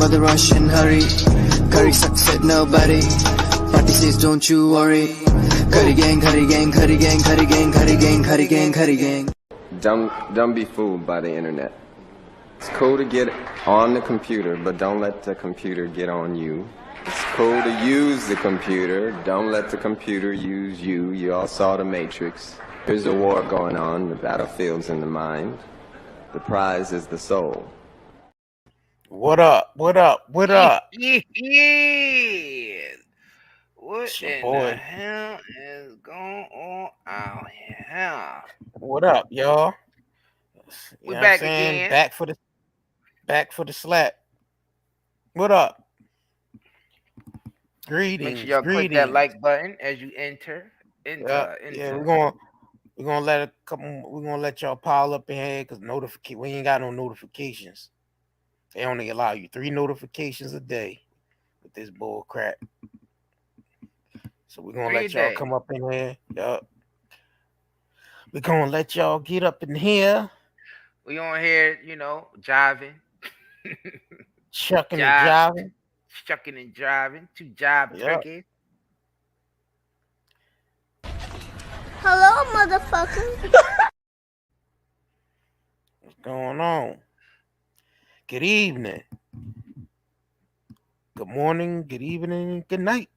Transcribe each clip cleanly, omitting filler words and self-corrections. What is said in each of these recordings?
the rush and hurry. Curry sucks at nobody. Party says don't you worry. Curry gang, curry gang, curry gang, curry gang, curry gang, curry gang, curry gang. Don't be fooled by the internet. It's cool to get on the computer, but don't let the computer get on you. It's cool to use the computer. Don't let the computer use you. You all saw The Matrix. There's a war going on. The battlefield's in the mind. The prize is the soul. What up? What up? What up? Yeah. What It's your in boy. the hell is going on out here? What up, y'all? We know back what I'm saying? again. Back for the slap. What up? Greetings. Make sure y'all click that like button as you enter. Yeah, we're gonna let y'all pile up in here because we ain't got no notifications. They only allow you 3 notifications a day with this bull crap. So we're gonna let y'all come up in here. Yup. We're gonna let y'all get up in here. We on here, jiving. Chucking and jiving. Chucking and driving. 2 jive turkeys. Hello, motherfucker. What's going on? Good evening. Good morning, good evening, good night.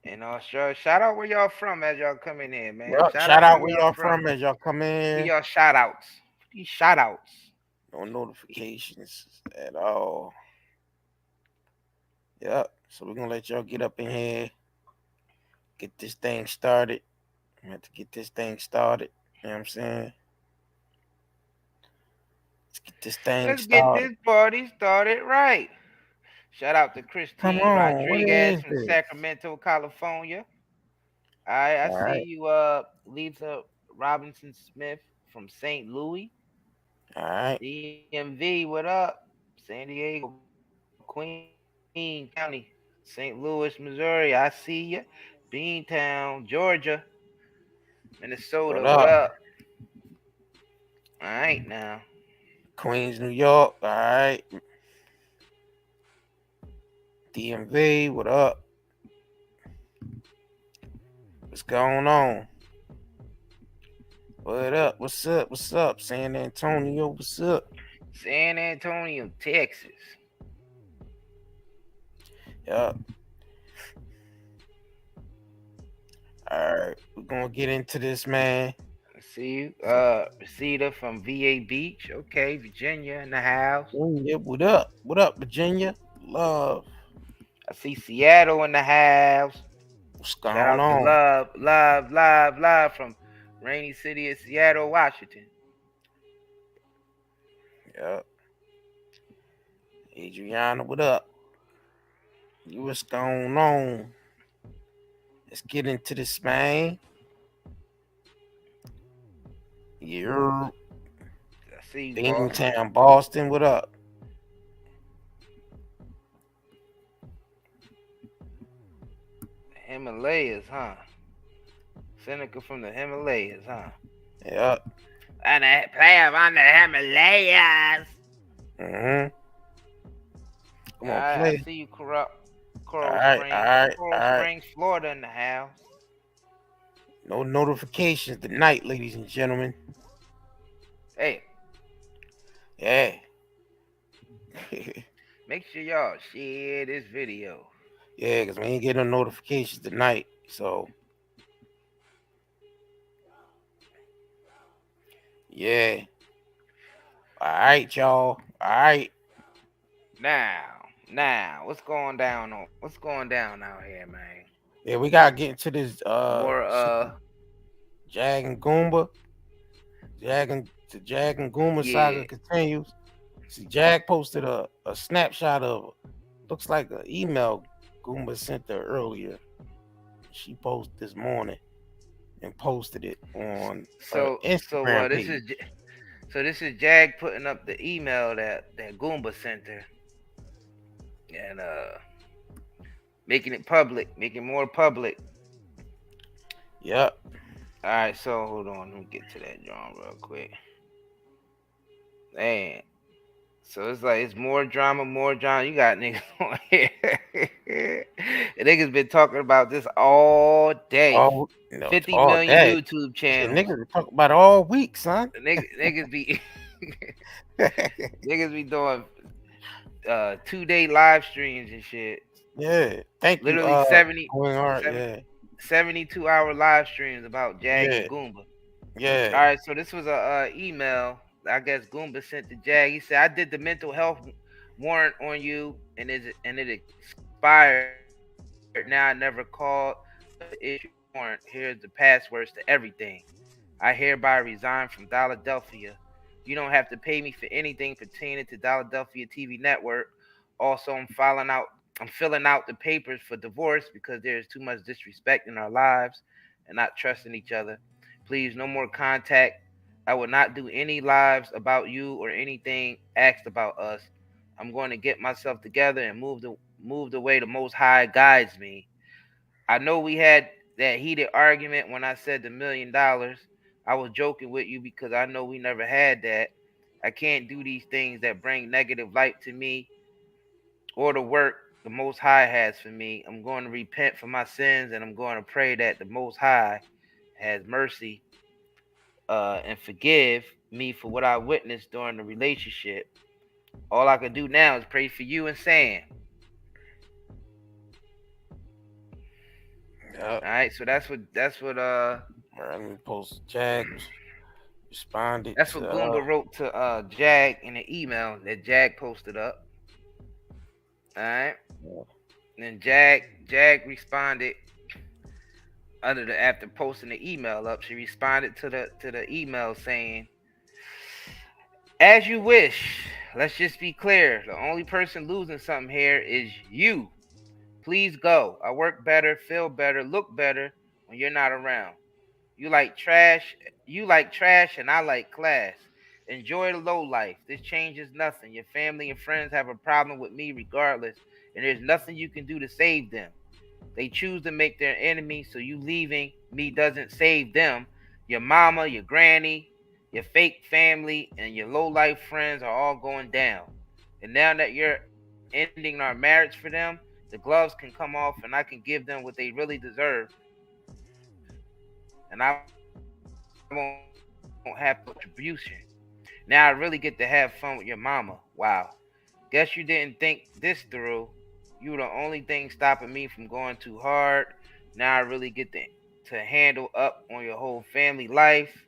And sure, shout out where y'all from as y'all coming in, man. Yep, shout out where y'all from as y'all come in. Give y'all shout outs. These shout outs. No notifications at all. Yep. So we're gonna let y'all get up in here. Get this thing started. We have to get this thing started. You know what I'm saying? Let's get this thing started. Get this party started right. Shout out to Christine Rodriguez from Sacramento, California. I see you, Lisa Robinson Smith from St. Louis. All right. DMV, what up? San Diego, Queen County, St. Louis, Missouri. I see you. Beantown, Georgia, Minnesota. What up? All right, now. Queens, New York. All right. DMV, what up? What's going on? What up? What's up? What's up? San Antonio, what's up? San Antonio, Texas. Yup. All right, we're gonna get into this, man. I see you. Reseda from VA Beach. Okay, Virginia in the house. Yeah, what up? What up, Virginia? Love. I see Seattle in the house. What's going on? Love from rainy city of Seattle, Washington. Yep. Adriana, what up? What's going on? Let's get into this, man. Yeah. I see Binghamton, Boston, what up? Himalayas, huh? Seneca from the Himalayas, huh? Yep. And a player on the Himalayas. Mm-hmm. Come on, play. I see you, Coral Springs, Florida in the house. No notifications tonight, ladies and gentlemen. Hey. Yeah. Make sure y'all share this video. Yeah, because we ain't getting no notifications tonight. So, yeah. All right, y'all. All right. Now, what's going down out here, man? Yeah, we gotta get into this more Jag and Goomba. Jag and Goomba saga continues. See, Jag posted a snapshot of looks like an email Goomba sent her earlier. She posted this morning and posted it on Instagram page. This is Jag putting up the email that Goomba sent her. And making it public, making more public. Yep. All right, so hold on, let me get to that drawing real quick. Man, So it's like it's more drama, more drama. You got niggas on here. The niggas been talking about this all day. It's 50 all million day. YouTube Shit, channels. niggas talk about it all week, son. Niggas be niggas be doing 2-day live streams and shit. Yeah. Thank you, Literally going hard. Yeah. 72-hour live streams about Jag Yeah. and Goomba. Yeah. All right, so this was a email I guess Goomba sent to Jag. He said, "I did the mental health warrant on you, and it expired. Now I never called, but to issue the warrant, here's the passwords to everything. I hereby resign from Philadelphia. You don't have to pay me for anything pertaining to Philadelphia TV network. Also, I'm filling out the papers for divorce because there's too much disrespect in our lives and not trusting each other. Please, no more contact. I will not do any lives about you or anything asked about us. I'm going to get myself together and move the way the Most High guides me. I know we had that heated argument when I said $1 million. I was joking with you because I know we never had that. I can't do these things that bring negative light to me or the work the Most High has for me. I'm going to repent for my sins, and I'm going to pray that the Most High has mercy and forgive me for what I witnessed during the relationship. All I can do now is pray for you and Sam. Yep. All right, so that's what Let me post Jag responded that's to what Goomba wrote to Jag in an email that Jag posted up. All right, and then Jag responded after posting the email up. She responded to the email saying, "As you wish. Let's just be clear. The only person losing something here is you. Please go. I work better, feel better, look better when you're not around. You like trash. You like trash, and I like class. Enjoy the low life. This changes nothing. Your family and friends have a problem with me regardless, and there's nothing you can do to save them. They choose to make their enemy, so you leaving me doesn't save them. Your mama, your granny, your fake family, and your low life friends are all going down. And now that you're ending our marriage for them, the gloves can come off and I can give them what they really deserve. And I won't have to retribution. Now I really get to have fun with your mama. Wow. Guess you didn't think this through. You were the only thing stopping me from going too hard. Now I really get to handle up on your whole family life.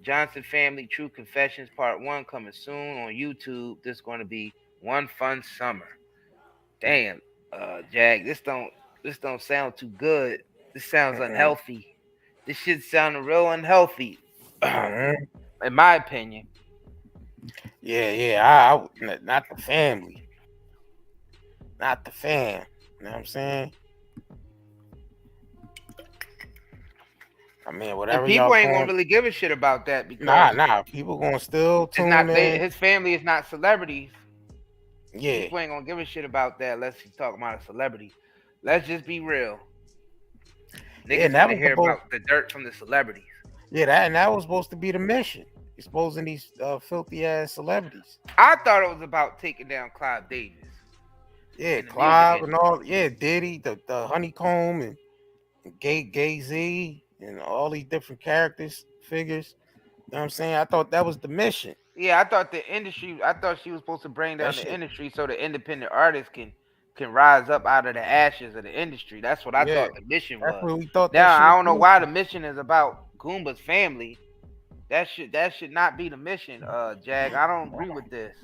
Johnson Family True Confessions Part 1 coming soon on YouTube. This is going to be one fun summer. Damn, Jag, this don't sound too good. This sounds unhealthy. This shit sounding real unhealthy. In my opinion. Yeah. Not the family. Not the fam. You know what I'm saying? I mean, whatever And people y'all ain't going. gonna really give a shit about that because Nah. People gonna still it's tune not in. his family is not celebrities. Yeah. People ain't gonna give a shit about that unless you talk about a celebrity. Let's just be real. Niggas that want to was hear about the dirt from the celebrities. Yeah, that was supposed to be the mission. Exposing these filthy ass celebrities. I thought it was about taking down Clive Davis. Yeah, Clive and all. Yeah, Diddy, the Honeycomb and Gay Z and all these different figures. You know what I'm saying? I thought that was the mission. Yeah, I thought she was supposed to bring down the industry so the independent artists can rise up out of the ashes of the industry. That's what I thought the mission was. That's what we thought. Now I don't know why the mission is about Goomba's family. That should not be the mission, Jag. I don't agree with this.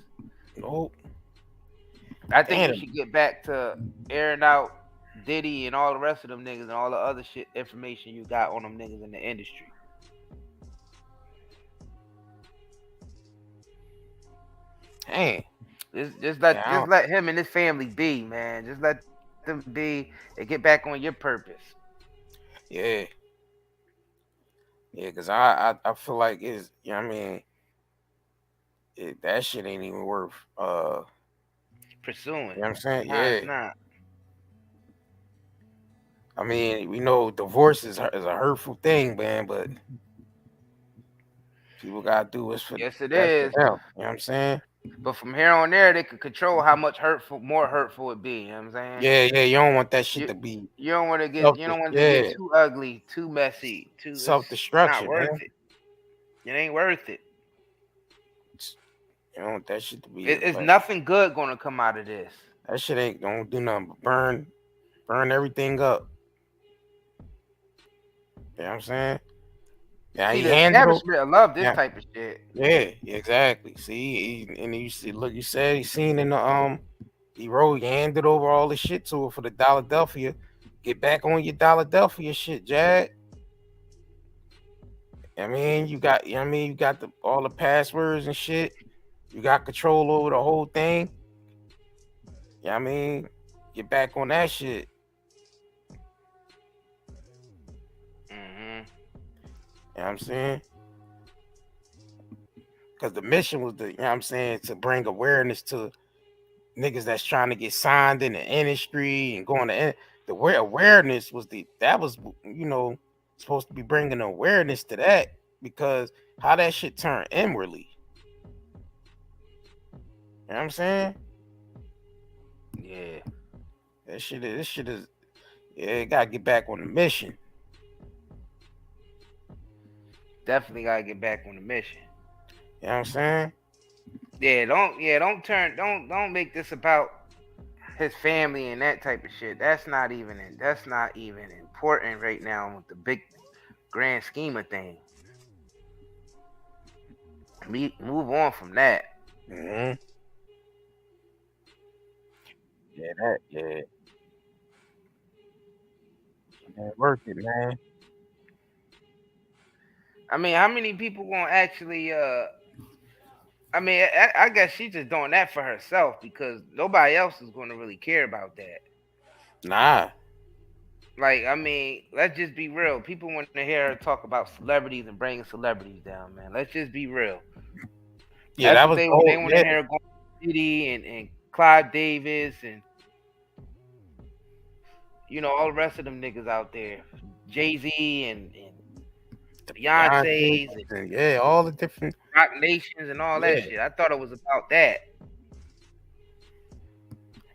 Nope. I think we should get back to airing out Diddy and all the rest of them niggas and all the other shit information you got on them niggas in the industry. Hey, just let him and his family be, man. Just let them be and get back on your purpose. Yeah. Yeah, because I feel like it's, you know what I mean, that shit ain't even worth pursuing. You know what I'm saying? Nah, it's not. I mean, we know divorce is a hurtful thing, man, but people gotta do what's for yes, it is. is. For them, you know what I'm saying? But from here on there, they could control how much more hurtful it be. You know what I'm saying? Yeah. You don't want that shit to be You don't want to get too ugly, too messy, it's not self-destruction, worth man. it. It ain't worth it. You don't want that shit to be. It's nothing good gonna come out of this. That shit ain't gonna do nothing but burn everything up. You know what I'm saying? Yeah, see, the establishment love this type of shit. Yeah, exactly. See, and you see, look, you said he seen in the he handed over all the shit to her for the Philadelphia. Get back on your Philadelphia shit, Jag. I mean, you got all the passwords and shit. You got control over the whole thing. Yeah, I mean, get back on that shit. You know what I'm saying? Because the mission was to bring awareness to niggas that's trying to get signed in the industry and going to the awareness was supposed to be bringing awareness to that, because how that shit turned inwardly. You know what I'm saying? Yeah. This shit is it gotta get back on the mission. Definitely gotta get back on the mission. You know what I'm saying? Don't make this about his family and that type of shit. That's not even important right now with the big grand scheme of things. Move on from that. Mm-hmm. Yeah. Worth it, man. I mean, how many people gonna actually I mean, I guess she's just doing that for herself, because nobody else is gonna really care about that. Nah. Like, I mean, let's just be real. People want to hear her talk about celebrities and bringing celebrities down, man. Let's just be real. Yeah, that's what they want to hear her going to Diddy and Clive Davis and all the rest of them niggas out there, Jay-Z and Beyonce's and all the different Rock Nations and all that shit. I thought it was about that.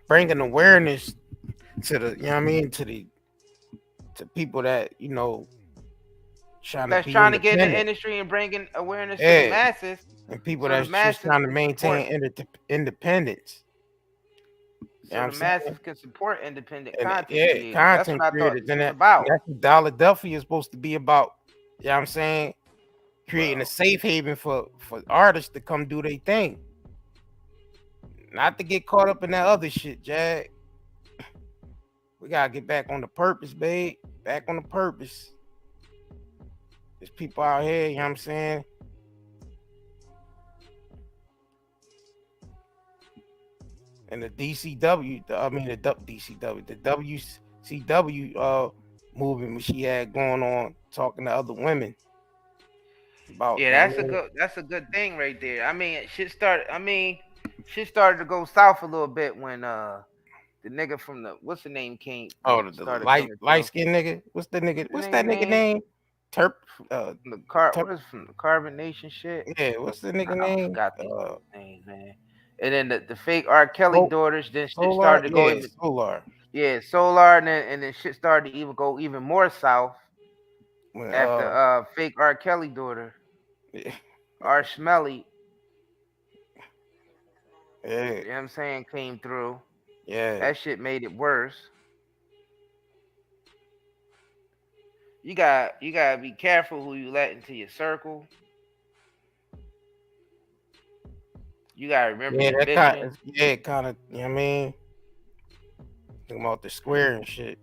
Bringing awareness to the, to people that, trying to get in the industry and bringing awareness to the masses. And people that's just trying to maintain independence. So the masses can support independent content creators. Content creators. And that's what Philadelphia is supposed to be about. You know what I'm saying? Creating a safe haven for artists to come do their thing. Not to get caught up in that other shit, Jag. We gotta get back on the purpose, babe. Back on the purpose. There's people out here, you know what I'm saying? And the WCW movement which she had going on, talking to other women about. That's a good thing right there. I mean, shit started to go south a little bit when the nigga from what's the name came. The light skinned nigga. What's that nigga name? What is from the Carbon Nation shit? Yeah, what's the nigga name? I forgot the name, man. And then the fake R. Kelly daughters, then shit started to go Solar. Yeah, Solar, and then shit started to go even more south after fake R. Kelly daughter. R. Smelly. Yeah. You know what I'm saying? Came through. Yeah. That shit made it worse. You gotta be careful who you let into your circle. You gotta remember your vision. Kind of, you know what I mean? Talking about the square and shit.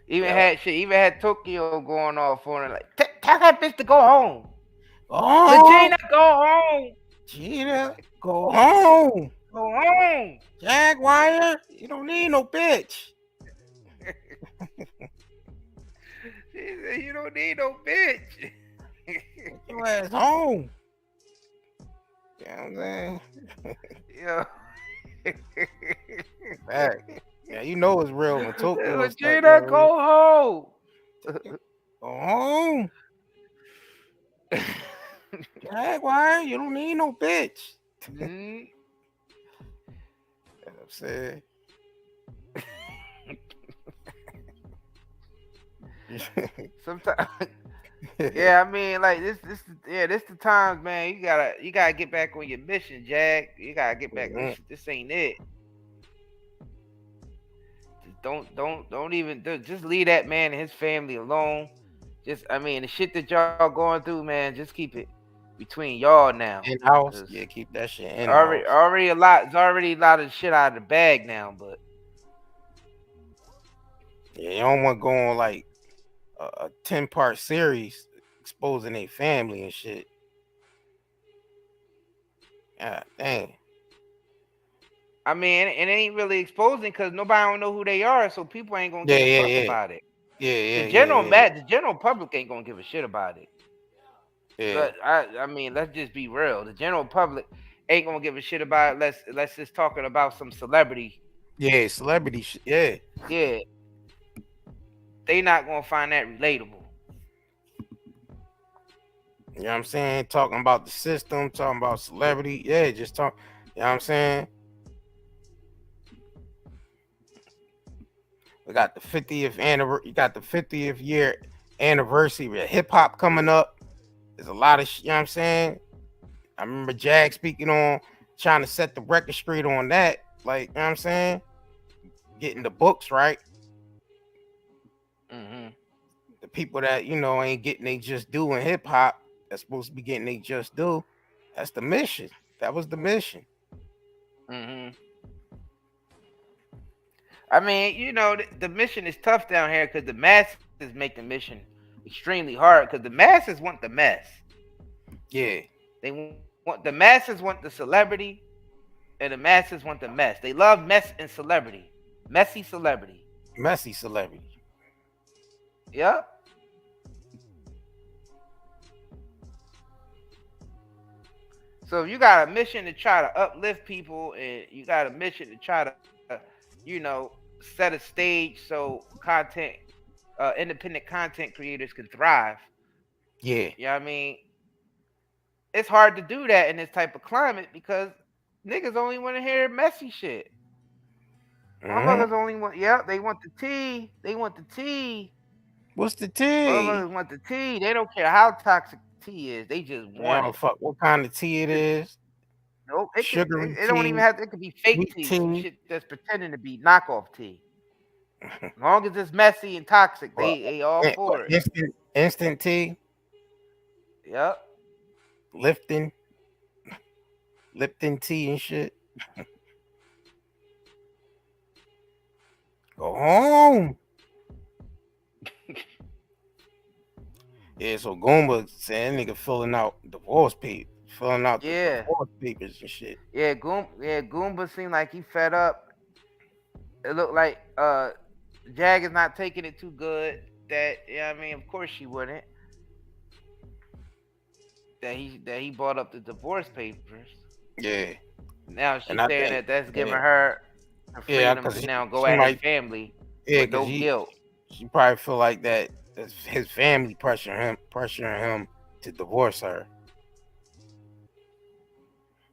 Even had Tokyo going off on it, like, tell that bitch to go home. Regina, go home. Gina, go home. Go home. Jaguar, you don't need no bitch. She said, you don't need no bitch. Get your ass home. You know what I'm saying? Yeah. Yeah, you know it's real when Tokyo. Regina, go home. Go home. Jaguar, you don't need no bitch. Mm-hmm. You know what I'm saying? Sometimes, yeah, I mean, like this the times, man. You gotta get back on your mission, Jack. You gotta get back. This ain't it. Don't even just leave that man and his family alone. Just, I mean, the shit that y'all going through, man. Just keep it between y'all now. In house, yeah, keep that shit in already, house. already a lot. It's already a lot of shit out of the bag now, but yeah, you don't want to go on like a 10-part series exposing their family and shit. God dang. I mean, it ain't really exposing because nobody don't know who they are, so people ain't gonna give a fuck about it. The general public ain't gonna give a shit about it. Yeah. I mean, let's just be real. The general public ain't gonna give a shit about it. Let's just talking about some celebrity. Yeah, celebrity shit. Yeah. Yeah. They not gonna find that relatable. You know what I'm saying? Talking about the system, talking about celebrity. Yeah, just talk. You know what I'm saying? We got the 50th anniversary. You got the 50th year anniversary of hip hop coming up. There's a lot of you know what I'm saying? I remember Jag speaking on trying to set the record straight on that. Like, you know what I'm saying? Getting the books right. Mm-hmm. The people that, you know, ain't getting they just do in hip hop, that's supposed to be getting they just do. That's the mission. That was the mission. Mm-hmm. I mean, you know, the mission is tough down here because the masses make the mission extremely hard because the masses want the mess. Yeah. They want the masses want the celebrity, and the masses want the mess. They love mess and celebrity. Messy celebrity. Messy celebrity. Yep. So if you got a mission to try to uplift people, and you got a mission to try to, you know, set a stage so independent content creators can thrive. Yeah. You know what I mean? It's hard to do that in this type of climate because niggas only want to hear messy shit. Motherfuckers only want, they want the tea. They want the tea. What's the tea? Motherfuckers want the tea. They don't care how toxic tea is. They just want it. Fuck what kind of tea it is. Nope. Sugary it don't even have to, it could be fake tea. Some shit that's pretending to be knockoff tea. As long as it's messy and toxic, they all for it. Instant tea. Yep. Lipton tea and shit. Go home. Yeah, so Goomba saying nigga filling out divorce papers, the divorce papers and shit. Yeah, Goomba seemed like he fed up. It looked like Jag is not taking it too good. That, I mean, of course she wouldn't. That he brought up the divorce papers. Yeah. Now she's saying that's giving her freedom to now go at his family with no guilt. She probably feel like that his family pressuring him to divorce her.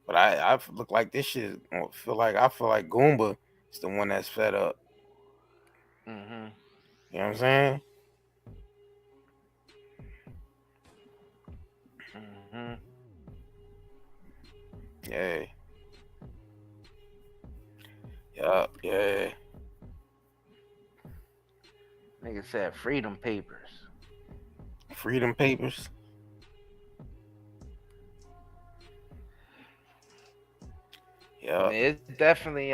But I look like this shit. I feel like Goomba is the one that's fed up. Mm-hmm. You know what I'm saying? Mm-hmm. Yeah. Yup. Yeah. Nigga said freedom papers. Freedom papers. Yeah. I mean, it's definitely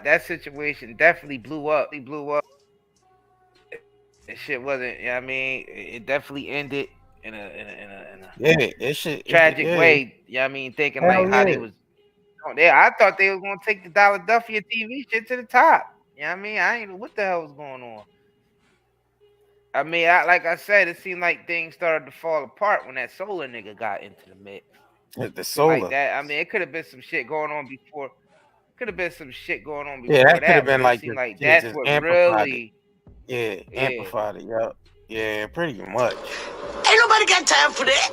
that situation definitely blew up. That shit wasn't. I mean, it definitely ended in a tragic way. Yeah, I mean, thinking like how they was. I thought they was gonna take the Philadelphia TV shit to the top. You know what I mean? I ain't know what the hell was going on. I mean, like I said, it seemed like things started to fall apart when that Solar nigga got into the mix. The Solar. Like that. I mean, it could have been some shit going on before. Yeah, that could have been like that's what really. Amplified it. Yep. Yeah, pretty much. Ain't nobody got time for that.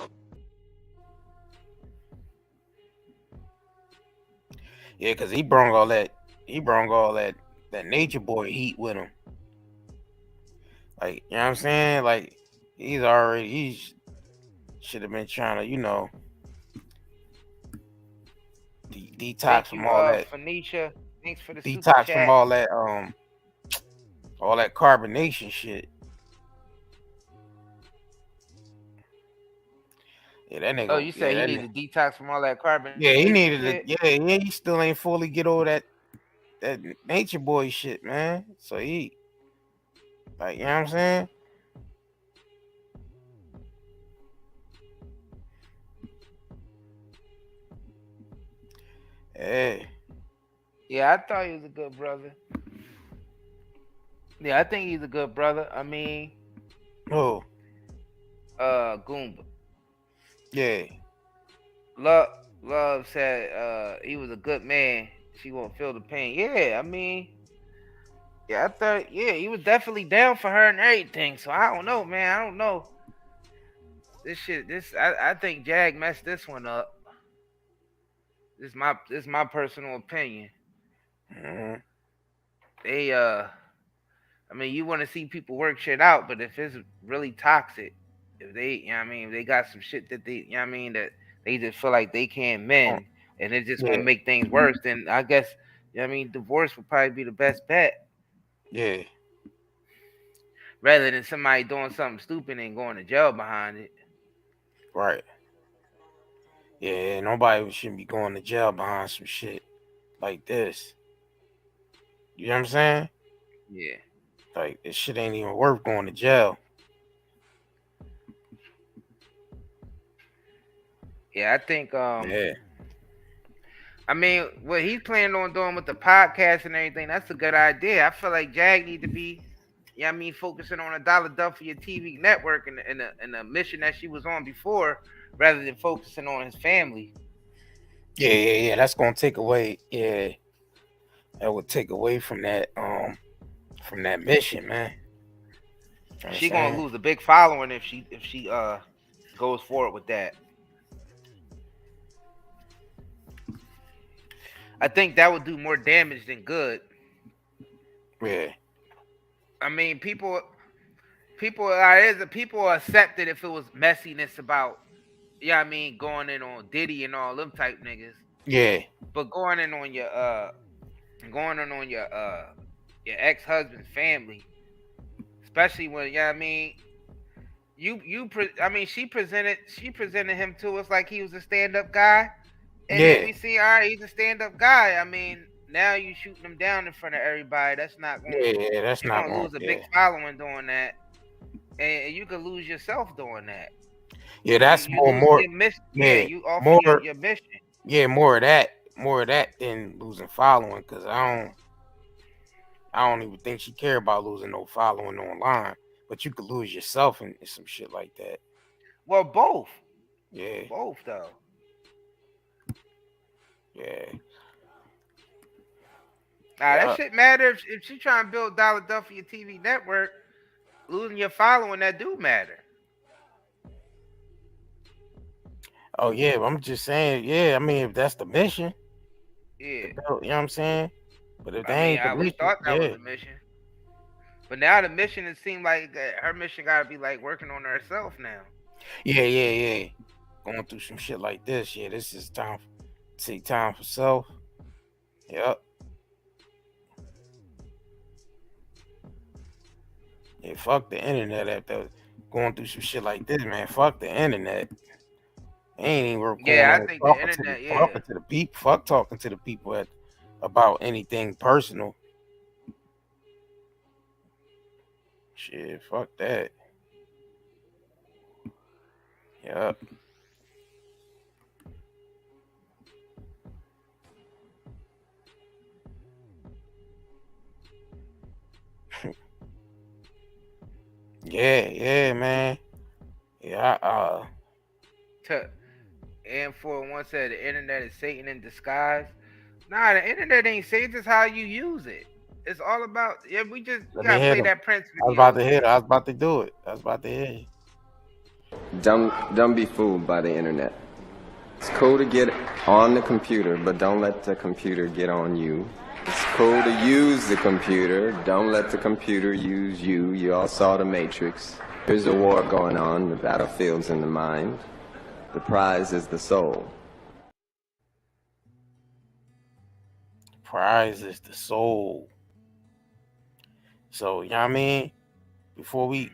Yeah, because he brought all that nature boy heat with him. Like, you know what I'm saying? Like, he should have been trying to, detox Thank from you, all that. Phoenicia. Thanks for the super Detox chat. from all that carbonation shit. Yeah, that nigga. Oh, you say he needed to detox from all that carbon? Yeah, he needed it. Yeah, he still ain't fully get over that nature boy shit, man. So he, like, you know what I'm saying? Hey. Yeah, I thought he was a good brother. Yeah, I think he's a good brother. I mean, oh, Goomba. Yeah. Love said he was a good man. She won't feel the pain. Yeah, I mean, yeah, I thought, yeah, he was definitely down for her and everything. So I don't know, man. I don't know. I think Jag messed this one up. This is my personal opinion. Mm-hmm. I mean, you want to see people work shit out, but if it's really toxic, if they, you know what I mean, they got some shit that they, you know what I mean, that they just feel like they can't mend, and it's just gonna make things worse, then I guess, you know what I mean, divorce would probably be the best bet. Yeah. Rather than somebody doing something stupid and going to jail behind it. Right. Yeah, nobody shouldn't be going to jail behind some shit like this. You know what I'm saying? Yeah. Like, this shit ain't even worth going to jail. Yeah, I think yeah. I mean, what he's planning on doing with the podcast and everything, that's a good idea. I feel like Jag need to be, yeah, I mean, focusing on a dollar for your TV network and the mission that she was on before, rather than focusing on his family. Yeah. That's gonna take away. Yeah, that would take away from that mission, man. She gonna lose a big following if she goes forward with that. I think that would do more damage than good. Yeah. I mean, people accepted if it was messiness about, yeah, I mean, going in on Diddy and all them type niggas. Yeah. But going in on your ex-husband's family, especially when, yeah, I mean, she presented him to us like he was a stand-up guy. And then we see, all right, he's a stand-up guy. I mean, now you shooting him down in front of everybody. That's not going. Yeah, that's you're not gonna lose a big following doing that, and you could lose yourself doing that. Yeah, that's you more. you offer your mission. Yeah, more of that than losing following, because I don't even think she care about losing no following online. But you could lose yourself in some shit like that. Well, both. Yeah. Both though. Yeah. That shit matter if she trying to build dollar for your TV network. Losing your following, that do matter. Oh yeah, I'm just saying. Yeah, I mean, if that's the mission. Yeah. You know what I'm saying? But if I always thought that was the mission. But now the mission, it seemed like her mission got to be like working on herself now. Yeah. Going through some shit like this. Yeah, this is time. Take time for self. Yep. Yeah, fuck the internet after going through some shit like this, man. Fuck the internet. Ain't even worth going I think the internet, talking to the people. Fuck talking to the people about anything personal. Shit, fuck that. Yep. Yeah, man. Yeah, And for one said the internet is Satan in disguise. Nah, the internet ain't Satan, it's how you use it. It's all about we Let me gotta hit play him. that Prince I was video. about to hit. I was about to do it. I was about to hit you. Don't be fooled by the internet. It's cool to get on the computer, but don't let the computer get on you. It's cool to use the computer. Don't let the computer use you. You all saw The Matrix. There's a war going on. The battlefield's in the mind. The prize is the soul. Prize is the soul. So, you know what I mean? Before we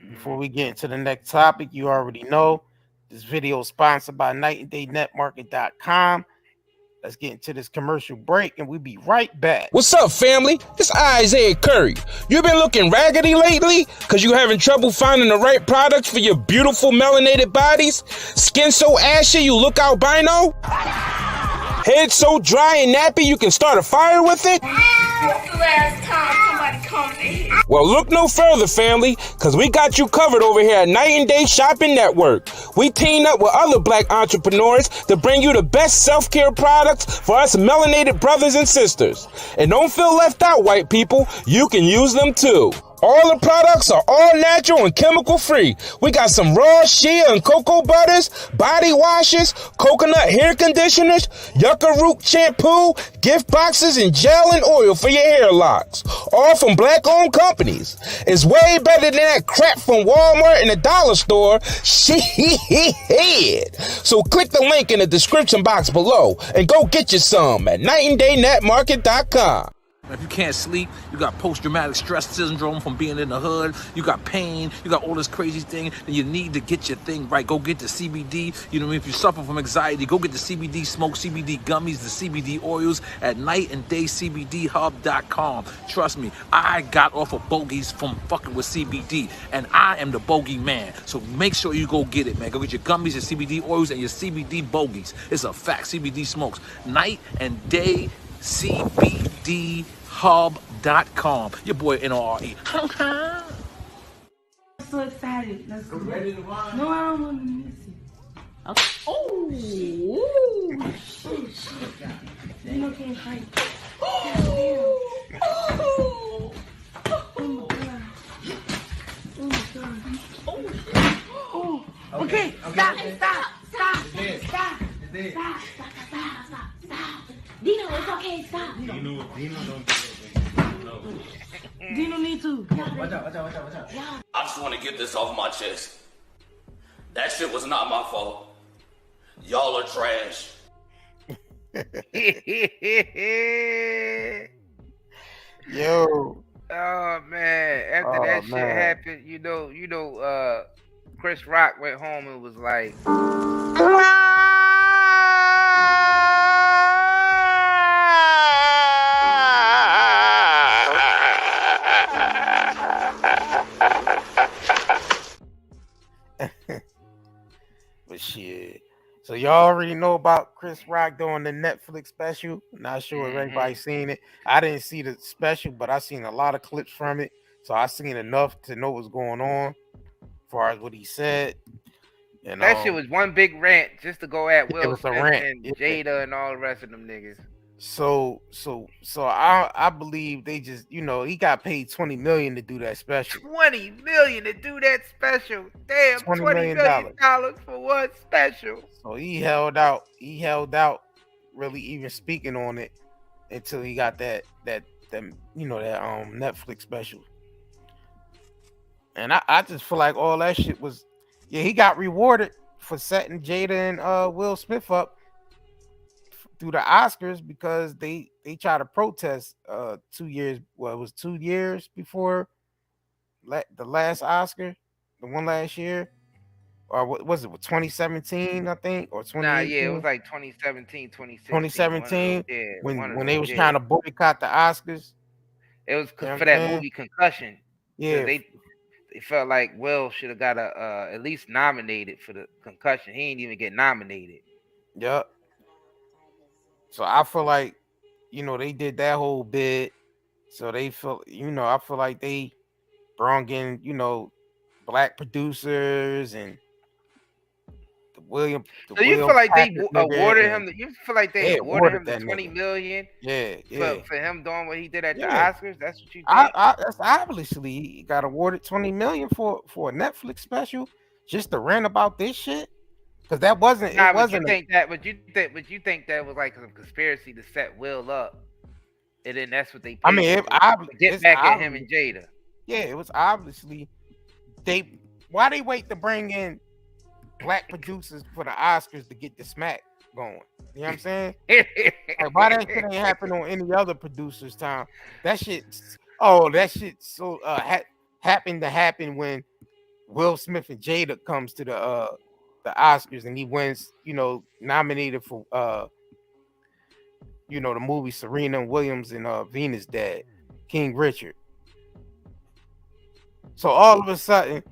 get into the next topic, you already know this video is sponsored by nightanddayNetmarket.com. Let's get into this commercial break, and we'll be right back. What's up, family? It's Isaiah Curry. You been looking raggedy lately? Because you having trouble finding the right products for your beautiful melanated bodies? Skin so ashy you look albino? Head so dry and nappy you can start a fire with it? What's the last time somebody comes in here? Well, look no further, family, because we got you covered over here at Night and Day Shopping Network. We teamed up with other black entrepreneurs to bring you the best self-care products for us melanated brothers and sisters. And don't feel left out, white people. You can use them too. All the products are all natural and chemical free. We got some raw shea and cocoa butters, body washes, coconut hair conditioners, yucca root shampoo, gift boxes, and gel and oil for your hair locks. All from black-owned companies. It's way better than that crap from Walmart and the dollar store. Shit. So click the link in the description box below and go get you some at nightanddayNetmarket.com. If you can't sleep, you got post-traumatic stress syndrome from being in the hood, you got pain, you got all this crazy thing, then you need to get your thing right. Go get the CBD. You know what I mean? If you suffer from anxiety, go get the CBD smoke, CBD gummies, the CBD oils at nightanddaycbdhub.com. Trust me, I got off of bogeys from fucking with CBD, and I am the bogey man. So make sure you go get it, man. Go get your gummies, your CBD oils, and your CBD bogeys. It's a fact. CBD smokes. Night and Day CBD Hub.com. Your boy NRE. I'm so excited. Let's go. Ready to run? No, I don't want to miss it. Okay. Oh, shit. You know, can't fight. Oh, my God. Oh, my God. Oh, okay. Stop. Dino, it's okay. Stop. Dino don't get it. No. Dino need to. Watch out. I just want to get this off my chest. That shit was not my fault. Y'all are trash. Yo. Oh man! After that shit happened, you know, Chris Rock went home and was like, but shit. So y'all already know about Chris Rock doing the Netflix special. Not sure if everybody's seen it. I didn't see the special, but I seen a lot of clips from it. So I seen enough to know what's going on as far as what he said. And that shit was one big rant just to go at Will Smith and Jada and all the rest of them niggas. So I believe they just, you know, he got paid $20 million to do that special. $20 million to do that special. Damn, $20 million for one special. So he held out really even speaking on it until he got that Netflix special. And I just feel like all that shit was, he got rewarded for setting Jada and Will Smith up through the Oscars because they tried to protest 2 years. Well, it was 2 years before the last Oscar, the one last year, or what was it? 2017, I think, or 2018? Nah, yeah, it was like 2017, 2017. When they was trying to boycott the Oscars. It was for that movie Concussion. Yeah, they felt like Will should have got at least nominated for the Concussion. He didn't even get nominated. Yep. So I feel like, they did that whole bid. So they feel, I feel like they brought in, black producers and William. So you feel like they awarded him? You feel like they awarded him the $20 million? Yeah. For him doing what he did at the Yeah. Oscars. That's what you think? That's obviously he got awarded $20 million for a Netflix special just to rant about this shit. Because that wasn't. Nah, it wasn't. But you think that was like some conspiracy to set Will up, and then that's what they. Paid to get back at him and Jada. Yeah, it was obviously why they wait to bring in black producers for the Oscars to get the smack going. You know what I'm saying? Like, why that shit ain't happen on any other producer's time? That shit so happened to happen when Will Smith and Jada comes to the Oscars and he wins, nominated for the movie Serena Williams and Venus Dad, King Richard. So all of a sudden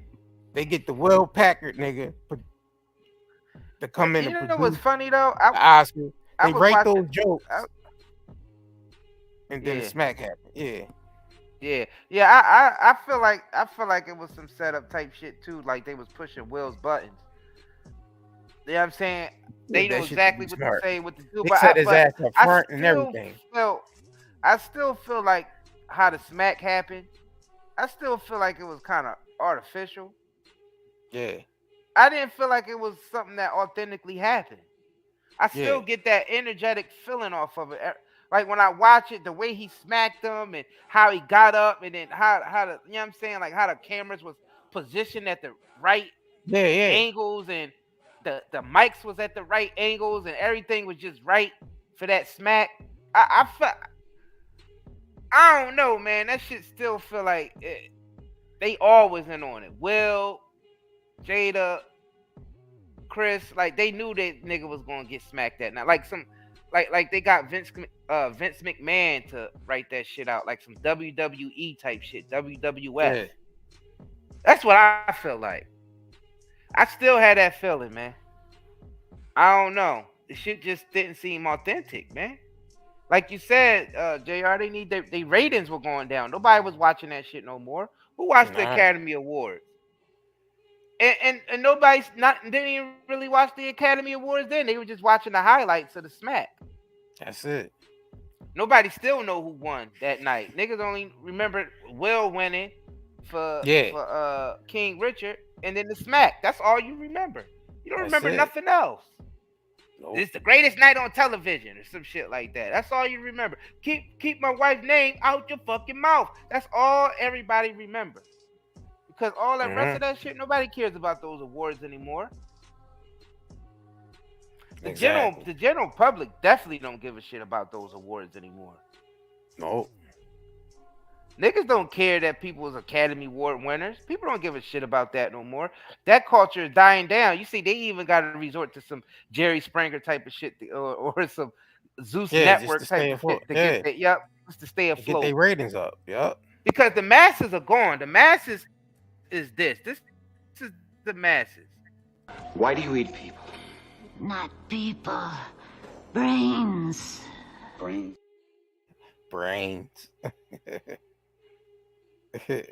they get the Will Packard nigga to come in. You know what's funny though? Oscar. They write those jokes, and then the smack happened. Yeah. I feel like it was some setup type shit too. Like they was pushing Will's buttons. You know what I'm saying? They knew exactly what to say, what to do. They set his ass up front and everything. I still feel like how the smack happened. I still feel like it was kind of artificial. Yeah. I didn't feel like it was something that authentically happened. I still get that energetic feeling off of it. Like when I watch it, the way he smacked him and how he got up and then how the, you know what I'm saying? Like how the cameras was positioned at the right angles and the mics was at the right angles and everything was just right for that smack. I don't know, man. That shit still feel like they always in on it. Will, Jada, Chris, like they knew that nigga was gonna get smacked that night. Like they got Vince McMahon to write that shit out, like some WWE type shit, WWF. Yeah. That's what I feel like. I still had that feeling, man. I don't know. The shit just didn't seem authentic, man. Like you said, JR, they need their ratings were going down. Nobody was watching that shit no more. Who watched the Academy Awards? And didn't even really watch the Academy Awards then. They were just watching the highlights of the smack. That's it. Nobody still know who won that night. Niggas only remember Will winning for King Richard and then the smack. That's all you remember. You don't remember nothing else. Nope. It's the greatest night on television or some shit like that. That's all you remember. Keep my wife's name out your fucking mouth. That's all everybody remembers. Because all that rest of that shit, nobody cares about those awards anymore. The general public definitely don't give a shit about those awards anymore. No. Niggas don't care that people's Academy Award winners. People don't give a shit about that no more. That culture is dying down. You see, they even got to resort to some Jerry Springer type of shit or some Zeus Network type of shit to get just to stay afloat. Get their ratings up. Yep. Because the masses are gone. The masses is this. This is the masses. Why do you eat people? Not people. Brains. Brains. You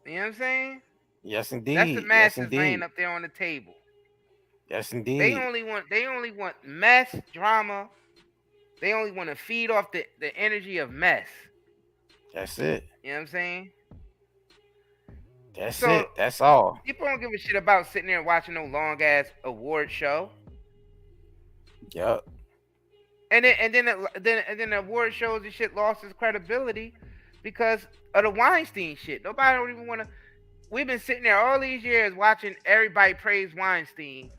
know what I'm saying? Yes, indeed. That's the masses laying up there on the table. Yes, indeed. They only want mess, drama. They only want to feed off the energy of mess. That's it. You know what I'm saying? That's it. That's all. People don't give a shit about sitting there and watching no long ass award show. Yep. And then the award shows and shit lost its credibility because of the Weinstein shit. Nobody don't even want to. We've been sitting there all these years watching everybody praise Weinstein,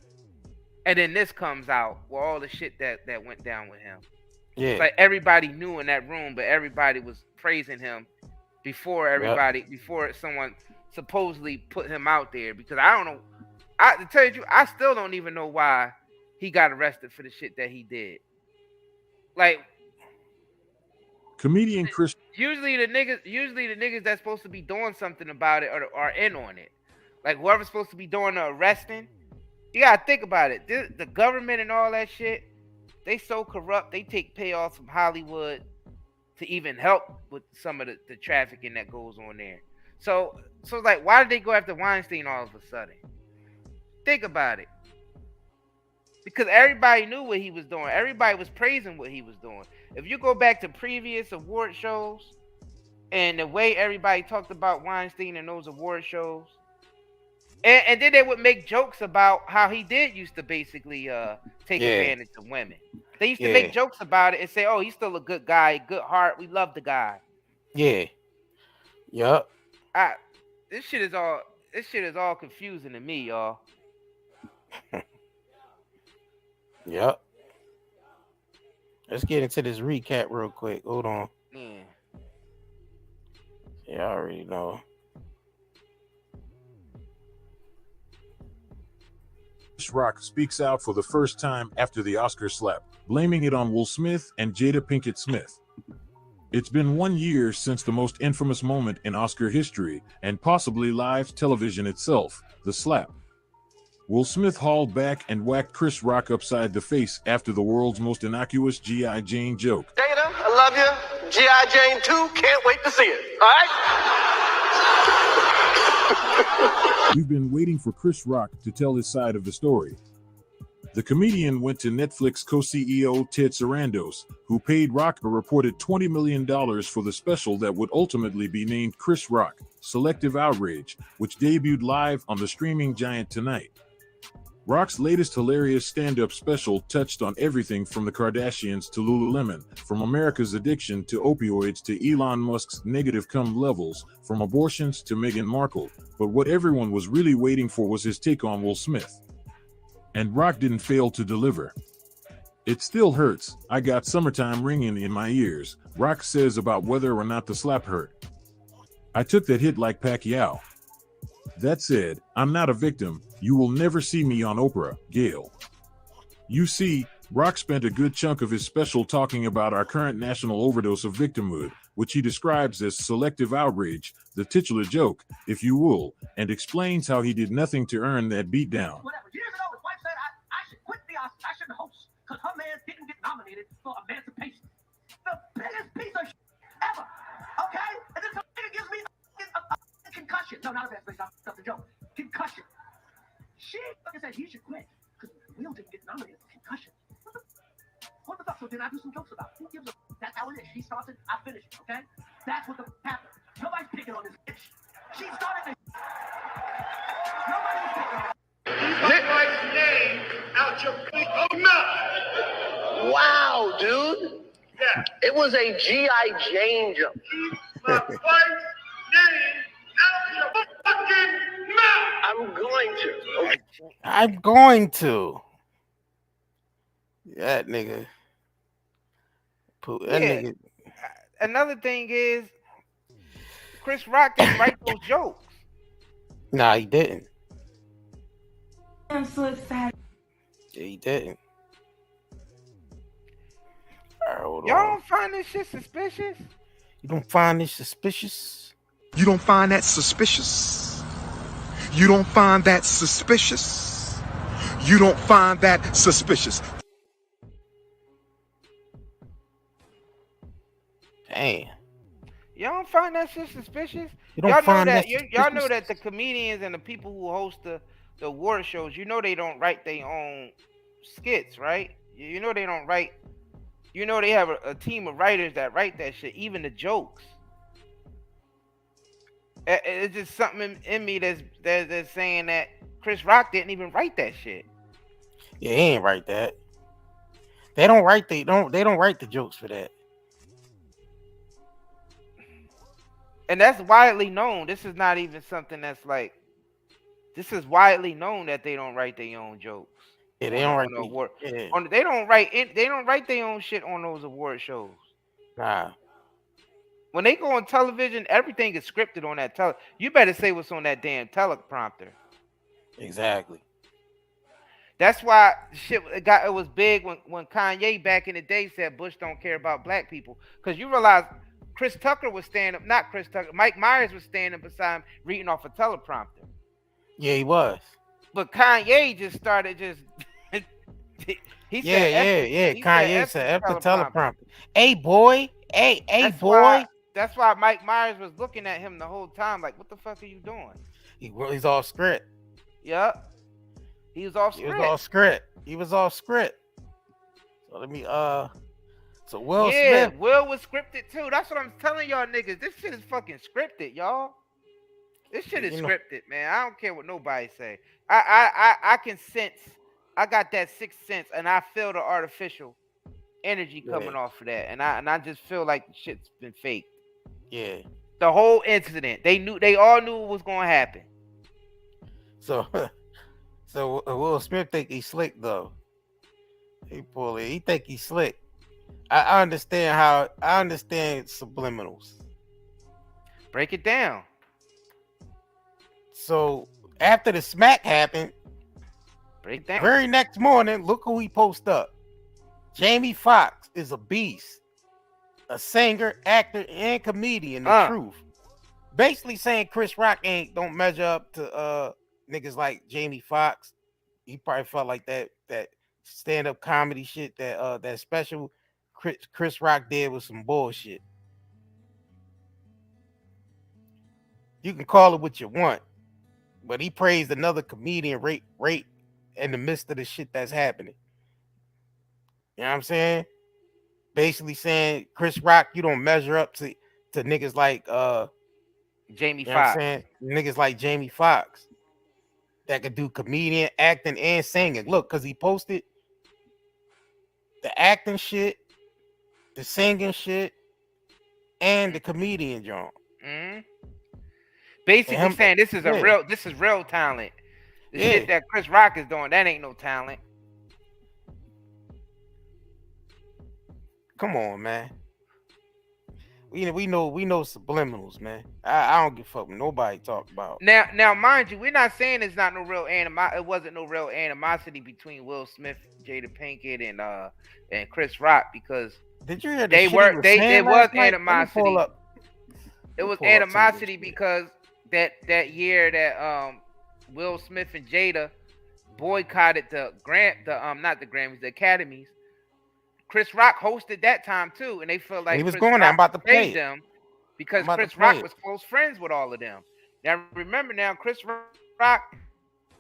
and then this comes out with all the shit that went down with him. Yeah. It's like everybody knew in that room, but everybody was praising him before someone supposedly put him out there. Because I don't know. To tell you the truth, I still don't even know why he got arrested for the shit that he did. Like, comedian Chris. Usually the niggas that's supposed to be doing something about it are in on it. Like whoever's supposed to be doing the arresting, you gotta think about it. The government and all that shit, they so corrupt. They take payoffs from Hollywood to even help with some of the trafficking that goes on there. So like, why did they go after Weinstein all of a sudden? Think about it. Because everybody knew what he was doing. Everybody was praising what he was doing. If you go back to previous award shows and the way everybody talked about Weinstein in those award shows, and then they would make jokes about how he did used to basically take advantage of women. They used to make jokes about it and say, "Oh, he's still a good guy, good heart. We love the guy." Yeah. Yup. This shit is all confusing to me, y'all. Yep. Let's get into this recap real quick. Hold on. Yeah, I already know. Chris Rock speaks out for the first time after the Oscar slap, blaming it on Will Smith and Jada Pinkett Smith. It's been 1 year since the most infamous moment in Oscar history, and possibly live television itself, the slap. Will Smith hauled back and whacked Chris Rock upside the face after the world's most innocuous G.I. Jane joke. Jada, I love you. G.I. Jane 2, can't wait to see it. All right? We've been waiting for Chris Rock to tell his side of the story. The comedian went to Netflix co-CEO Ted Sarandos, who paid Rock a reported $20 million for the special that would ultimately be named Chris Rock, Selective Outrage, which debuted live on the streaming giant tonight. Rock's latest hilarious stand-up special touched on everything from the Kardashians to Lululemon, from America's addiction to opioids to Elon Musk's negative cum levels, from abortions to Meghan Markle, but what everyone was really waiting for was his take on Will Smith. And Rock didn't fail to deliver. It still hurts. I got summertime ringing in my ears, Rock says about whether or not the slap hurt. I took that hit like Pacquiao. That said, I'm not a victim. You will never see me on Oprah, Gail. You see, Rock spent a good chunk of his special talking about our current national overdose of victimhood, which he describes as selective outrage, the titular joke, if you will, and explains how he did nothing to earn that beatdown. Whatever. Years ago, his wife said I should quit the Oscars. I shouldn't host because her man didn't get nominated for Emancipation. The biggest piece of shit ever. Okay? And then somebody gives me a concussion. No, not Emancipation. That's a joke. Concussion. She fucking said he should quit because Will didn't get nominated for concussion. What the fuck? So then I do some jokes about it. Who gives a fuck? That's how it is. She starts it, I finish it, okay? That's what the happened. Nobody's picking on this bitch. She started it. Nobody's picking on it. Get my name out your big old mouth. Wow, dude. Yeah. It was a G.I. Jane joke. Keep my wife's name out your fucking mouth. I'm going to. Okay. I'm going to. That nigga. That nigga. Another thing is, Chris Rock didn't write those jokes. Nah, he didn't. I'm so excited. Yeah, he didn't. All right, hold Y'all on. don't find this shit suspicious? You don't find this suspicious? You don't find that suspicious? You don't find that suspicious? You don't find that suspicious? Damn. Y'all don't find that shit suspicious? You don't Y'all find know that, that y'all know suspicious? that the comedians and the people who host the award shows, you know they don't write their own skits, right? You know they don't write. You know they have a team of writers that write that shit, even the jokes. It's just something in me that's saying that Chris Rock didn't even write that shit. Yeah, he ain't write that. They don't write the jokes for that. And that's widely known. This is not even something that's like. This is widely known that they don't write their own jokes. Yeah, they don't write. They don't write their own shit on those award shows. Nah. When they go on television, everything is scripted on that You better say what's on that damn teleprompter. Exactly. That's why it was big when Kanye back in the day said Bush don't care about black people. Because you realize Chris Tucker was standing up, not Chris Tucker, Mike Myers was standing beside him reading off a teleprompter. Yeah, he was. But Kanye just started he said, Kanye said F the teleprompter. Hey boy, hey boy. That's why Mike Myers was looking at him the whole time, like, what the fuck are you doing? He's all script. Yep. He was off He script. was off script. He was off script. So let me so Will Yeah, Smith. Will was scripted too. That's what I'm telling y'all niggas. This shit is fucking scripted, y'all. This shit is scripted, man. I don't care what nobody say. I can sense. I got that sixth sense, and I feel the artificial energy coming off of that, and I just feel like the shit's been faked. Yeah. The whole incident. They all knew what was gonna happen. So Will Smith think he's slick though. He think he's slick. I understand subliminals. Break it down. So after the smack happened, break down. Very next morning, look who he post up. Jamie Foxx is a beast, a singer, actor, and comedian. The truth, basically saying Chris Rock don't measure up to niggas like Jamie Foxx. He probably felt like that stand-up comedy shit that special Chris Rock did was some bullshit. You can call it what you want, but he praised another comedian Wright in the midst of the shit that's happening. You know what I'm saying? Basically saying Chris Rock, you don't measure up to niggas like Jamie Foxx. Niggas like Jamie Foxx that could do comedian, acting, and singing. Look, because he posted the acting shit, the singing shit, and the comedian joint. Basically saying this is real talent. The shit that Chris Rock is doing, that ain't no talent. Come on, man. We know subliminals, man. I don't give a fuck what nobody talk about. Now, mind you, we're not saying it's not no real it wasn't no real animosity between Will Smith, Jada Pinkett, and Chris Rock, because did you hear it was animosity. It was animosity because that year that Will Smith and Jada boycotted the Academies. Chris Rock hosted that time too, and they felt like he was Chris going. Rock I'm about to pay them because Chris Rock was close friends with all of them. Now remember, Chris Rock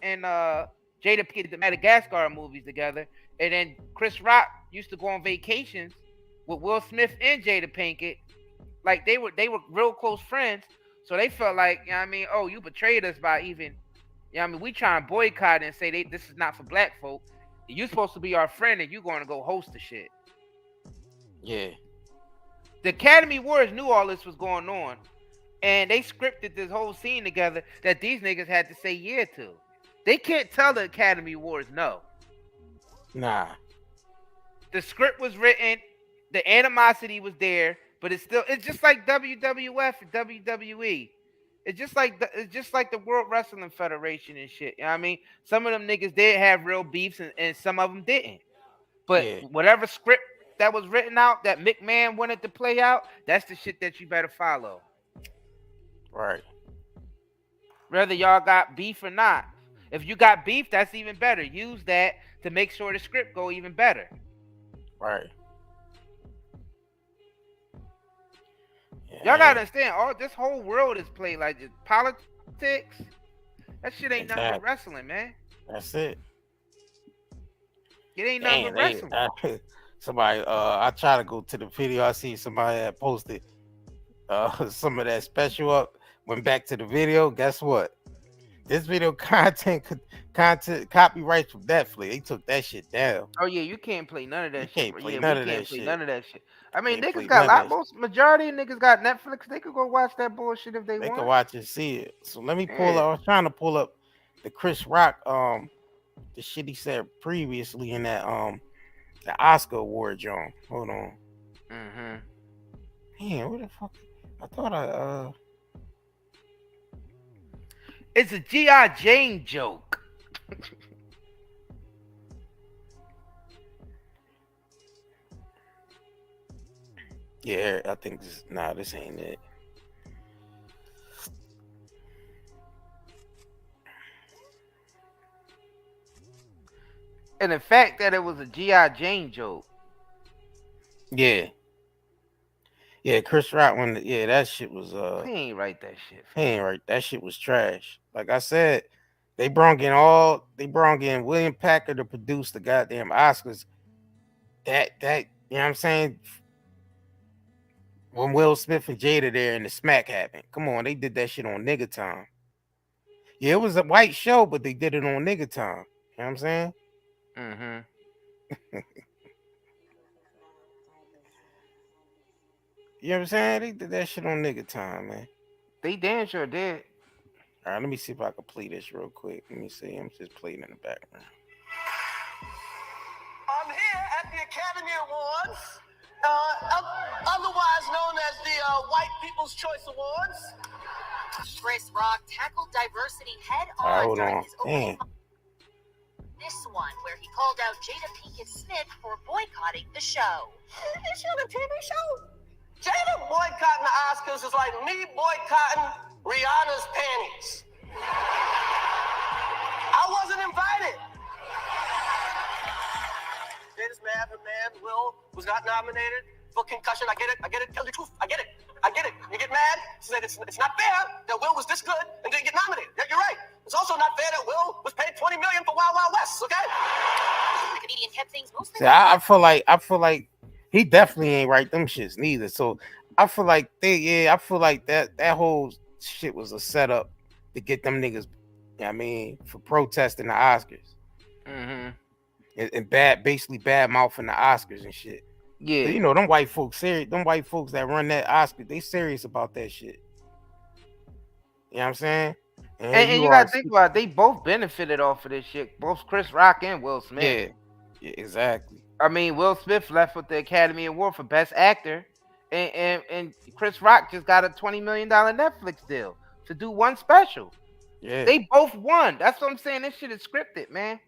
and Jada Pinkett did the Madagascar movies together, and then Chris Rock used to go on vacations with Will Smith and Jada Pinkett. Like they were real close friends, so they felt like, you know what I mean, oh, you betrayed us by even, you know what I mean, we trying to boycott and say this is not for black folk. You're supposed to be our friend, and you're going to go host the shit. Yeah. The Academy Awards knew all this was going on, and they scripted this whole scene together that these niggas had to say yeah to. They can't tell the Academy Awards no. Nah. The script was written, the animosity was there, but it's just like WWF and WWE. It's just like the World Wrestling Federation and shit. You know what I mean? Some of them niggas did have real beefs, and some of them didn't. But whatever script that was written out that McMahon wanted to play out, that's the shit that you better follow. Right. Whether y'all got beef or not. If you got beef, that's even better. Use that to make sure the script go even better. Right. Y'all gotta understand, this whole world is played like this. Politics. That shit ain't nothing but wrestling, man. That's it. It ain't nothing but wrestling. Somebody, I try to go to the video. I see somebody that posted some of that special up. Went back to the video. Guess what? This video content copyrights from Netflix. They took that shit down. Oh yeah, you can't play none of that shit. Can't play none of that shit. None of that shit. I mean, niggas got majority of niggas got Netflix. They could go watch that bullshit if they want. They can watch and see it. So let me pull up. I was trying to pull up the Chris Rock the shit he said previously in that the Oscar award, John. Hold on. Man, what the fuck? I thought it's a G.I. Jane joke. Yeah, I think this ain't it. And the fact that it was a G.I. Jane joke. Yeah. Yeah, Chris Rock that shit was he ain't write that shit. He ain't right. That shit was trash. Like I said, They brought in William Packer to produce the goddamn Oscars. That you know what I'm saying? When Will Smith and Jada there and the smack happened. Come on, they did that shit on nigga time. Yeah, it was a white show, but they did it on nigga time. You know what I'm saying? Mm-hmm. You know what I'm saying? They did that shit on nigga time, man. They damn sure did. All right, let me see if I can play this real quick. Let me see. I'm just playing in the background. I'm here at the Academy Awards, otherwise known as the White People's Choice Awards. Chris Rock tackled diversity head All right, on hold during on. his opening. This one, where he called out Jada Pinkett Smith for boycotting the show. Is she on a TV show? Jada boycotting the Oscars is like me boycotting Rihanna's panties. I wasn't invited. Jada's mad. Her man, Will, was not nominated for Concussion. I get it. Tell the truth. I get it. You get mad. She said it's not fair that Will was this good and didn't get nominated. Yeah, you're right. It's also not fair that Will was paid $20 million for Wild Wild West. Okay. The comedian kept things mostly. See, I feel like he definitely ain't write them shits neither. So I feel like that whole shit was a setup to get them niggas, you know what I mean, for protesting the Oscars. Mm-hmm. And basically bad mouthing the Oscars and shit. Yeah. So, you know, them white folks serious. Them white folks that run that Oscar, they serious about that shit. You know what I'm saying? And you gotta think about it, they both benefited off of this shit. Both Chris Rock and Will Smith. Yeah, exactly. I mean, Will Smith left with the Academy Award for Best Actor, and Chris Rock just got a $20 million Netflix deal to do one special. Yeah. They both won. That's what I'm saying. This shit is scripted, man.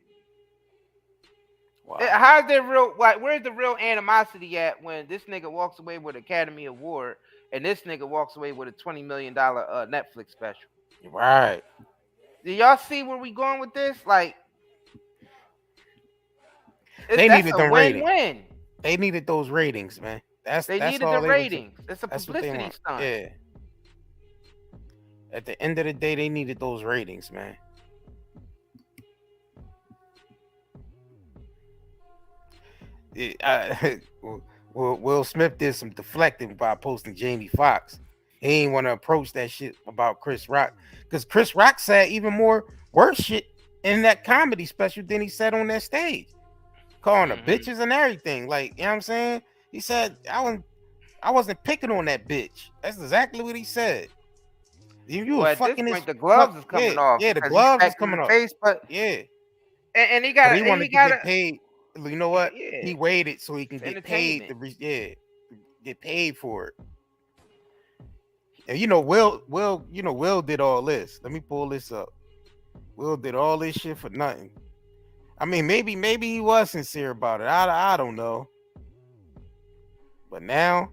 Wow. How's there where's the real animosity at when this nigga walks away with an Academy Award and this nigga walks away with a $20 million Netflix special? Right. Do y'all see where we going with this? Like, they needed them win-win. ratings. They needed those ratings, man. They needed all the ratings. It's a publicity stunt. Yeah. At the end of the day, they needed those ratings, man. Will Smith did some deflecting by posting Jamie Foxx. He ain't want to approach that shit about Chris Rock because Chris Rock said even more worse shit in that comedy special than he said on that stage, calling her bitches and everything. Like, you know what I'm saying? He said I wasn't picking on that bitch. That's exactly what he said. You were fucking this point, the gloves is coming off. Yeah, the gloves is coming off. Face, but yeah, and he got. He wanted to get paid. You know what? Yeah. He waited so he can It's get paid. Get paid for it. And you know, Will did all this. Let me pull this up. Will did all this shit for nothing. I mean, maybe he was sincere about it. I don't know. But now,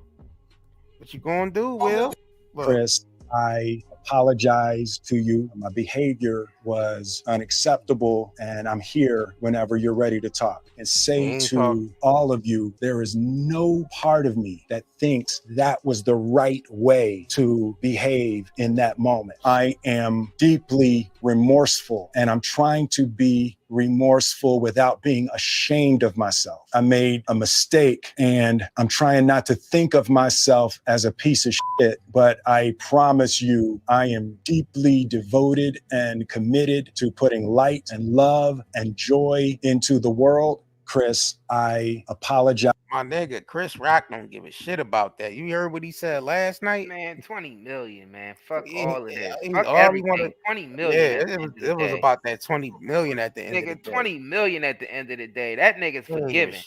what you gonna do, Will? Look. Chris, I apologize to you. My behavior was unacceptable, and I'm here whenever you're ready to talk. And say to all of you, there is no part of me that thinks that was the right way to behave in that moment. I am deeply remorseful, and I'm trying to be remorseful without being ashamed of myself. I made a mistake, and I'm trying not to think of myself as a piece of shit, but I promise you, I am deeply devoted and committed to putting light and love and joy into the world. Chris, I apologize. My nigga, Chris Rock don't give a shit about that. You heard what he said last night? Man, 20 million, man. Fuck all of this. Fuck Fuck everything. 20 million. Yeah, it was about that 20 million at the end of the day. 20 million at the end of the day. That nigga's forgiven.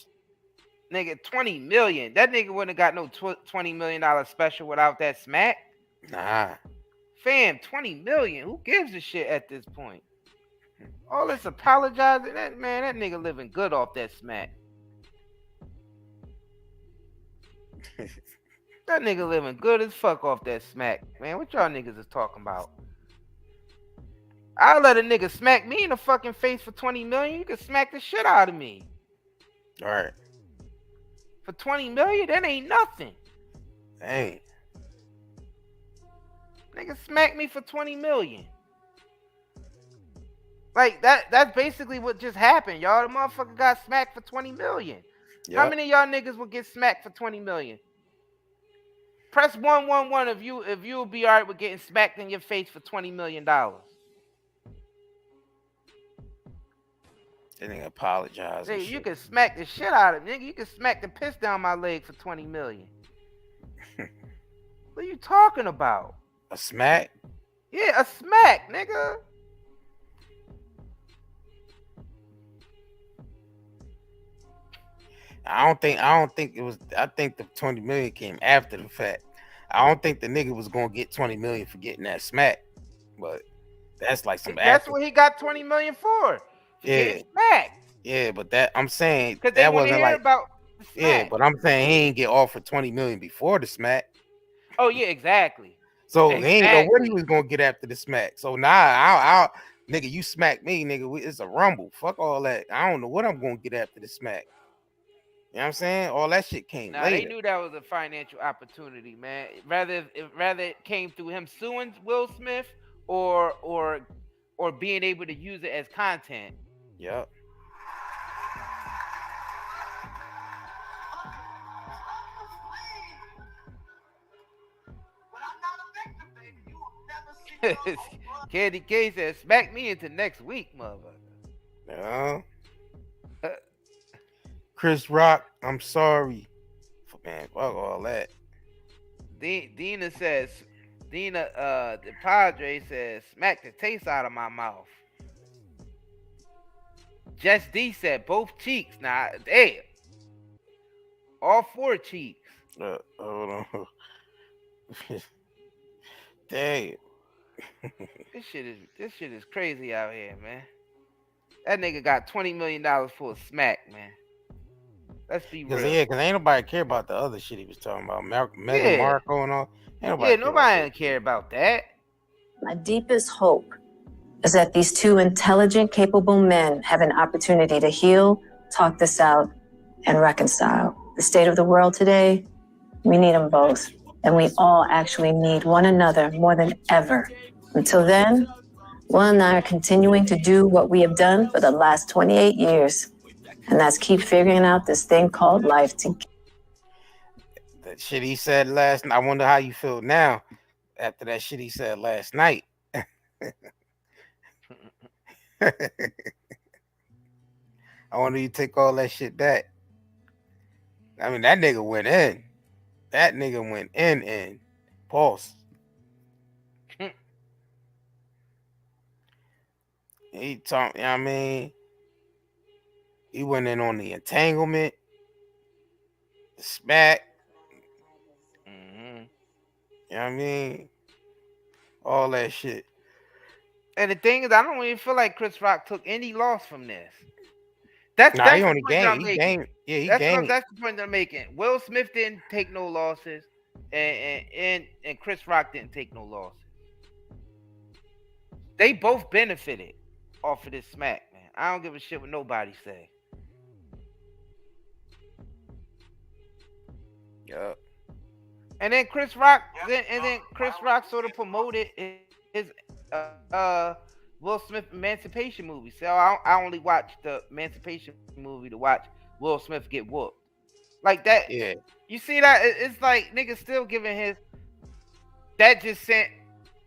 Nigga, 20 million. That nigga wouldn't have got no $20 million special without that smack. Nah. Fam, 20 million. Who gives a shit at this point? All this apologizing, that nigga living good off that smack. That nigga living good as fuck off that smack. Man, what y'all niggas is talking about? I'll let a nigga smack me in the fucking face for 20 million. You can smack the shit out of me. All right. For 20 million, that ain't nothing. Hey. Nigga smack me for 20 million. Like that's basically what just happened, y'all. The motherfucker got smacked for 20 million. Yep. How many of y'all niggas will get smacked for 20 million? Press 111 if you'll be alright with getting smacked in your face for $20 million. That nigga apologize. Nigga, you can smack the shit out of me. Nigga, you can smack the piss down my leg for 20 million. What are you talking about? A smack? Yeah, a smack, nigga. I don't think it was. I think the 20 million came after the fact. I don't think the nigga was gonna get 20 million for getting that smack, but that's like some. That's what he got 20 million for getting smacked. Yeah, but that I'm saying Because they that want to wasn't hear like. about the smack. Yeah, but I'm saying he ain't get offered 20 million before the smack. Oh yeah, exactly. So he ain't know what he was gonna get after the smack. So nah, I'll nigga, you smack me, nigga. It's a rumble. Fuck all that. I don't know what I'm gonna get after the smack. You know what I'm saying? All that shit came Nah, later. they knew that was a financial opportunity, man. Rather it came through him suing Will Smith or being able to use it as content. Yep. Candy K said, "Smack me into next week, motherfucker." Yeah. Chris Rock, I'm sorry. Man, fuck all that. Dina says, the Padre says, "Smack the taste out of my mouth." Just D said, "Both cheeks." Nah, damn. All 4 cheeks. Hold on. Damn. This shit is crazy out here, man. That nigga got $20 million for a smack, man. Let's be real. Yeah, because ain't nobody care about the other shit he was talking about. Meghan Markle and all. Nobody care about that. My deepest hope is that these 2 intelligent, capable men have an opportunity to heal, talk this out, and reconcile. The state of the world today, we need them both. And we all actually need one another more than ever. Until then, Will and I are continuing to do what we have done for the last 28 years. And that's keep figuring out this thing called life together. That shit he said last night. I wonder how you feel now after that shit he said last night. I wonder you take all that shit back. I mean, that nigga went in. That nigga went in. Pulse. He talked, you know what I mean? He went in on the entanglement, the smack. Mm-hmm. You know what I mean? All that shit. And the thing is, I don't even feel like Chris Rock took any loss from this. That's he the only point that I'm gained. making. He That's gained. That's the point that I'm making. Will Smith didn't take no losses, and Chris Rock didn't take no losses. They both benefited off of this smack, man. I don't give a shit what nobody say. Yup. And then Chris Rock, Chris Rock sort of promoted his Will Smith Emancipation movie. So I only watched the Emancipation movie to watch Will Smith get whooped. Like that. Yeah. You see that? It's like niggas still giving his. That just sent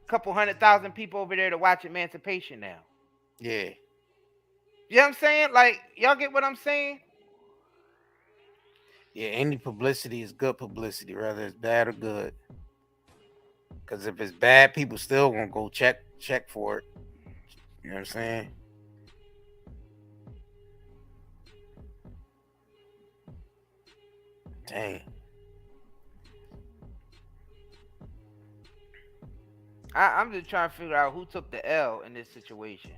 a couple 100,000 people over there to watch Emancipation now. Yeah. You know what I'm saying? Like, y'all get what I'm saying? Yeah, any publicity is good publicity, whether it's bad or good. Because if it's bad, people still gonna go check for it. You know what I'm saying? Dang. I'm just trying to figure out who took the L in this situation.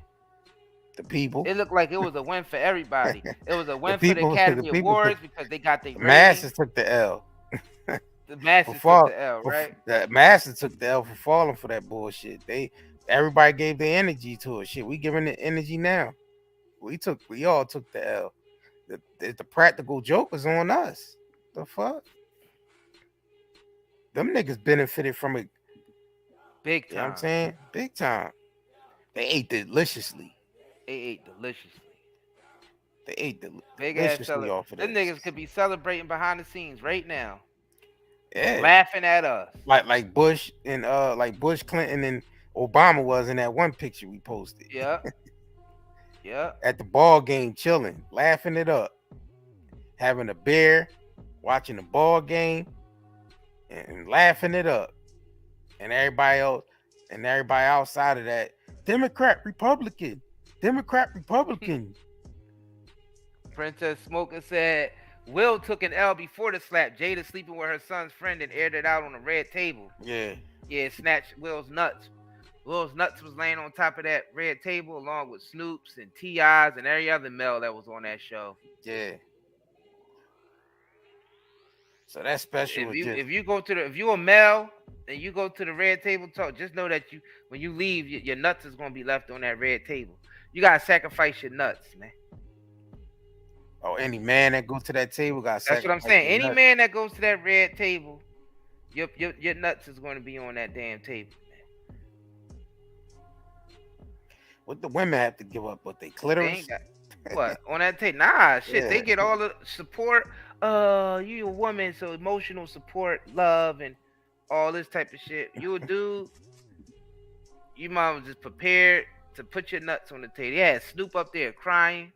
The people. It looked like it was a win for everybody. It was a win for the Academy Awards because they got the masses took the L. The masses took the L, right? The masses took the L for falling for that bullshit. Everybody gave their energy to it. Shit, we giving the energy now. We all took the L. The practical joke was on us. The fuck? Them niggas benefited from it. Big time. You know what I'm saying? Big time. They ate deliciously. They ate deliciously. They ate Big ass deliciously off of them this. niggas could be celebrating behind the scenes right now. Yeah. Laughing at us. Like Bush and like Bush, Clinton, and Obama was in that one picture we posted. Yeah. Yeah. At the ball game, chilling, laughing it up, having a beer, watching the ball game, and laughing it up. And everybody else, and everybody outside of that, Democrat, Republican. Princess Smoker said Will took an L before the slap. Jada sleeping with her son's friend and aired it out on the red table. Yeah. Yeah, snatched Will's nuts. Will's nuts was laying on top of that red table along with Snoop's and T.I.'s and every other male that was on that show. Yeah. So that's special. If you're a male and you go to the red table talk, just know that when you leave, your nuts is gonna be left on that red table. You gotta sacrifice your nuts, man. Oh, any man that goes to that table got. That's what I'm saying. Any man that goes to that red table, your nuts is gonna be on that damn table. What the women have to give up? What they clitoris? What on that table? Nah, shit. Yeah. They get all the support. You a woman, so emotional support, love, and all this type of shit. You a dude. You mom was just prepared to put your nuts on the table. They had Snoop up there crying.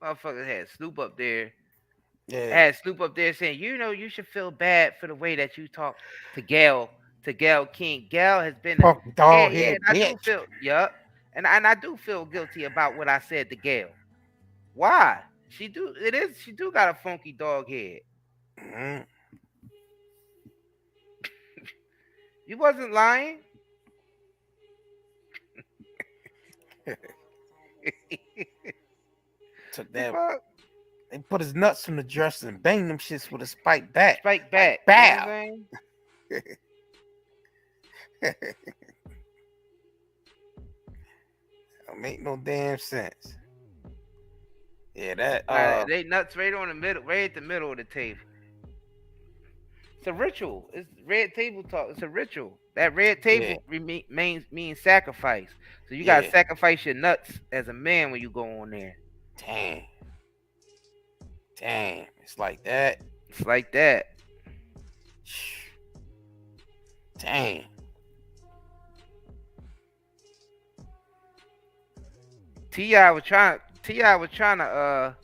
Motherfuckers had Snoop up there. Yeah. Had Snoop up there saying, you should feel bad for the way that you talk to Gail King. Gail has been dog and I bitch. do feel and I do feel guilty about what I said to Gail. Why? She do got a funky dog head. Mm-hmm. You wasn't lying. Took that. They put his nuts on the dresser and banged them shits with a spike bat. Spike bat. Bow. You know Don't make no damn sense. Yeah, that they nuts right on the middle, right at the middle of the table. It's a ritual. It's red table talk. It's a ritual. That red table means sacrifice. So you gotta sacrifice your nuts as a man when you go on there. Damn. It's like that. It's like that. Damn. T.I. was trying to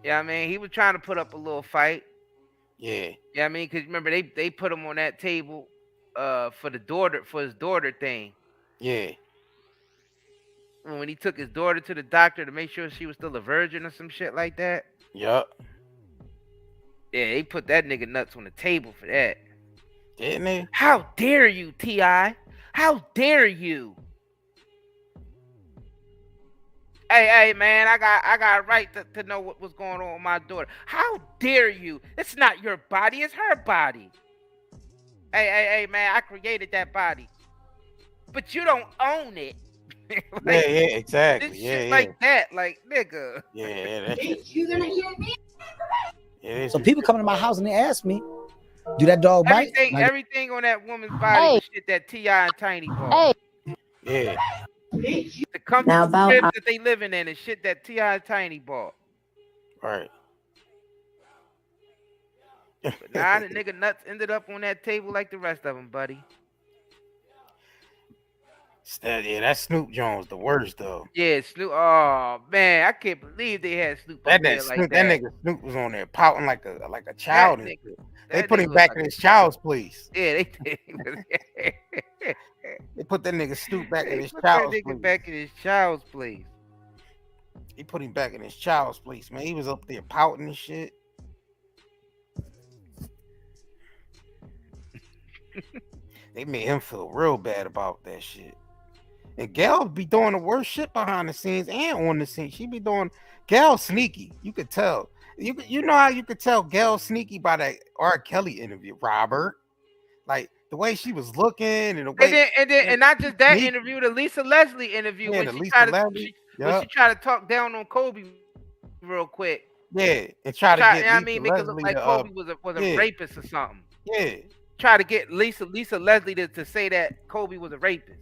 I mean, he was trying to put up a little fight. Yeah. Yeah, I mean, because remember they put him on that table for his daughter thing. Yeah. When he took his daughter to the doctor to make sure she was still a virgin or some shit like that. Yup. Yeah, they put that nigga nuts on the table for that. Didn't they? How dare you, T.I.? How dare you? Hey, man, I got a right to know what was going on with my daughter. How dare you? It's not your body, it's her body. Hey, man, I created that body. But you don't own it. Like, yeah, exactly. This Yeah, shit like that, like, nigga. Yeah, that shit. You gonna hear me? Yeah, So people come to my house and they ask me, do that dog bite? Everything on that woman's body was shit that T.I. and Tiny bought. Yeah. The comfortable cribs that they living in is shit that T.I. and Tiny bought. Right. But now the nigga nuts ended up on that table like the rest of them, buddy. That Snoop Jones the worst though. Yeah, Snoop. Oh man, I can't believe they had Snoop up there like that. That nigga Snoop was on there pouting like a child. They put him nigga back like in his child's place. Yeah, they did. They put that nigga Snoop back in his Put child's that nigga place. back in his child's place. He put him back in his child's place, man. He was up there pouting and shit. They made him feel real bad about that shit. And Gail be doing the worst shit behind the scenes and on the scene. She be doing Gail sneaky. You could tell. You know how you could tell Gail sneaky by that R. Kelly interview, Robert. Like the way she was looking and the way And not just that interview, the Lisa Leslie interview when she tried to talk down on Kobe real quick. Yeah, and try to get make it look like Kobe was a rapist or something. Yeah. Try to get Lisa Leslie to say that Kobe was a rapist.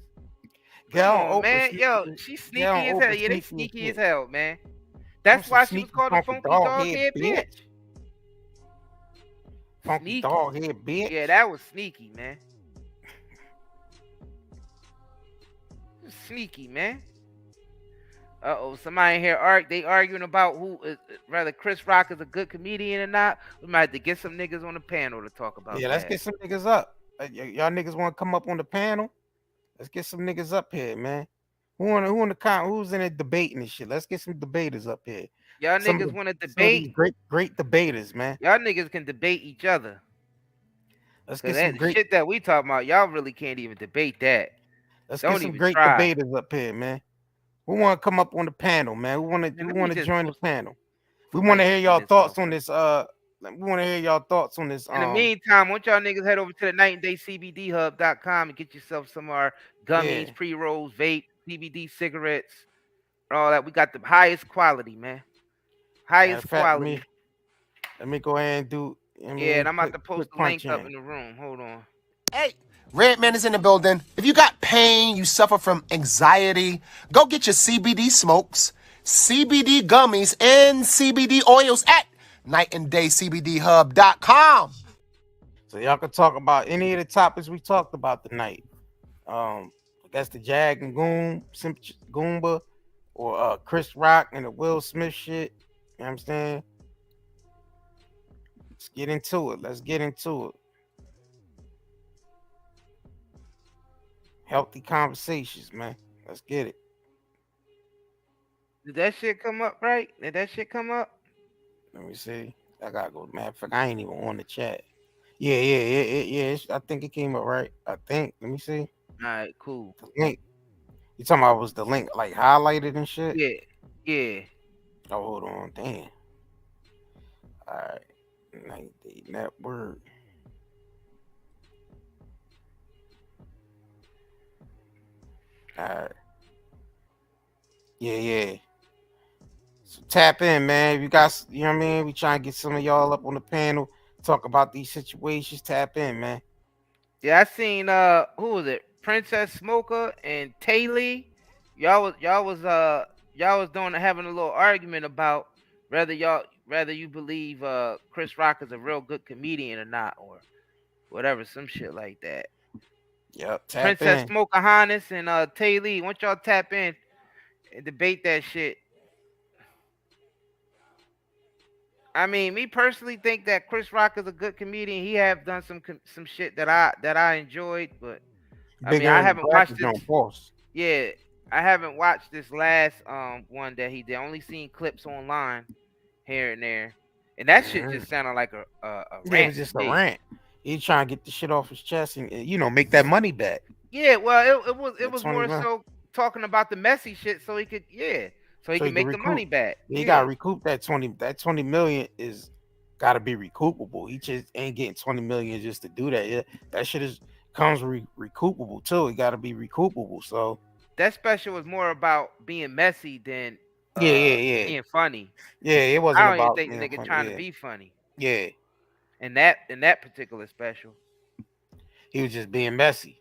Come on, man. Yo, she's sneaky as hell. Yeah, they sneaky as hell, man. That's why she was called the funky dog head bitch. Funky dog head bitch. Yeah, that was sneaky, man. Sneaky, man. Somebody in here they arguing about who is whether Chris Rock is a good comedian or not. We might have to get some niggas on the panel to talk about that. Yeah, let's get some niggas up. Y'all niggas want to come up on the panel? Let's get some niggas up here, man. Who's in it debating this shit? Let's get some debaters up here. Y'all niggas want to debate? Great debaters, man. Y'all niggas can debate each other. Let's get some great shit that we talking about. Y'all really can't even debate that. Let's get some great debaters up here, man. We want to come up on the panel, man. We want to join the panel. We want to hear y'all thoughts on this. We want to hear y'all thoughts on this. In the meantime, why don't y'all niggas head over to the nightandaycbdhub.com and get yourself some of our gummies, pre-rolls, vape, CBD cigarettes, all that. We got the highest quality, man. Highest quality. Let me go ahead and do. And I'm about to post the link up in the room. Hold on. Hey, Redman is in the building. If you got pain, you suffer from anxiety, go get your CBD smokes, CBD gummies, and CBD oils at nightandaycbdhub.com. So y'all can talk about any of the topics we talked about tonight. I guess the Jag and Goomba, or Chris Rock and the Will Smith shit. You know what I'm saying? Let's get into it. Healthy conversations, man. Let's get it. Did that shit come up, right? Did that shit come up? Let me see. I gotta go. Matter of fact, I ain't even on the chat. Yeah. I think it came up, right? I think. Let me see. All right, cool. The link. You talking about was the link like highlighted and shit? Yeah. Oh, hold on. Damn. All right. Network. All right. Yeah. So tap in, man. You got, you know what I mean? We trying to get some of y'all up on the panel, talk about these situations. Tap in, man. Yeah, I seen who was it? Princess Smoker and Taylor. Y'all was having a little argument about whether you believe Chris Rock is a real good comedian or not, or whatever, some shit like that. Yep. Princess Smoker Hannes and Taylor. Why don't y'all tap in and debate that shit? I mean, me personally think that Chris Rock is a good comedian. He have done some shit that I enjoyed, but I mean, I haven't watched this. Yeah, I haven't watched this last one that he did. Only seen clips online here and there, and that shit just sounded like a rant. Yeah, it was just a rant. He's trying to get the shit off his chest and make that money back. Yeah, well, it was more so talking about the messy shit, so he could make the money back. He got to recoup that 20. That 20 million is got to be recoupable. He just ain't getting 20 million just to do that. Yeah, that shit comes recoupable too. It got to be recoupable. So that special was more about being messy than being funny. Yeah, it wasn't I don't about even think the nigga trying to be funny. Yeah, in that particular special, he was just being messy.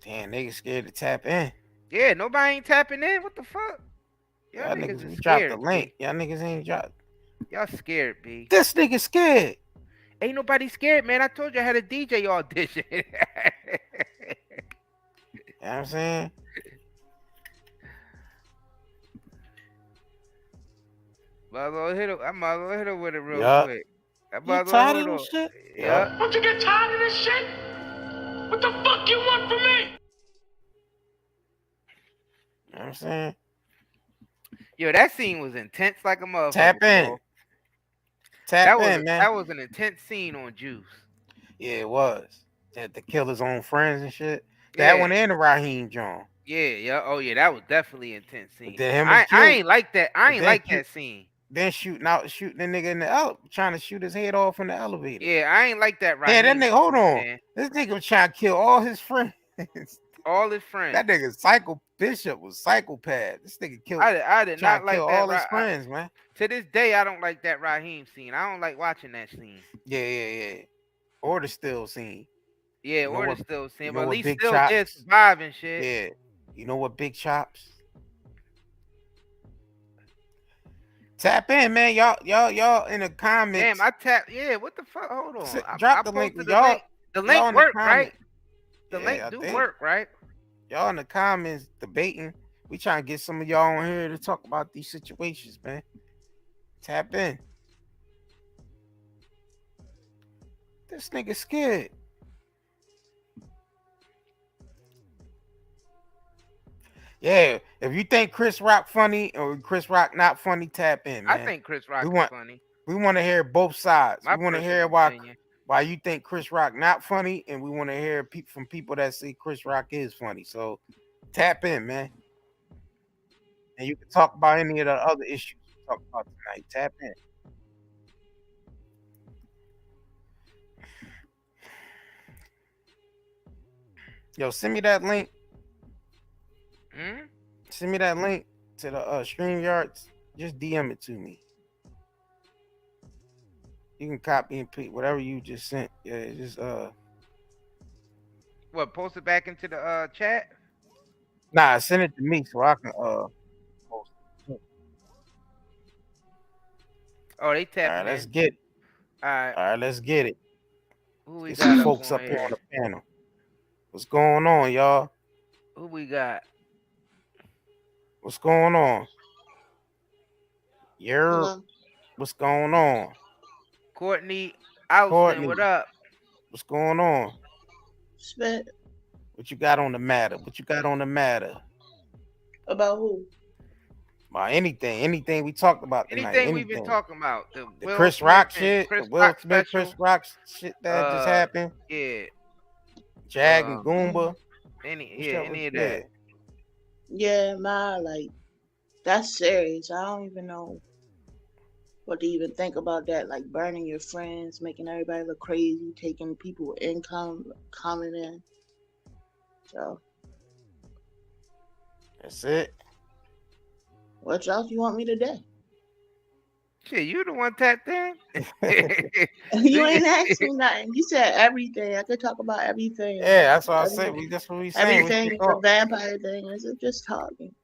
Damn, niggas scared to tap in. Yeah, nobody ain't tapping in. What the fuck? Y'all niggas is scared. Dropped the link. Y'all niggas ain't dropped. Y'all scared, B. This nigga scared. Ain't nobody scared, man. I told you I had a DJ audition. You know what I'm saying? I might as well hit her with it real quick. You tired of this shit? Yeah. Don't you get tired of this shit? What the fuck you want from me? You know what I'm saying? Yo, that scene was intense like a motherfucker. Tap in. Bro. Tap in, man. That was an intense scene on Juice. Yeah, it was. That to kill his own friends and shit. That one and the Raheem John. Yeah. Oh yeah, that was definitely an intense scene. I ain't like that. I ain't like that scene. Then shooting the nigga in the elevator, trying to shoot his head off in the elevator. Yeah, I ain't like that. Yeah, that nigga. Hold on, man. This nigga was trying to kill all his friends. All his friends. That nigga Psycho Bishop was psychopath. This nigga killed. I did not like that. All his friends, man. To this day, I don't like that Raheem scene. I don't like watching that scene. Yeah. or the still scene. Yeah, You know or what- the still scene, you but know at what least Big still Chops- did survive and shit. Yeah. You know what, Big Chops? Tap in, man. Y'all in the comments. Damn, I tapped. Yeah, what the fuck? Hold on. Drop I the link. posted Y'all, link. The y'all link in worked, the right? comment. The Yeah, link I do think. work, right? Y'all in the comments debating. We trying to get some of y'all on here to talk about these situations, man. Tap in. This nigga scared. Yeah, if you think Chris Rock funny or Chris Rock not funny, tap in, man. I think Chris Rock we is want, funny. We want to hear both sides. My we want to personal hear opinion. why you think Chris Rock not funny, and we want to hear from people that say Chris Rock is funny. So tap in, man. And you can talk about any of the other issues we talk about tonight. Tap in. Yo, send me that link. Send me that link to the StreamYards. Just DM it to me. You can copy and paste whatever you just sent. Yeah, just What? Post it back into the chat. Nah, send it to me so I can post it. Oh, they tapping All right, let's in. get it. All right. All right, let's get it. Who we Get got some up folks on up here here? on the panel. What's going on, y'all? Who we got? What's going on? What's going on? Courtney Austin, Courtney. what up? What's going on? Spit. What you got on the matter? What you got on the matter? About who? About anything we talked about tonight. Anything we've been talking about. The Will Chris Smith Rock and shit, Chris the Will Rock Smith, special. Chris Rock shit that just happened. Yeah. Jag and Goomba. Any of that. Yeah, like, that's serious. I don't even know what to even think about that. Like burning your friends, making everybody look crazy, taking people income, coming in. So that's it. What else you want me to do? Shit, you the one tapped in. You ain't asked me nothing. You said everything. I could talk about everything. Yeah, that's what I said. That's what we saying. Everything is a vampire thing. Is it just talking?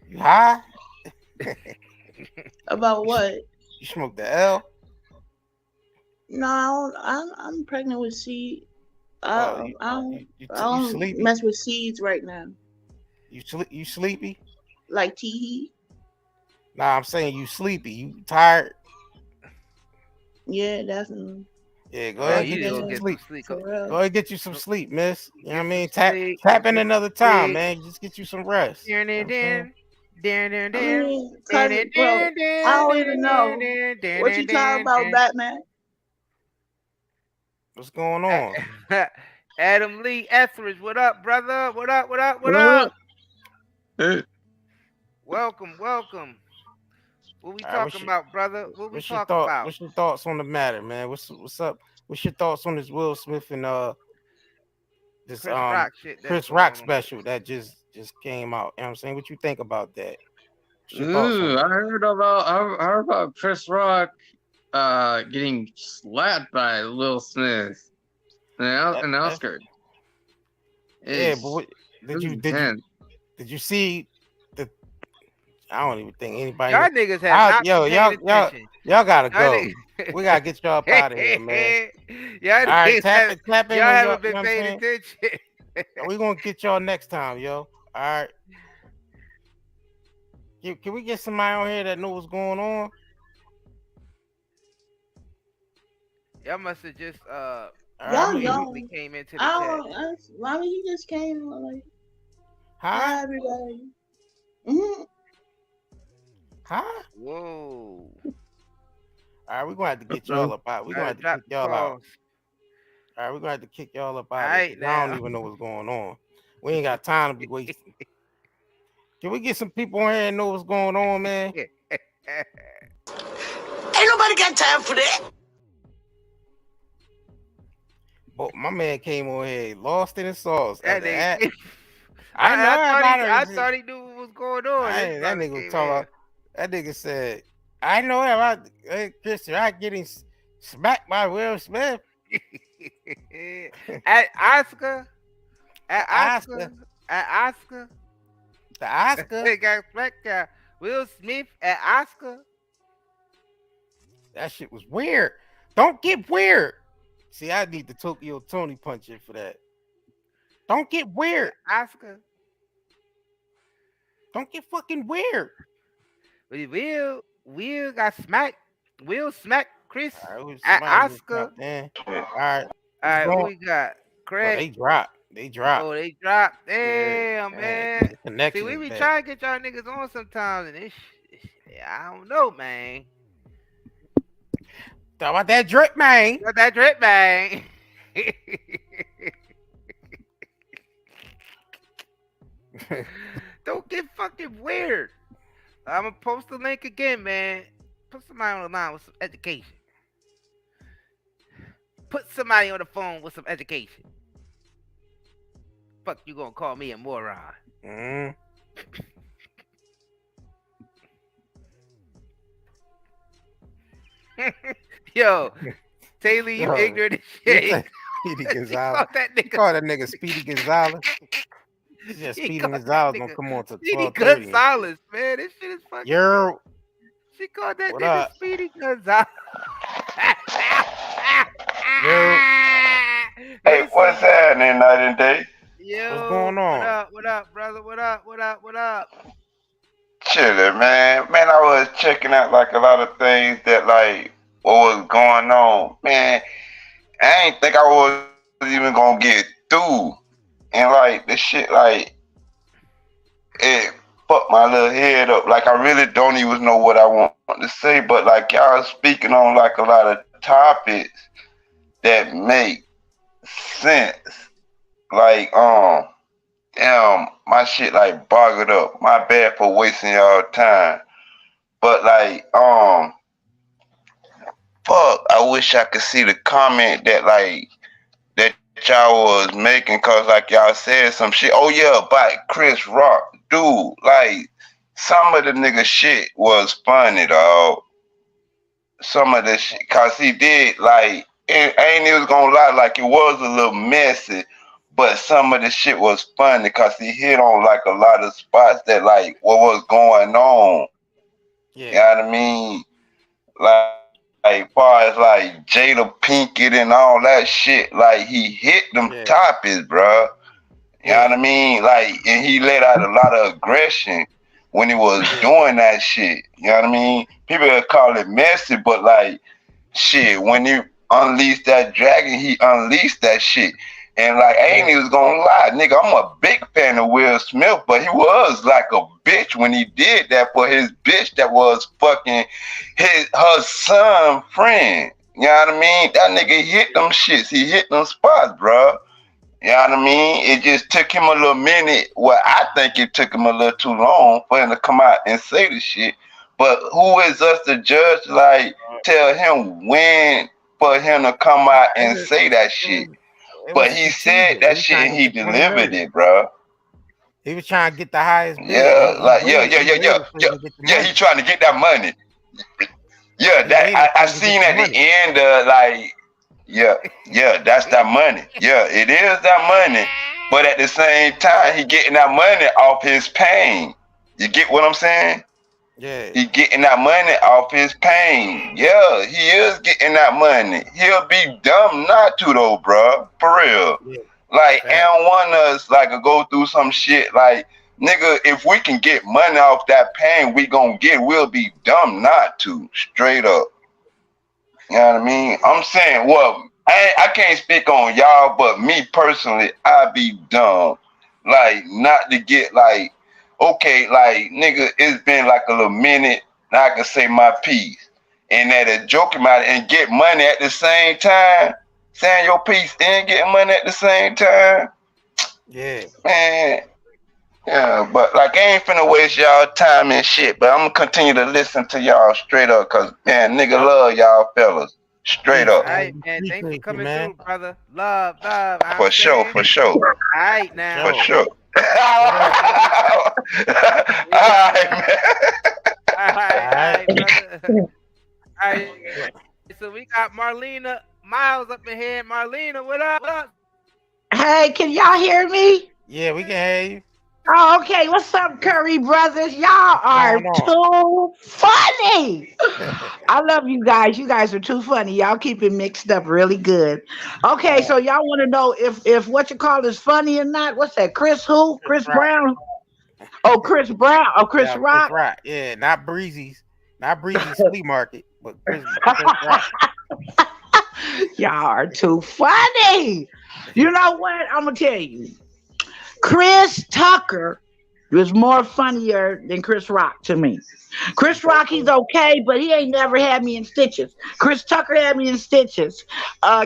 You high? About what? You smoked the L? No, I'm pregnant with seed. I don't sleepy? mess with seeds right now. You sleepy? Like Teehee? Nah, I'm saying you sleepy. You tired? Yeah, definitely. Yeah, go ahead and get you some sleep. Go ahead and get you some sleep, miss. You know what I mean? Tap in another time, man. Just get you some rest. I mean, bro, I don't even know. What you talking about, Batman? What's going on? Adam Lee Etheridge, what up, brother? What up? What up? What up? Hey. Welcome. What we talking about, brother? What we talking about? What's your thoughts on the matter, man? What's up? What's your thoughts on this Will Smith and this Chris Rock shit? Chris Rock special that just came out? You know what I'm saying? What you think about that? I heard about Chris Rock getting slapped by Will Smith an Oscar. Yeah, but what, did you see the? I don't even think anybody. Y'all niggas have not been paying attention. Y'all gotta go. We gotta get y'all up out of here, man. Y'all right, tap in. Y'all haven't been paying attention. We gonna get y'all next time, yo. All right. Can we get somebody on here that knows what's going on? Y'all must have just y'all came into the chat. Why he just came like hi everybody. Huh? Whoa. All right, we're gonna have to get y'all up out. We're gonna have to kick y'all out. All right, we're gonna have to kick y'all up out. I don't even know what's going on. We ain't got time to be wasting. Can we get some people on here and know what's going on, man? Ain't nobody got time for that. But my man came on here lost in the sauce. I I thought he knew what was going on. That nigga was talking about. That nigga said, I know him. Chris Rock getting smacked by Will Smith. At Oscar. The Oscar. They got smacked by Will Smith at Oscar. That shit was weird. Don't get weird. See, I need the Tokyo Tony punch in for that. Don't get weird. Oscar. Don't get fucking weird. Will got smacked. Will smacked Chris at Oscar. All right. What we got? Craig. Oh, they dropped. Oh, they dropped. Damn, man. See, we be bad. trying to get y'all niggas on sometimes, and I don't know, man. Talk about that drip, man. Don't get fucking weird. I'm gonna post the link again, man. Put somebody on the line with some education. Put somebody on the phone with some education. Fuck, you gonna call me a moron? Yo, Taylor, you ignorant as shit. Speedy Gonzalez. Call that nigga Speedy Gonzalez. Yeah, Speedy Gonzalez gonna come on to 12:30. Speedy Gonzalez, man. This shit is fucking. She called that nigga Speedy Gonzalez. Hey, what's happening night and day? Yo, what's going on? What up, brother? What up? Chilling, man. Man, I was checking out like a lot of things that like what was going on. Man, I ain't think I was even gonna get through. And like this shit, like it fucked my little head up. Like I really don't even know what I want to say, but like y'all speaking on like a lot of topics that make sense. Like damn, my shit like boggled up. My bad for wasting y'all time. But like fuck, I wish I could see the comment that like that y'all was making, cause like y'all said some shit. Oh yeah, about Chris Rock. Dude, like some of the nigga shit was funny, dog. Some of the shit, cause he did like I ain't even gonna lie, like it was a little messy, but some of the shit was funny cause he hit on like a lot of spots that like what was going on. Yeah. You know what I mean? Like far as like Jada Pinkett and all that shit, like he hit them topics, bro. You know what I mean? Like, and he let out a lot of aggression when he was doing that shit. You know what I mean? People would call it messy, but like, shit, when you unleashed that dragon, he unleashed that shit. And like, I ain't even gonna lie, nigga, I'm a big fan of Will Smith, but he was like a bitch when he did that for his bitch that was fucking her son friend. You know what I mean? That nigga hit them shits. He hit them spots, bro. You know what I mean? It just took him a little minute. Well, I think it took him a little too long for him to come out and say the shit. But who is us to judge? Like, tell him when for him to come out and say that shit. But he said that shit and he delivered it, bro. He was trying to get the highest bid. Yeah, like yeah. He trying to get that money. Yeah, that I seen at the end of like, yeah, that's that money. Yeah, it is that money. But at the same time, he getting that money off his pain. You get what I'm saying? Yeah. He getting that money off his pain. Yeah, he is getting that money. He'll be dumb not to though, bro. For real. Yeah. Like, I don't want us like to go through some shit like, nigga, if we can get money off that pain we gonna get, we'll be dumb not to. Straight up. You know what I mean? I'm saying, well, I can't speak on y'all, but me personally, I be dumb. Like, not to get like, okay, like, nigga, it's been like a little minute, now I can say my piece. And that a joke about it and get money at the same time, saying your piece and getting money at the same time. Yeah. Man, yeah, but like, I ain't finna waste y'all time and shit, but I'm gonna continue to listen to y'all straight up, cause, man, nigga love y'all fellas. Straight up. All right, man. Thanks for coming through, brother. Love. For sure. All right, now. For sure. All right, man. All right, brother. got Marlena Miles up in here. Marlena, what up? What up? Hey, can y'all hear me? Yeah, we can hear you. Oh, okay. What's up, Curry brothers? Y'all are too funny. I love you guys. You guys are too funny. Y'all keep it mixed up really good. Okay, so y'all want to know if what you call is funny or not? What's that? Chris who? Chris Brown? Oh, Chris Brown. Oh, Chris Rock. Chris Rock. Yeah, not Breezy's flea market, but Chris Rock. Y'all are too funny. You know what? I'm gonna tell you. Chris Tucker was more funnier than Chris Rock to me. Chris Rock, he's okay, but he ain't never had me in stitches. Chris Tucker had me in stitches.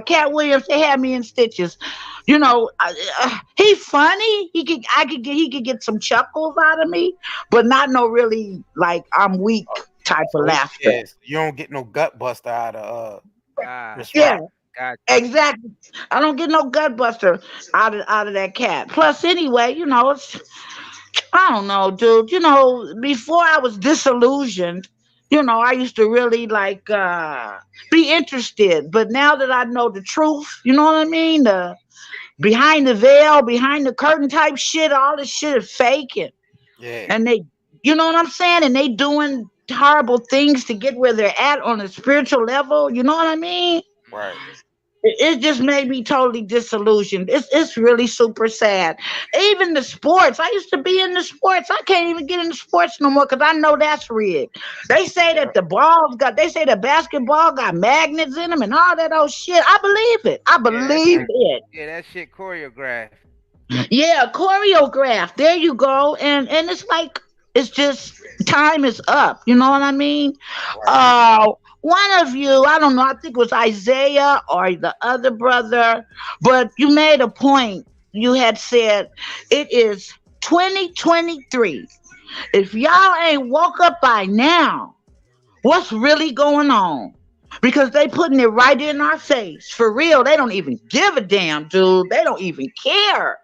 Cat Williams, they had me in stitches. You know, he funny. He could get some chuckles out of me, but not no really like I'm weak type of laughter. Yes, you don't get no gut buster out of Chris Yeah. Rock. Gotcha. Exactly. I don't get no gut buster out of that cat. Plus, anyway, you know, I don't know, dude. You know, before I was disillusioned, you know, I used to really like be interested. But now that I know the truth, you know what I mean? The behind the veil, behind the curtain type shit, all this shit is faking. Yeah. And they, you know what I'm saying? And they doing horrible things to get where they're at on a spiritual level. You know what I mean? Right. It just made me totally disillusioned. It's really super sad. Even the sports. I used to be in the sports. I can't even get into sports no more because I know that's rigged. They say that they say the basketball got magnets in them and all that old shit. I believe it. I believe it. Yeah, that shit choreographed. Yeah, choreographed. There you go. And it's like it's just time is up. You know what I mean? One of you, I don't know, I think it was Isaiah or the other brother, but you made a point. You had said it is 2023. If y'all ain't woke up by now, what's really going on? Because they putting it right in our face. For real, they don't even give a damn, dude. They don't even care.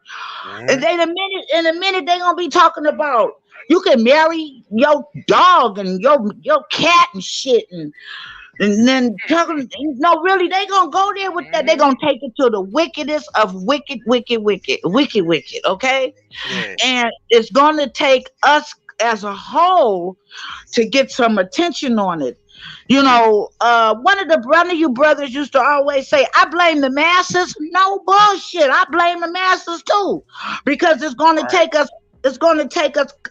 And in a minute, they gonna be talking about you can marry your dog and your cat and shit and then talking, no, really, they gonna go there with that. They gonna take it to the wickedest of wicked, okay? Yeah. And it's gonna take us as a whole to get some attention on it. You know, one of you brothers used to always say, I blame the masses. No bullshit. I blame the masses too. Because it's gonna take us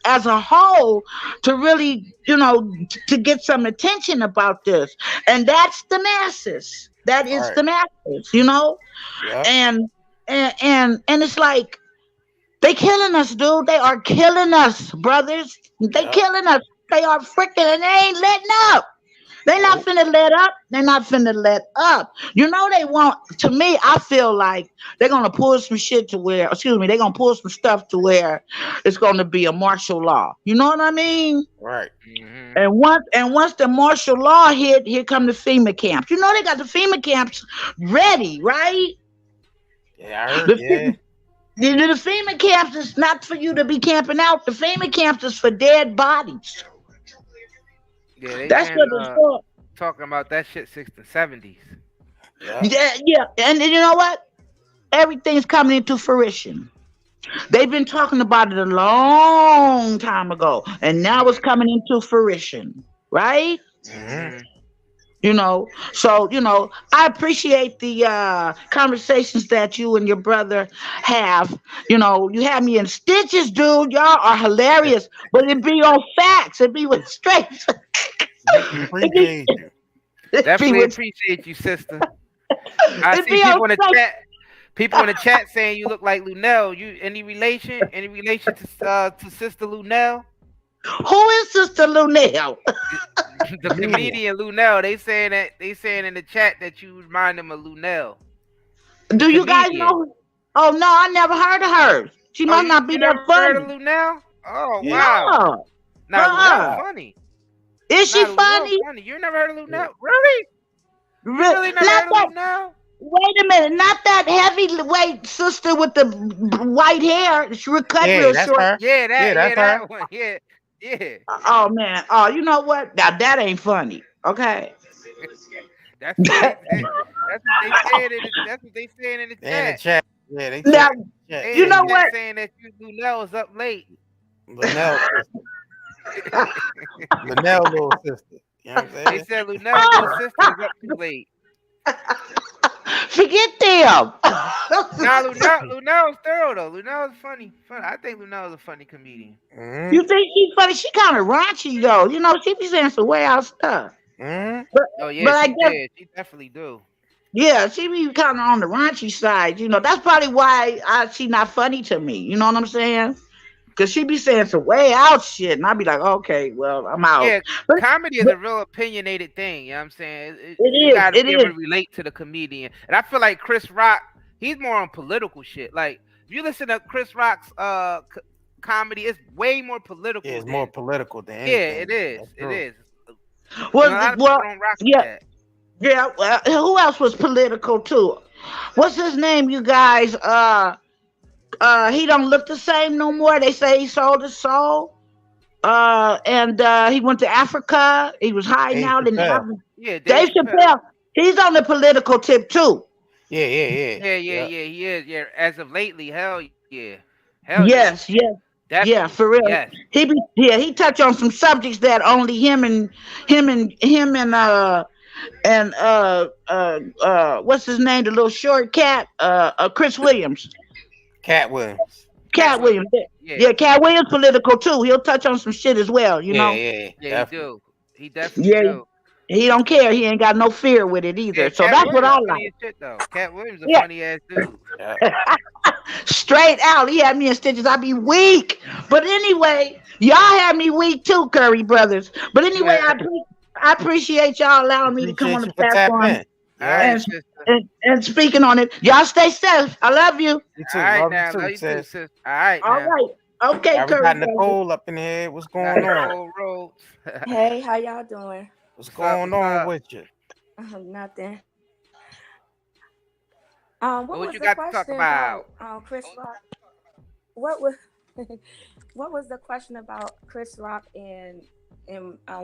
as a whole to really, you know, to get some attention about this. And that's the masses. That is the masses, you know? Yep. And it's like they killing us, dude. They are killing us, brothers. They killing us. They are freaking and they ain't letting up. They're not finna let up. They're not finna let up. You know they want, to me, I feel like they're gonna pull some shit to where, they're gonna pull some stuff to where it's gonna be a martial law. You know what I mean? Right. And once the martial law hit, here come the FEMA camps. You know they got the FEMA camps ready, right? Yeah, I heard, The FEMA camps is not for you to be camping out. The FEMA camps is for dead bodies. Yeah, That's what it's for. Talking about that shit since the 70s. Yeah. And you know what? Everything's coming into fruition. They've been talking about it a long time ago, and now it's coming into fruition, right? You know, so I appreciate the conversations that you and your brother have. You know, you have me in stitches, dude. Y'all are hilarious, but it be on facts. It be with straight. Appreciate you. Definitely appreciate you, sister. I see people in the chat. People in the chat saying you look like Lunel. You any relation? Any relation to Sister Lunel? Who is Sister Lunel? The comedian Lunel. They saying in the chat that you remind them of Lunel. Do you guys know? Oh no, I never heard of her. She must not be that funny. Heard of Lunel? Oh wow. Now Lunel funny. Is she funny? You never heard of Lunel? Really? You really never heard of Lunel? Wait a minute, not that heavyweight sister with the white hair. She was cut real short. Her. Yeah, that's that her. one. Yeah. Oh man. Oh, you know what? Now that ain't funny. Okay. That's what they said. That's what they saying in the They in the chat. chat. Yeah, they Now, said in the chat. They you in the know Yeah, what? chat saying that Lunel is up late. Linnell sister. Linnell little sister. You know what I'm They saying? said Lunel little sister is up too late. Forget them. Nah, Lunel's thorough though. Lunel's funny. I think Lunel's a funny comedian. Mm-hmm. You think she's funny? She kind of raunchy though. You know, she be saying some way out stuff. Mm-hmm. Oh yeah, But I she guess, did. She definitely do. yeah, she be kind of on the raunchy side. You know, that's probably why she not funny to me. You know what I'm saying? Because she be saying some way out shit, and I be like, okay, well, I'm out. Yeah, But, comedy is but a real opinionated thing. You know what I'm saying? it You is, gotta it be able is. to relate to the comedian. And I feel like Chris Rock, he's more on political shit. Like if you listen to Chris Rock's comedy, it's way more political. Yeah, it's more political than Yeah, anything. it is. That's It true. is. And a Well, lot of well, people don't rock with yeah, that. yeah. Well, who else was political too? What's his name, you guys? He don't look the same no more. They say he sold his soul. And he went to Africa. He was hiding Dave out in Chappelle. Africa. Yeah, Dave Dave Chappelle. Chappelle, he's on the political tip too. Yeah. Yeah, Yep. he is. Yeah, as of lately, hell yeah. Yes, yes, yeah, Definitely. for real. Yes. He touched on some subjects that only him and what's his name, the little short cat, Chris Williams. Cat Williams. Cat Williams. Yeah, Cat Williams political too. He'll touch on some shit as well, you know. Yeah, he definitely. do. He definitely Yeah, do. he don't care. He ain't got no fear with it either. Yeah, So Cat that's what Williams I funny like. as shit though. Cat Williams a Yeah. funny ass dude. Straight out. He had me in stitches. I be weak. But anyway, y'all had me weak too, Curry brothers. But anyway, I appreciate y'all allowing me to come on the Appreciate you for tapping platform in. Yeah. and speaking on it. Y'all stay safe. I love you. You too. All right Love now, you too, love you too, sis. sis. All right All now. right. Okay, All right, we Curry got brothers. Nicole up in here. What's going on? Nicole Rhodes. Hey, how y'all doing? What's going on with you? Nothing. What was you the got to talk question about? Chris Rock? What was what was the question about Chris Rock and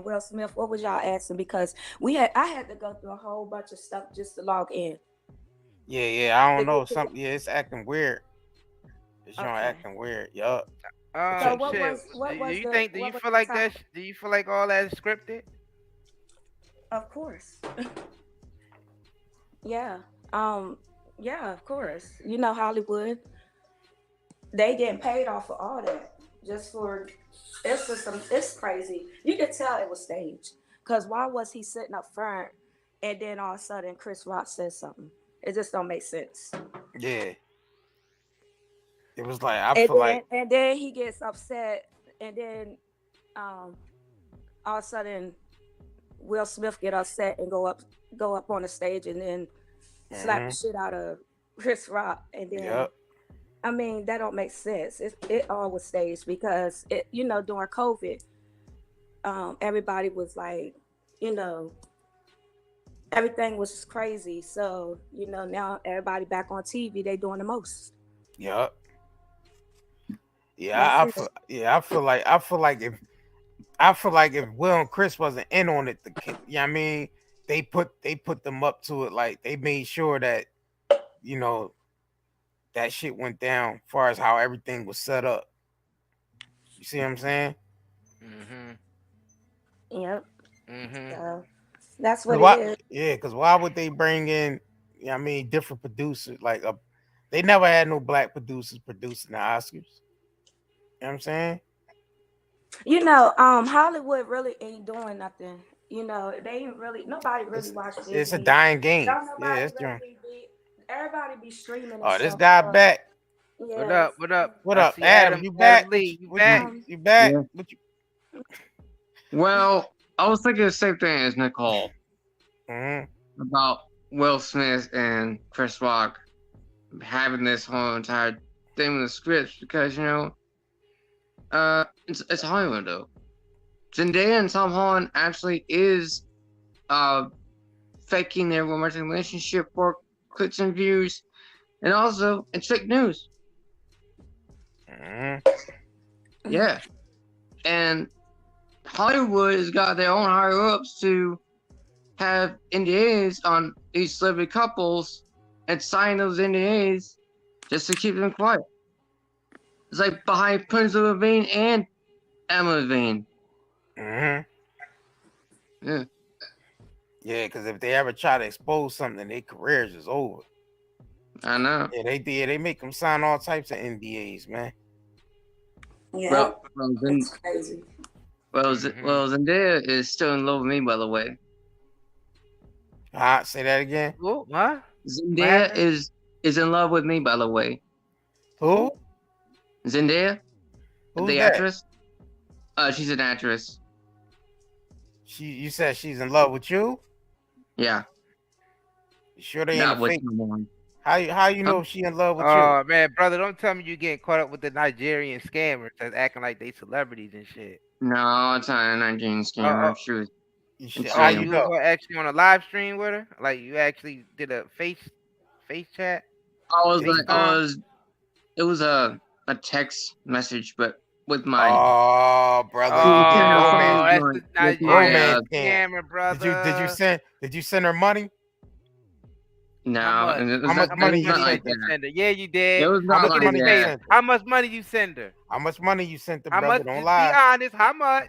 Will Smith? What was y'all asking? Because I had to go through a whole bunch of stuff just to log in. Yeah. I don't know. It's acting weird. It's acting weird. Yup. So what Shit. was Do you feel like that? Do you feel like all that is scripted? Of course. Yeah. Yeah, of course. You know Hollywood. They getting paid off of all that. Just for it's crazy. You could tell it was staged. Cause why was he sitting up front and then all of a sudden Chris Rock says something? It just don't make sense. Yeah. It was like and then he gets upset, and then all of a sudden Will Smith get upset and go up on the stage and then slap the shit out of Chris Rock, and then I mean that don't make sense. It all was staged because during COVID, everybody was like, everything was crazy. So now everybody back on TV, they doing the most. Yup. Yeah, I feel like if Will and Chris wasn't in on it, I mean, they put them up to it, like they made sure that that shit went down as far as how everything was set up. You see what I'm saying? Yep. So that's what it is. Yeah, because why would they bring in different producers? Like they never had no black producers producing the Oscars. You know what I'm saying? Hollywood really ain't doing nothing. They ain't really, nobody really watches it. It's a dying game. Yeah, it's everybody be streaming. Oh, this guy back. Yes. What up, Adam? You back? Lee, you back? You back? Yeah. Well, I was thinking the same thing as Nicole about Will Smith and Chris Rock having this whole entire thing with the scripts because it's Hollywood though. Zendaya and Tom Holland actually is faking their romantic relationship for clicks and views, and also it's fake news. Yeah, and Hollywood has got their own higher ups to have NDAs on these celebrity couples and sign those NDAs just to keep them quiet. It's like behind Prince Levine and Emma Levine. Mm-hmm. Yeah. Yeah, because if they ever try to expose something, their careers is over. I know. Yeah, they did. They make them sign all types of NDAs, man. Yeah, then, it's crazy. well, Zendaya is still in love with me, by the way. Say that again. What? Zendaya is in love with me, by the way. Who? Zendaya, Who's the that? actress. She's an actress. You said she's in love with you? Yeah. You sure they Not ain't a with fake? someone. How you know if she in love with you? Oh man, brother, don't tell me you getting caught up with the Nigerian scammers that's acting like they celebrities and shit. No, it's not a Nigerian scammer. She was. How you You know? was actually on a live stream with her? Like you actually did a face chat? It was a text message, but with my. Oh, brother, Oh, that's the Nigerian romance scammer, brother. Did you send her money? No, How much money you sent her? Send her? Yeah, you did. It was not Look at like his that. face. How much money you send her? How much money you sent her, How brother? much? Don't Just lie. be honest. How much?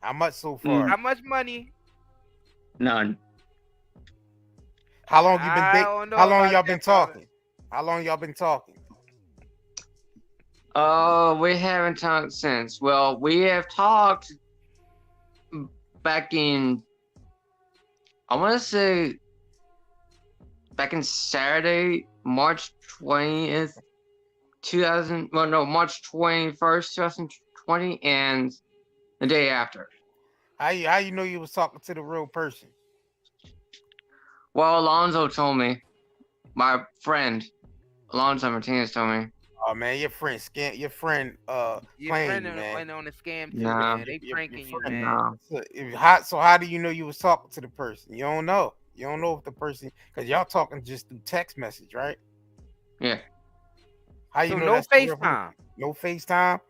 How much so far? How much money? None. How long you been I dating? don't know How long about y'all that, been brother. talking? How long y'all been talking? Oh, we haven't talked since. Well, we have talked back in. I want to say back in Saturday, March 20th, 2000. Well, no, March 21st, 2020, and the day after. How you know you was talking to the real person? Well, Alonzo told me. My friend, Alonzo Martinez, told me. Oh man, your friend playing you, man. Went on the scam too, Nah. man. They pranking you, friend, man. So how do you know you was talking to the person? You don't know. You don't know if the person, because y'all talking just through text message, right? Yeah. How you So know no that's the real FaceTime. person? No FaceTime.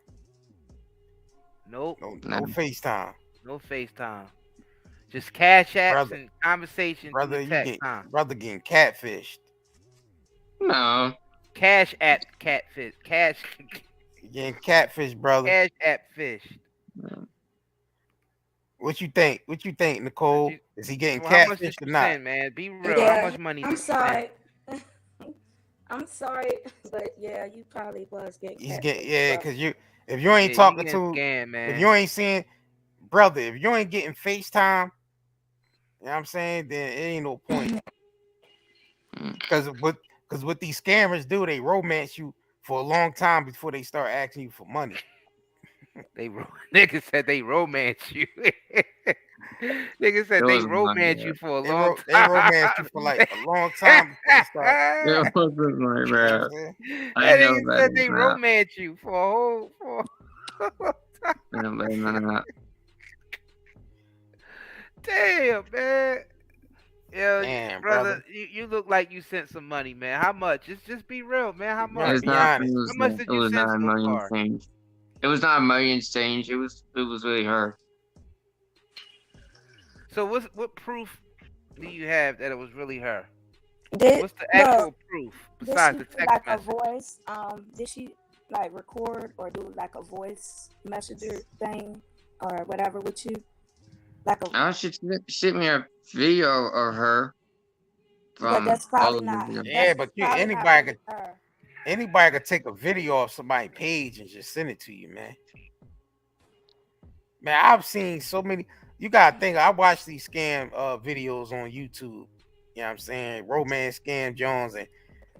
Nope. No FaceTime. No FaceTime. Just cash apps Brother. and conversations Brother, through text time. Brother getting catfished. No. Cash app catfish. Cash. Getting catfish, brother. Cash app fish. What you think? What you think, Nicole? Is he getting How much did catfished or you not? send, man? Be real. Yeah, How much money? I'm sorry. I'm sorry, but yeah, you probably was getting. He's catfished, getting but- because if you ain't Yeah, talking you to, getting scammed, man. if you ain't seeing, brother, if you ain't getting FaceTime, you know what I'm saying, then it ain't no point. Because what these scammers do, they romance you for a long time before they start asking you for money. Niggas said they romance you. Niggas said they romance you for a long time. They romance you for like a long time before they start. It wasn't like that. I That know nigga that said is they not. romance you for a whole time. No. Damn, man. Yo, Damn, brother, you look like you sent some money, man. How much? Just be real, man. How much? It's not. It How much did you was send not a so million far? change. It was not a million change. It was really her. So what proof do you have that it was really her? Did, What's the actual proof besides the did she text like message? a voice? Did she like record or do like a voice messenger thing or whatever with you? Like a. She sent me a video of her. But that's probably not. Yeah, but anybody could take a video of somebody's page and just send it to you, man. Man, I've seen so many. You gotta think. I watch these scam videos on YouTube. You know what I'm saying? Romance scam Jones, and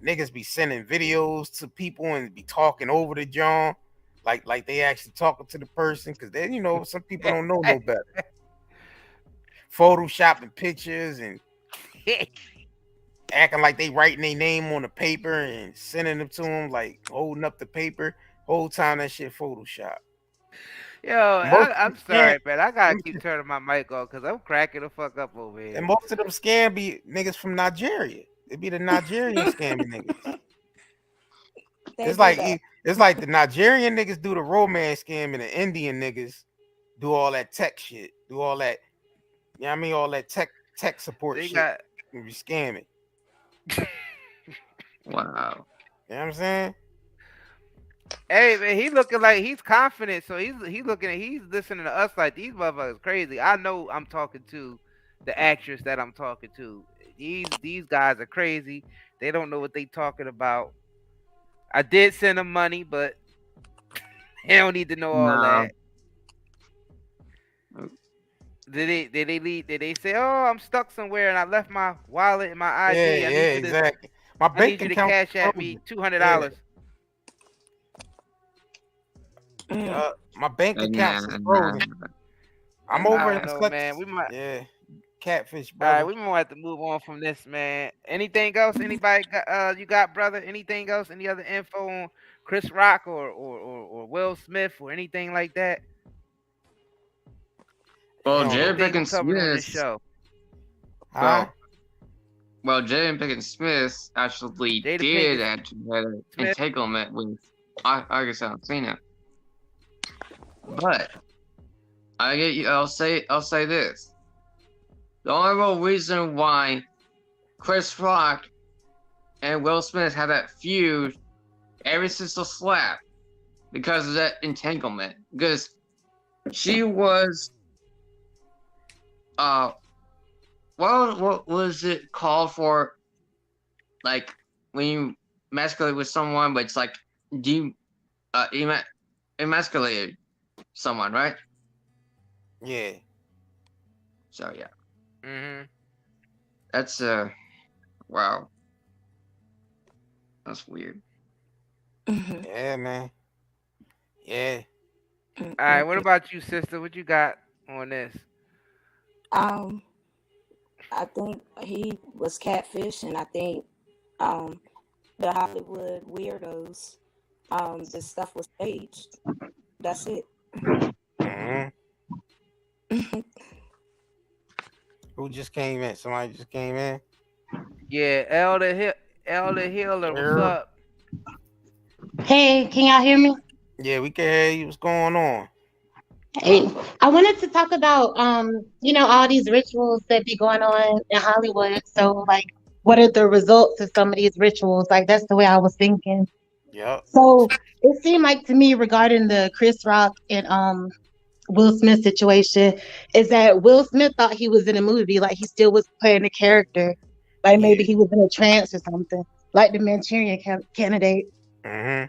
niggas be sending videos to people and be talking over the John, like they actually talking to the person, because then some people don't know no better. Photoshopping pictures and acting like they writing their name on the paper and sending them to them, like holding up the paper. Whole time that shit Photoshop. Yo, I'm sorry, man. I gotta keep turning my mic off because I'm cracking the fuck up over here. And most of them scam be niggas from Nigeria. It be the Nigerian scamming niggas. It's like the Nigerian niggas do the romance scam and the Indian niggas do all that tech shit. Do all that, you know what I mean? All that tech tech support They shit. got You be scamming. Wow. You know what I'm saying? Hey man, he looking like he's confident, so he's listening to us like these motherfuckers crazy. I know I'm talking to the actress that I'm talking to. These guys are crazy. They don't know what they talking about. I did send them money, but they don't need to know all No. that. Did they say, "Oh, I'm stuck somewhere and I left my wallet and my ID. Yeah, I need you to exactly. My I bank need you to account cash at me $200." My bank Nah, account is nah. frozen. I'm over I in don't know, such. man. We might. Yeah, catfish, All right, brother. we might have to move on from this, man. Anything else? Anybody got? You got, brother? Anything else? Any other info on Chris Rock or Will Smith or anything like that? Well, Jada Anything we Pinkett covered on this Smith. show? Well, Jada Pinkett Smith actually Jada did Pinkett actually had an Smith. entanglement with August Alsina. But I'll say this. The only real reason why Chris Rock and Will Smith had that feud ever since the slap because of that entanglement. Because she was what was it called for, like when you emasculate with someone but it's like emasculated someone, right? Yeah. So yeah. Mm-hmm. That's wow. That's weird. Yeah, man. Yeah. All right, what about you, sister? What you got on this? I think he was catfish, and I think the Hollywood weirdos, this stuff was staged. That's it. Who just came in? Somebody just came in. Yeah, Elder Healer, what's up? Hey, can y'all hear me? Yeah, we can hear you. What's going on? Hey, I wanted to talk about all these rituals that be going on in Hollywood. So like what are the results of some of these rituals? Like that's the way I was thinking. Yep. So it seemed like to me regarding the Chris Rock and Will Smith situation is that Will Smith thought he was in a movie, like he still was playing the character. Like maybe he was in a trance or something, like the Manchurian candidate. Yeah,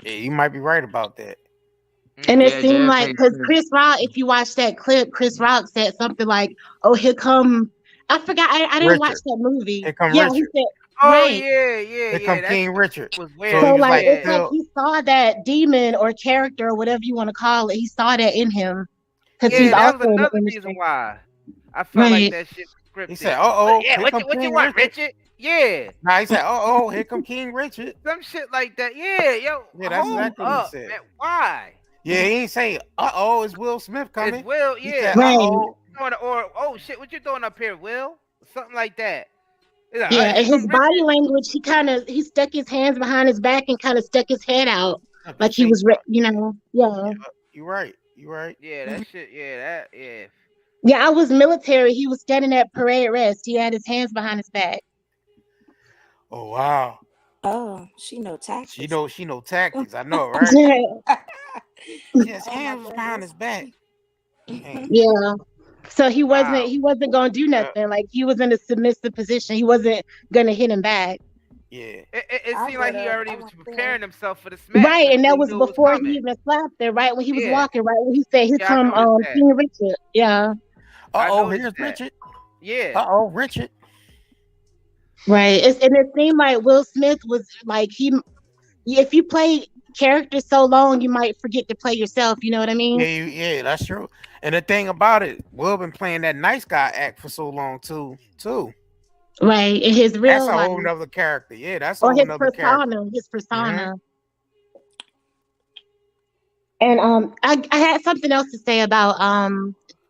you might be right about that. And it seemed like, because Chris Rock, if you watch that clip, Chris Rock said something like, "Oh, here come," I forgot, I didn't watch that movie. Here come He Richard. said, Oh right. yeah. Here come King Richard. Was weird. So he was like, it's like still, he saw that demon or character or whatever you want to call it. He saw that in him because he's that also was in the another industry. reason why I felt like that shit was scripted. He said, "Uh-oh, yeah, here what come you King want, Richard?" Richard? Yeah. Nah, he said, "Uh-oh, here come King Richard." Some shit like that. Yeah, yo. Yeah, that's hold exactly what he up, said. man. Why? Yeah, he ain't say, "Uh-oh, it's Will Smith coming." It's Will, He yeah. said, "Uh-oh." Or oh shit, what you doing up here, Will? Something like that. Like, Yeah, and his body language, he stuck his hands behind his back and kind of stuck his head out like he was, yeah. You right. You right. Yeah, that shit. Yeah, yeah. Yeah, I was military. He was standing at parade rest. He had his hands behind his back. Oh wow. Oh, she know tactics. She know tactics. I know, right? His hands was behind his back. Yeah. So he wasn't gonna do nothing. Like he was in a submissive position. He wasn't gonna hit him back. Yeah. It seemed like he already was preparing himself for the smack. Right, and that was knew it before coming. he even slapped her. Right when he was Yeah. walking. Right when he said, "Here Yeah, I come noticed that. King Richard." Yeah. Uh-oh, noticed here's that. Richard. Yeah. Uh-oh, Richard. Right. And it seemed like Will Smith was like if you play characters so long, you might forget to play yourself. You know what I mean? Yeah, that's true. And the thing about it, Will been playing that nice guy act for so long too. Right. In his real That's a life. whole nother character. Yeah, that's a Or whole his nother persona. character. His persona. And I had something else to say about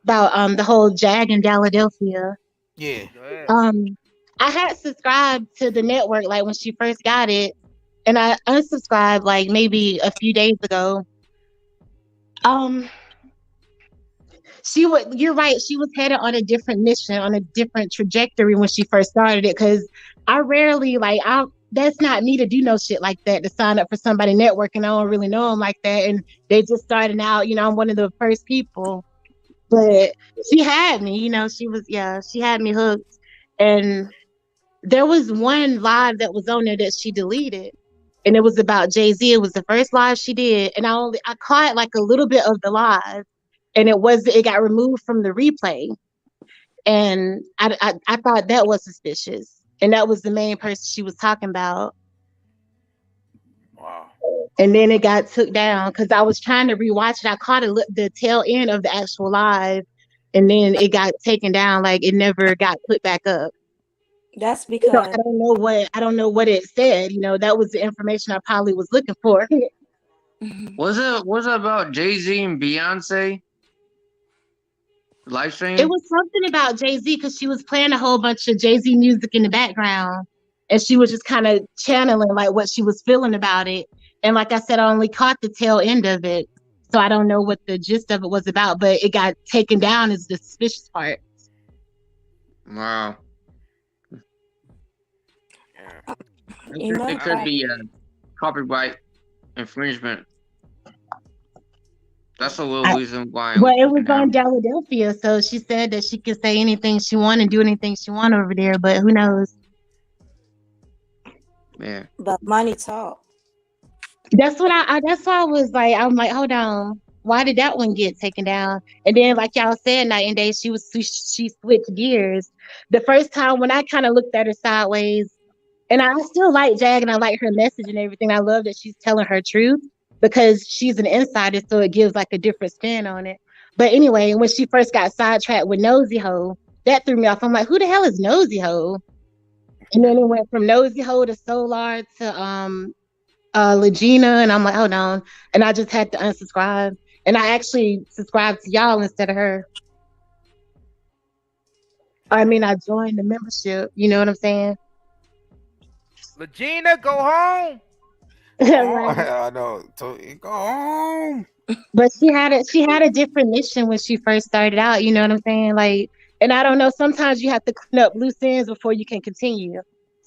the whole Jag in Philadelphia. Yeah. I had subscribed to the network like when she first got it, and I unsubscribed like maybe a few days ago. You're right. She was headed on a different mission, on a different trajectory when she first started it. Because I rarely like I. That's not me to do no shit like that. To sign up for somebody network and I don't really know them like that, and they just starting out. I'm one of the first people, but she had me. She had me hooked. And there was one live that was on there that she deleted, and it was about Jay-Z. It was the first live she did, and I caught like a little bit of the live, and it got removed from the replay, and I thought that was suspicious, and that was the main person she was talking about. Wow. And then it got took down because I was trying to rewatch it. I caught the tail end of the actual live, and then it got taken down. Like it never got put back up. That's So because I don't know what it said. That was the information I probably was looking for. Was it about Jay-Z and Beyonce? Live stream? It was something about Jay-Z because she was playing a whole bunch of Jay-Z music in the background, and she was just kind of channeling like what she was feeling about it. And like I said, I only caught the tail end of it, so I don't know what the gist of it was about. But it got taken down as the suspicious part. Wow. You It could be a copyright infringement. That's a little reason why. Well, it was on Philadelphia, so she said that she could say anything she wanted and do anything she wanted over there. But who knows? Yeah. But money talk. That's what that's why I was like, I'm like, hold on, why did that one get taken down? And then, like y'all said, night and day, she switched gears. The first time when I kind of looked at her sideways, and I still like Jag and I like her message and everything. I love that she's telling her truth because she's an insider, so it gives like a different spin on it. But anyway, when she first got sidetracked with Nosy Ho, that threw me off. I'm like, who the hell is Nosy Ho? And then it went from Nosy Ho to Solar to Legina, and I'm like, hold on. And I just had to unsubscribe. And I actually subscribed to y'all instead of her. I mean, I joined the membership. You know what I'm saying? Legina, go home. I know. Go home. But she had a different mission when she first started out. You know what I'm saying? Like, and I don't know. Sometimes you have to clean up loose ends before you can continue.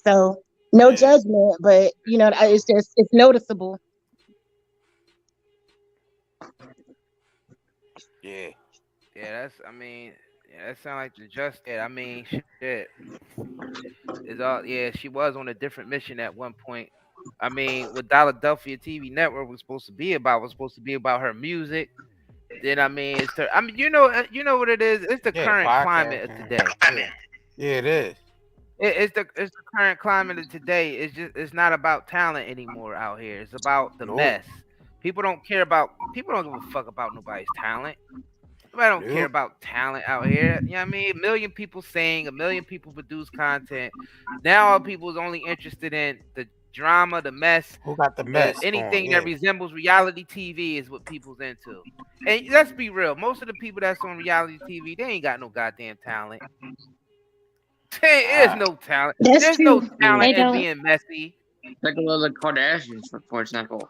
So no judgment, but it's noticeable. Yeah. Yeah, that sounds like the just it. I mean, shit. Is all she was on a different mission at one point. I mean, what Philadelphia TV network was supposed to be about her music. Then you know what it is. It's the current climate of today. Yeah, it is. It's the current climate of today. It's not about talent anymore out here. It's about the mess. People don't give a fuck about nobody's talent. I don't care about talent out here. You know what I mean? A million people sing, a million people produce content. Now all people is only interested in the drama, the mess. Who got the mess? Anything that resembles reality TV is what people's into. And let's be real, most of the people that's on reality TV, they ain't got no goddamn talent. There's no talent. There's no talent in being messy. Like a lot of the Kardashians, for example.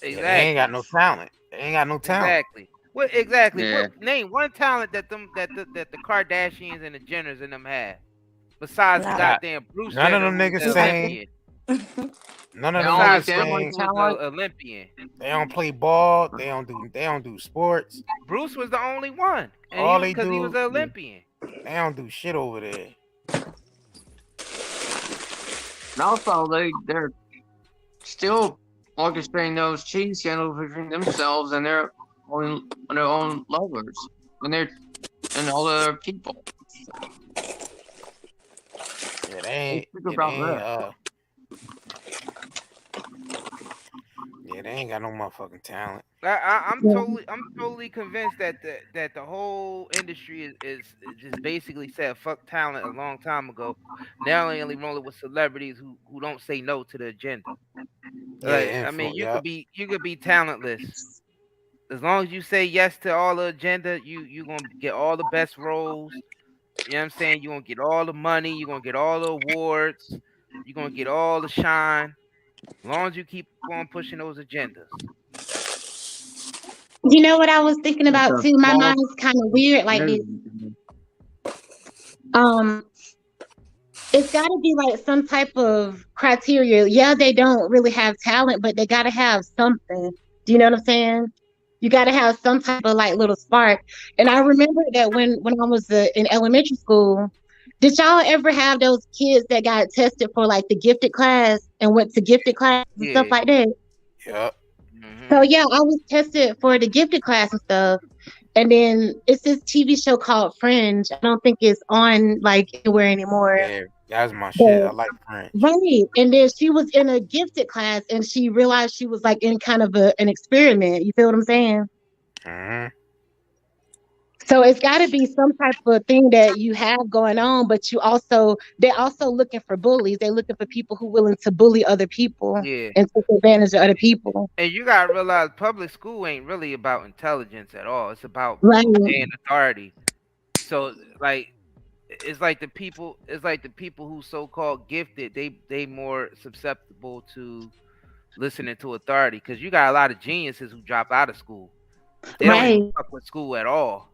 Exactly. Yeah, they ain't got no talent. They ain't got no talent. Exactly. Well, exactly. Yeah. Name one talent that the Kardashians and the Jenners and them have, besides goddamn Bruce. None of them niggas sing. None of them niggas sing. Olympian. They don't play ball. They don't do sports. Bruce was the only one, and because he was an Olympian. They don't do shit over there. And also, they're still orchestrating those cheese scandals between themselves and their own lovers and all the other people. Yeah, they ain't got no motherfucking talent. I'm totally convinced that the whole industry is just basically said fuck talent a long time ago. Now they only rolling with celebrities who don't say no to the agenda. I mean, you could be talentless. As long as you say yes to all the agenda, you gonna get all the best roles. You know what I'm saying? You're gonna get all the money, you're gonna get all the awards, you're gonna get all the shine. As long as you keep on pushing those agendas. You know what I was thinking That's about a too? My false mind's kind of weird like this. narrative. Um, it's got to be like some type of criteria. Yeah, they don't really have talent, but they got to have something. Do you know what I'm saying? You got to have some type of like little spark. And I remember that when I was in elementary school, did y'all ever have those kids that got tested for like the gifted class and went to gifted class and stuff Yeah. like that? Yep. So yeah, I was tested for the gifted class and stuff. And then it's this TV show called Fringe. I don't think it's on like anywhere anymore. Yeah, that's my shit. I But like French. right. And then she was in a gifted class and she realized she was like in kind of an experiment. You feel what I'm saying? Mm-hmm. So it's got to be some type of thing that you have going on, but they're also looking for bullies. They're looking for people who willing to bully other people Yeah. and take advantage of other people. And you gotta realize public school ain't really about intelligence at all. It's about Right. obeying authority. So like it's like the people who so called gifted, they more susceptible to listening to authority. Cause you got a lot of geniuses who drop out of school. They don't Right. even fuck with school at all.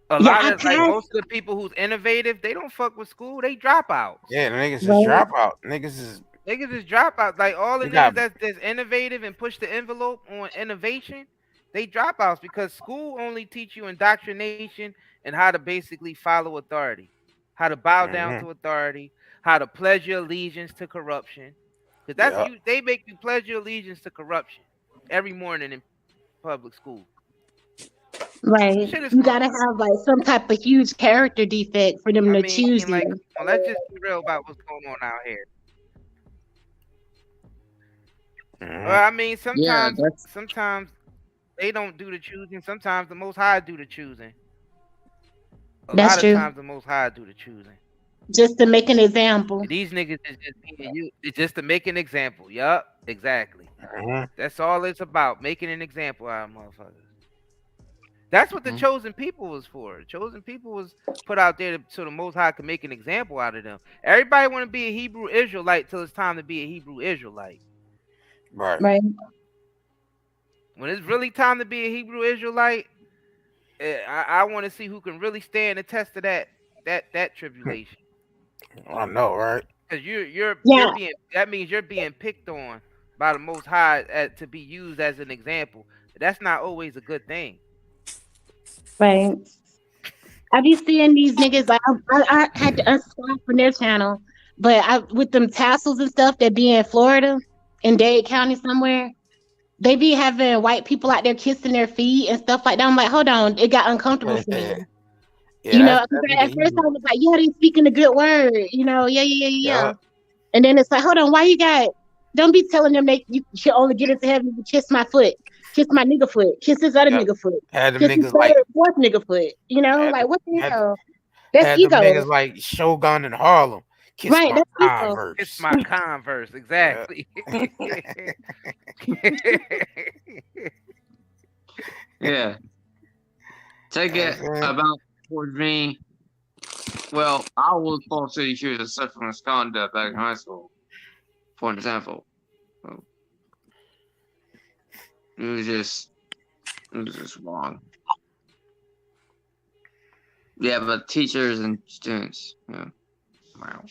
A Yeah, lot I of like passed. most of the people who's innovative, they don't fuck with school. They dropouts. Yeah, the niggas is Right. dropout. Niggas is dropouts. Like all the they got niggas that's innovative and push the envelope on innovation, they dropouts because school only teach you indoctrination and how to basically follow authority, how to bow down mm-hmm. to authority, how to pledge your allegiance to corruption. Because that's Yep. you. They make you pledge your allegiance to corruption every morning in public school. Right. Shit is You gotta have like some type of huge character defect for them I to mean, choose like, you. come on, let's just be real about what's going on out here. Mm-hmm. Well, I mean, Yeah, sometimes they don't do the choosing. Sometimes the Most High do the choosing. A That's lot of true. times the Most High do the choosing. Just to make an example. And these niggas is just being you. It's just to make an example. Yup, exactly. Mm-hmm. That's all it's about, making an example out of motherfuckers. That's what the Mhm. chosen people was for. The chosen people was put out there so the Most High could make an example out of them. Everybody want to be a Hebrew Israelite till it's time to be a Hebrew Israelite. Right. Right. When it's really time to be a Hebrew Israelite, I want to see who can really stand the test of that tribulation. I know, right? Because you're Yeah. being, that means you're being picked on by the Most High to be used as an example. That's not always a good thing. Right. I be seeing these niggas. Like I had to unsubscribe from their channel, but with them tassels and stuff that be in Florida, in Dade County somewhere, they be having white people out there kissing their feet and stuff like that. I'm like, hold on, it got uncomfortable for me. Yeah, You know, that be at the first I Hebrew. was like, yeah, they speaking a good word. You know, yeah. Yeah. And then it's like, hold on, why you got? Don't be telling them you can only get into heaven if you kiss my foot, kiss my nigga foot, kiss this other Yep. nigga foot, Had them kiss his niggas third like and fourth nigga foot. You know, had like them, what the had, hell? That's had them ego, niggas like Shogun in Harlem. Kiss right? my That's ego. Converse. It's my Converse, exactly. Yeah. Take it about towards me. Well, I was supposed to accused of sexual misconduct back in high school, for example. So, it was just wrong. Yeah, but teachers and students, yeah. Wow.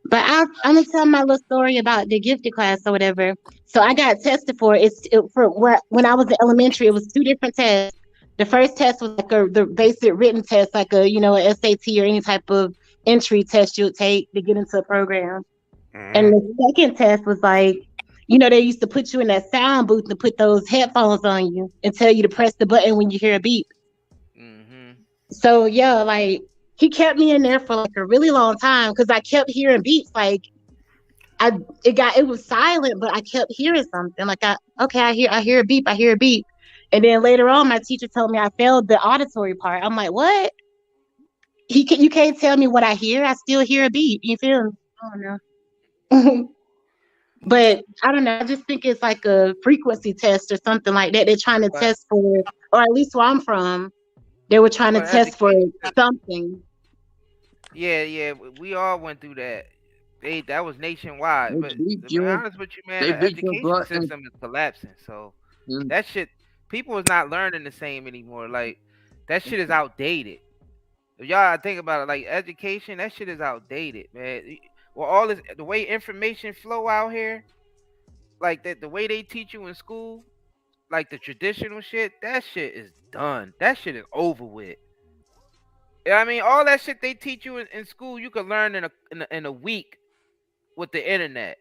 But I'm gonna tell my little story about the gifted class or whatever. So I got tested for when I was in elementary. It was 2 different tests. The first test was like the basic written test, like a an SAT or any type of entry test you would take to get into a program. And the second test was like, they used to put you in that sound booth and put those headphones on you and tell you to press the button when you hear a beep. Mm-hmm. So yeah, like he kept me in there for like a really long time because I kept hearing beeps. Like it was silent, but I kept hearing something. Like I hear a beep, and then later on, my teacher told me I failed the auditory part. I'm like, what? You can't tell me what I hear. I still hear a beep. You feel me? I don't know. But I don't know. I just think it's like a frequency test or something like that. They're trying to test for, or at least where I'm from, they were trying to test for something. Yeah, we all went through that. That was nationwide. But to be honest with you, man, the education system is collapsing. So that shit, people is not learning the same anymore. Like that shit is outdated. If y'all think about it, like education, that shit is outdated, man. Well, all this, the way information flow out here, like that, the way they teach you in school, like the traditional shit, that shit is done. That shit is over with. Yeah, I mean, all that shit they teach you in school, you can learn in a week with the internet.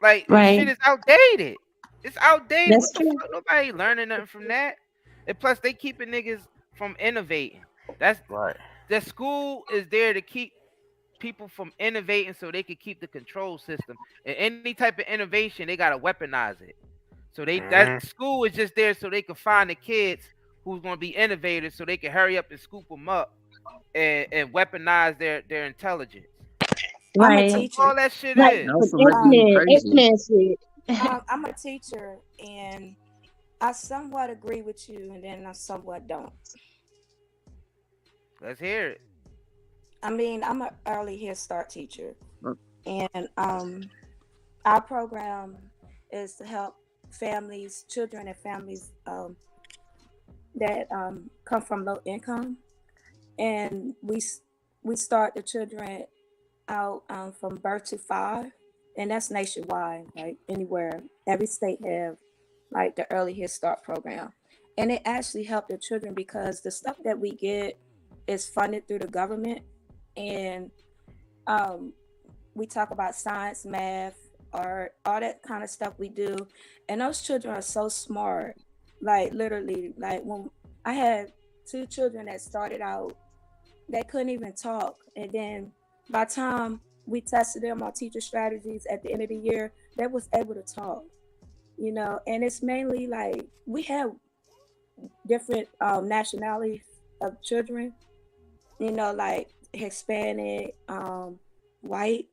Like Right. shit is outdated. It's outdated. That's What the true. fuck? Nobody ain't nothing from that. And plus, they keeping niggas from innovating. That's right. The school is there to keep people from innovating so they can keep the control system. And any type of innovation, they gotta weaponize it. So that school is just there so they can find the kids who's gonna be innovators, so they can hurry up and scoop them up and weaponize their intelligence. I'm a Right. teacher. All that shit Like is. some X-Men shit. I'm a teacher, and I somewhat agree with you, and then I somewhat don't. Let's hear it. I mean, I'm an early Head Start teacher, and our program is to help families, children, and families that come from low income, and we start the children out from birth to 5, and that's nationwide, like anywhere. Every state have like the early Head Start program, and it actually helped the children because the stuff that we get is funded through the government, and we talk about science, math, art, all that kind of stuff we do, and those children are so smart. Like literally, like when I had 2 children that started out, they couldn't even talk, and then by the time we tested them on teacher strategies at the end of the year, they was able to talk. And it's mainly like we have different nationalities of children, like Hispanic, white,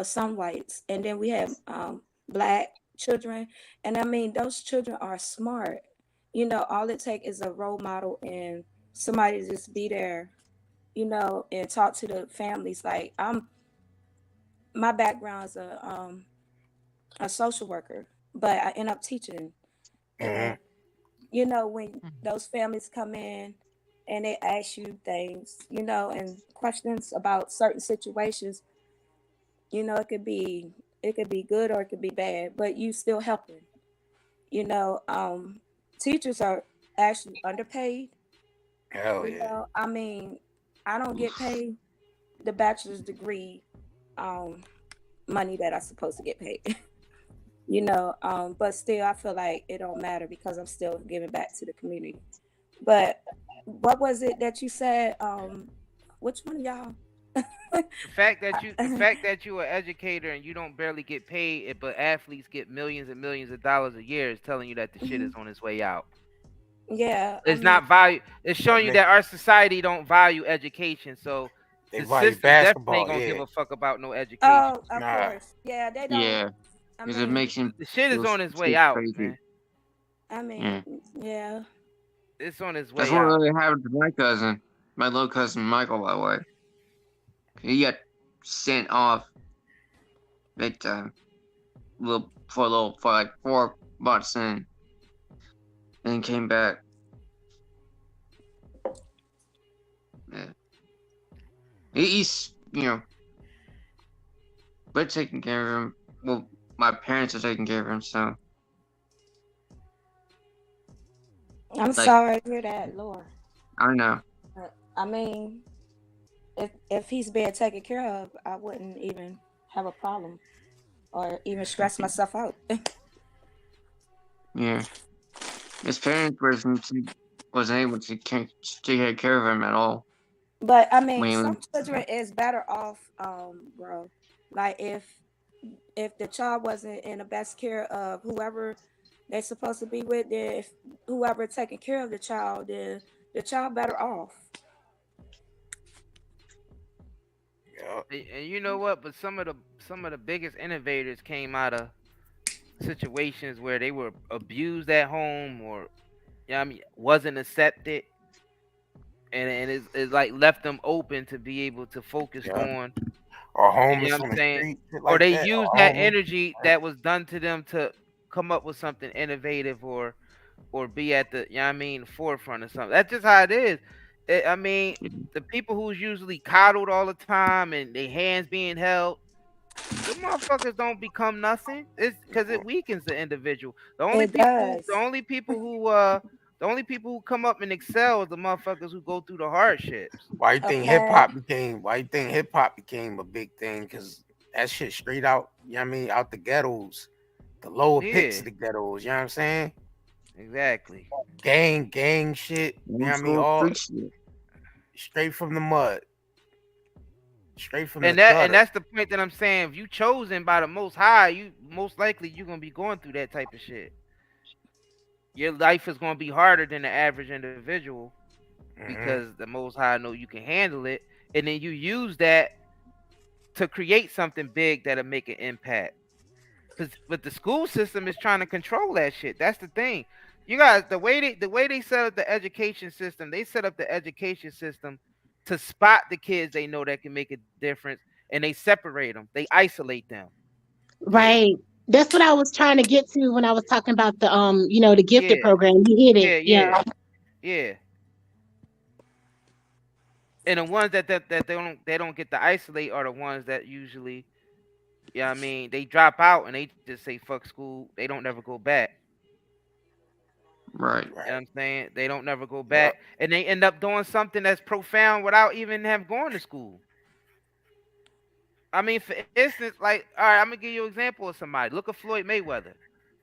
some whites, and then we have black children. And I mean, those children are smart. All it takes is a role model and somebody to just be there, and talk to the families. Like my background's a social worker, but I end up teaching. And when those families come in and they ask you things, and questions about certain situations, it could be good or it could be bad, but you still helping. Teachers are actually underpaid. Hell yeah. I mean, I don't get paid the bachelor's degree money that I'm supposed to get paid. But still I feel like it don't matter because I'm still giving back to the community. But what was it that you said? Which one of y'all? The fact that you are an educator and you don't barely get paid, but athletes get millions and millions of dollars a year is telling you that the shit is on its way out. Yeah, It's not value. It's showing you that our society don't value education. So They the value system definitely basketball, ain't gonna give yeah. a fuck about no education. Oh, of course. Yeah, they don't. Yeah, I because it mean, makes him. The shit is feel on its way so out, crazy. man. I mean, yeah. It's on its That's way what out. really happened to my cousin, my little cousin Michael, by the way. He got sent off big time, for like 4 months in, and came back. Yeah. He's we're taking care of him. Well, my parents are taking care of him, so. I'm sorry to hear that, Lord. I know. I mean, if he's being taken care of, I wouldn't even have a problem or even stress myself out. Yeah. His parents wasn't able to take care of him at all. But I mean, some children is better off, bro. Like if the child wasn't in the best care of whoever they're supposed to be with, then if whoever taking care of the child, then the child better off. And you know what? But some of the biggest innovators came out of situations where they were abused at home, or wasn't accepted, and it's like left them open to be able to focus on, or homeless you know what on I'm the saying, street, shit or like they that, used or that homeless. energy that was done to them to come up with something innovative, or or be at the, you know what I mean, forefront or something. That's just how it is. I mean, the people who's usually coddled all the time and their hands being held, the motherfuckers don't become nothing. It's because it weakens the individual. It does. The only people who come up and excel is the motherfuckers who go through the hardships. Why you think hip Okay. hop became? Why you think hip hop became a big thing? Because that shit straight out. You know what I mean? Out the ghettos, the lower pits Yeah, of the ghettos. You know what I'm saying? exactly. Gang shit. You know what I mean? All straight from the mud, straight from the And gutter. that's the point that I'm saying. If you chosen by the Most High, you most likely you're gonna be going through that type of shit. Your life is gonna be harder than the average individual because the Most High know you can handle it, and then you use that to create something big that'll make an impact. But the school system is trying to control that shit. That's the thing. You guys, the way they set up the education system, they set up the education system to spot the kids they know that can make a difference, and they separate them. They isolate them. Right. That's what I was trying to get to when I was talking about the the gifted Yeah, program. You hit it. yeah. Yeah. Yeah. And the ones that they don't get to isolate are the ones that usually, yeah, I mean, they drop out and they just say fuck school. They don't never go back. Right. You know what I'm saying? They don't never go back, and they end up doing something that's profound without even have gone to school. I mean, for instance, like, all right, I'm gonna give you an example of somebody. Look at Floyd Mayweather.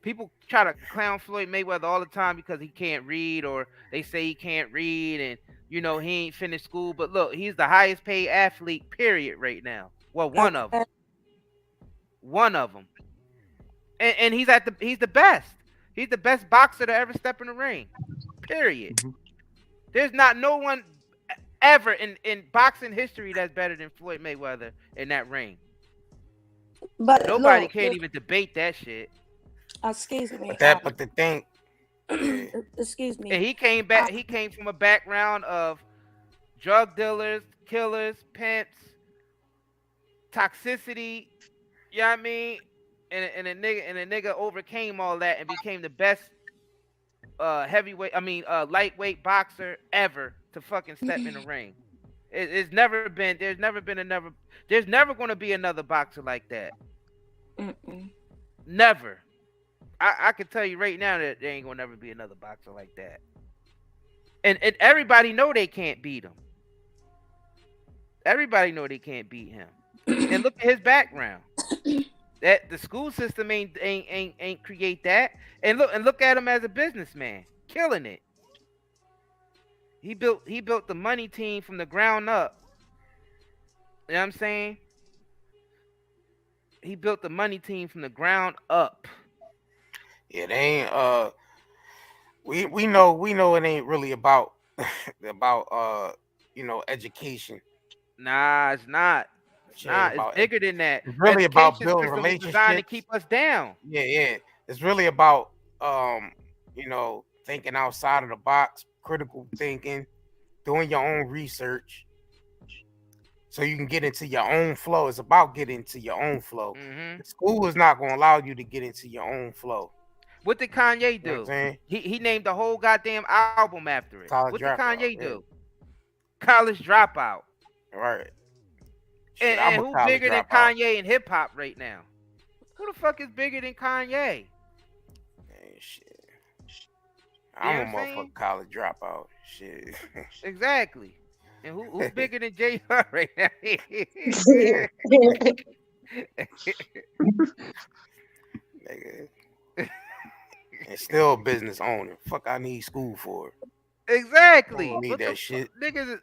People try to clown Floyd Mayweather all the time because he can't read, or they say he can't read, and he ain't finished school. But look, he's the highest paid athlete, period, right now. Well, one of them, and he's the best. He's the best boxer to ever step in the ring, period. There's not no one ever in boxing history that's better than Floyd Mayweather in that ring. But Nobody look, can't even debate that shit. Excuse me. But the thing, excuse me. And he came back. He came from a background of drug dealers, killers, pimps, toxicity. You know what I mean? And a nigga overcame all that and became the best lightweight boxer ever to fucking step in the ring. There's never going to be another boxer like that. Never. I can tell you right now that there ain't gonna never be another boxer like that. And everybody know they can't beat him. Everybody know they can't beat him. And look at his background. That the school system ain't create that. And look at him as a businessman, killing it. He built the money team from the ground up. You know what I'm saying? He built the money team from the ground up. Yeah, they ain't. We know it ain't really about education. Nah, it's not. It's not. It's bigger than that. It's really about building system was designed to relationships. keep us down. Yeah. It's really about thinking outside of the box, critical thinking, doing your own research, so you can get into your own flow. It's about getting into your own flow. Mm-hmm. School is not going to allow you to get into your own flow. What did Kanye do? He named the whole goddamn album after it. What did Kanye do? College Dropout. Right. And who bigger than Kanye in hip hop right now? Who the fuck is bigger than Kanye? Shit. I'm a motherfucking college dropout. Shit. Exactly. And who's bigger than Jaguar right now? Nigga. And still a business owner. Fuck, I need school for. Exactly. I don't need that shit. Niggas.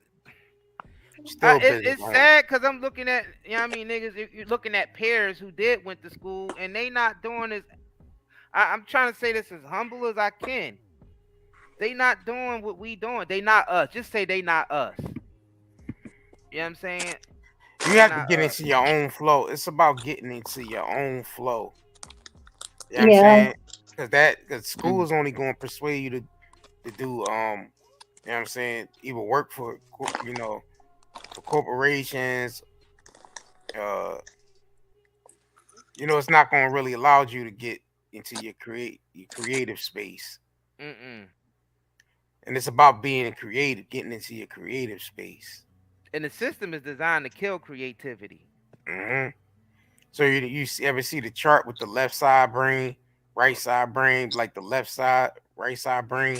It's sad because I'm looking at, niggas, you're looking at peers who went to school and they not doing this. I'm trying to say this as humble as I can. They not doing what we doing. They not us. Just say they not us. You know what I'm saying? You have to get into your own flow. It's about getting into your own flow. You know what I'm saying? Because school is only going to persuade you to do, you know what I'm saying, either work for, for corporations. It's not going to really allow you to get into your creative space. Mm-mm. And it's about being creative, getting into your creative space. And the system is designed to kill creativity. Hmm. So ever see the chart with the left side brain, right side brain, like the left side, right side brain?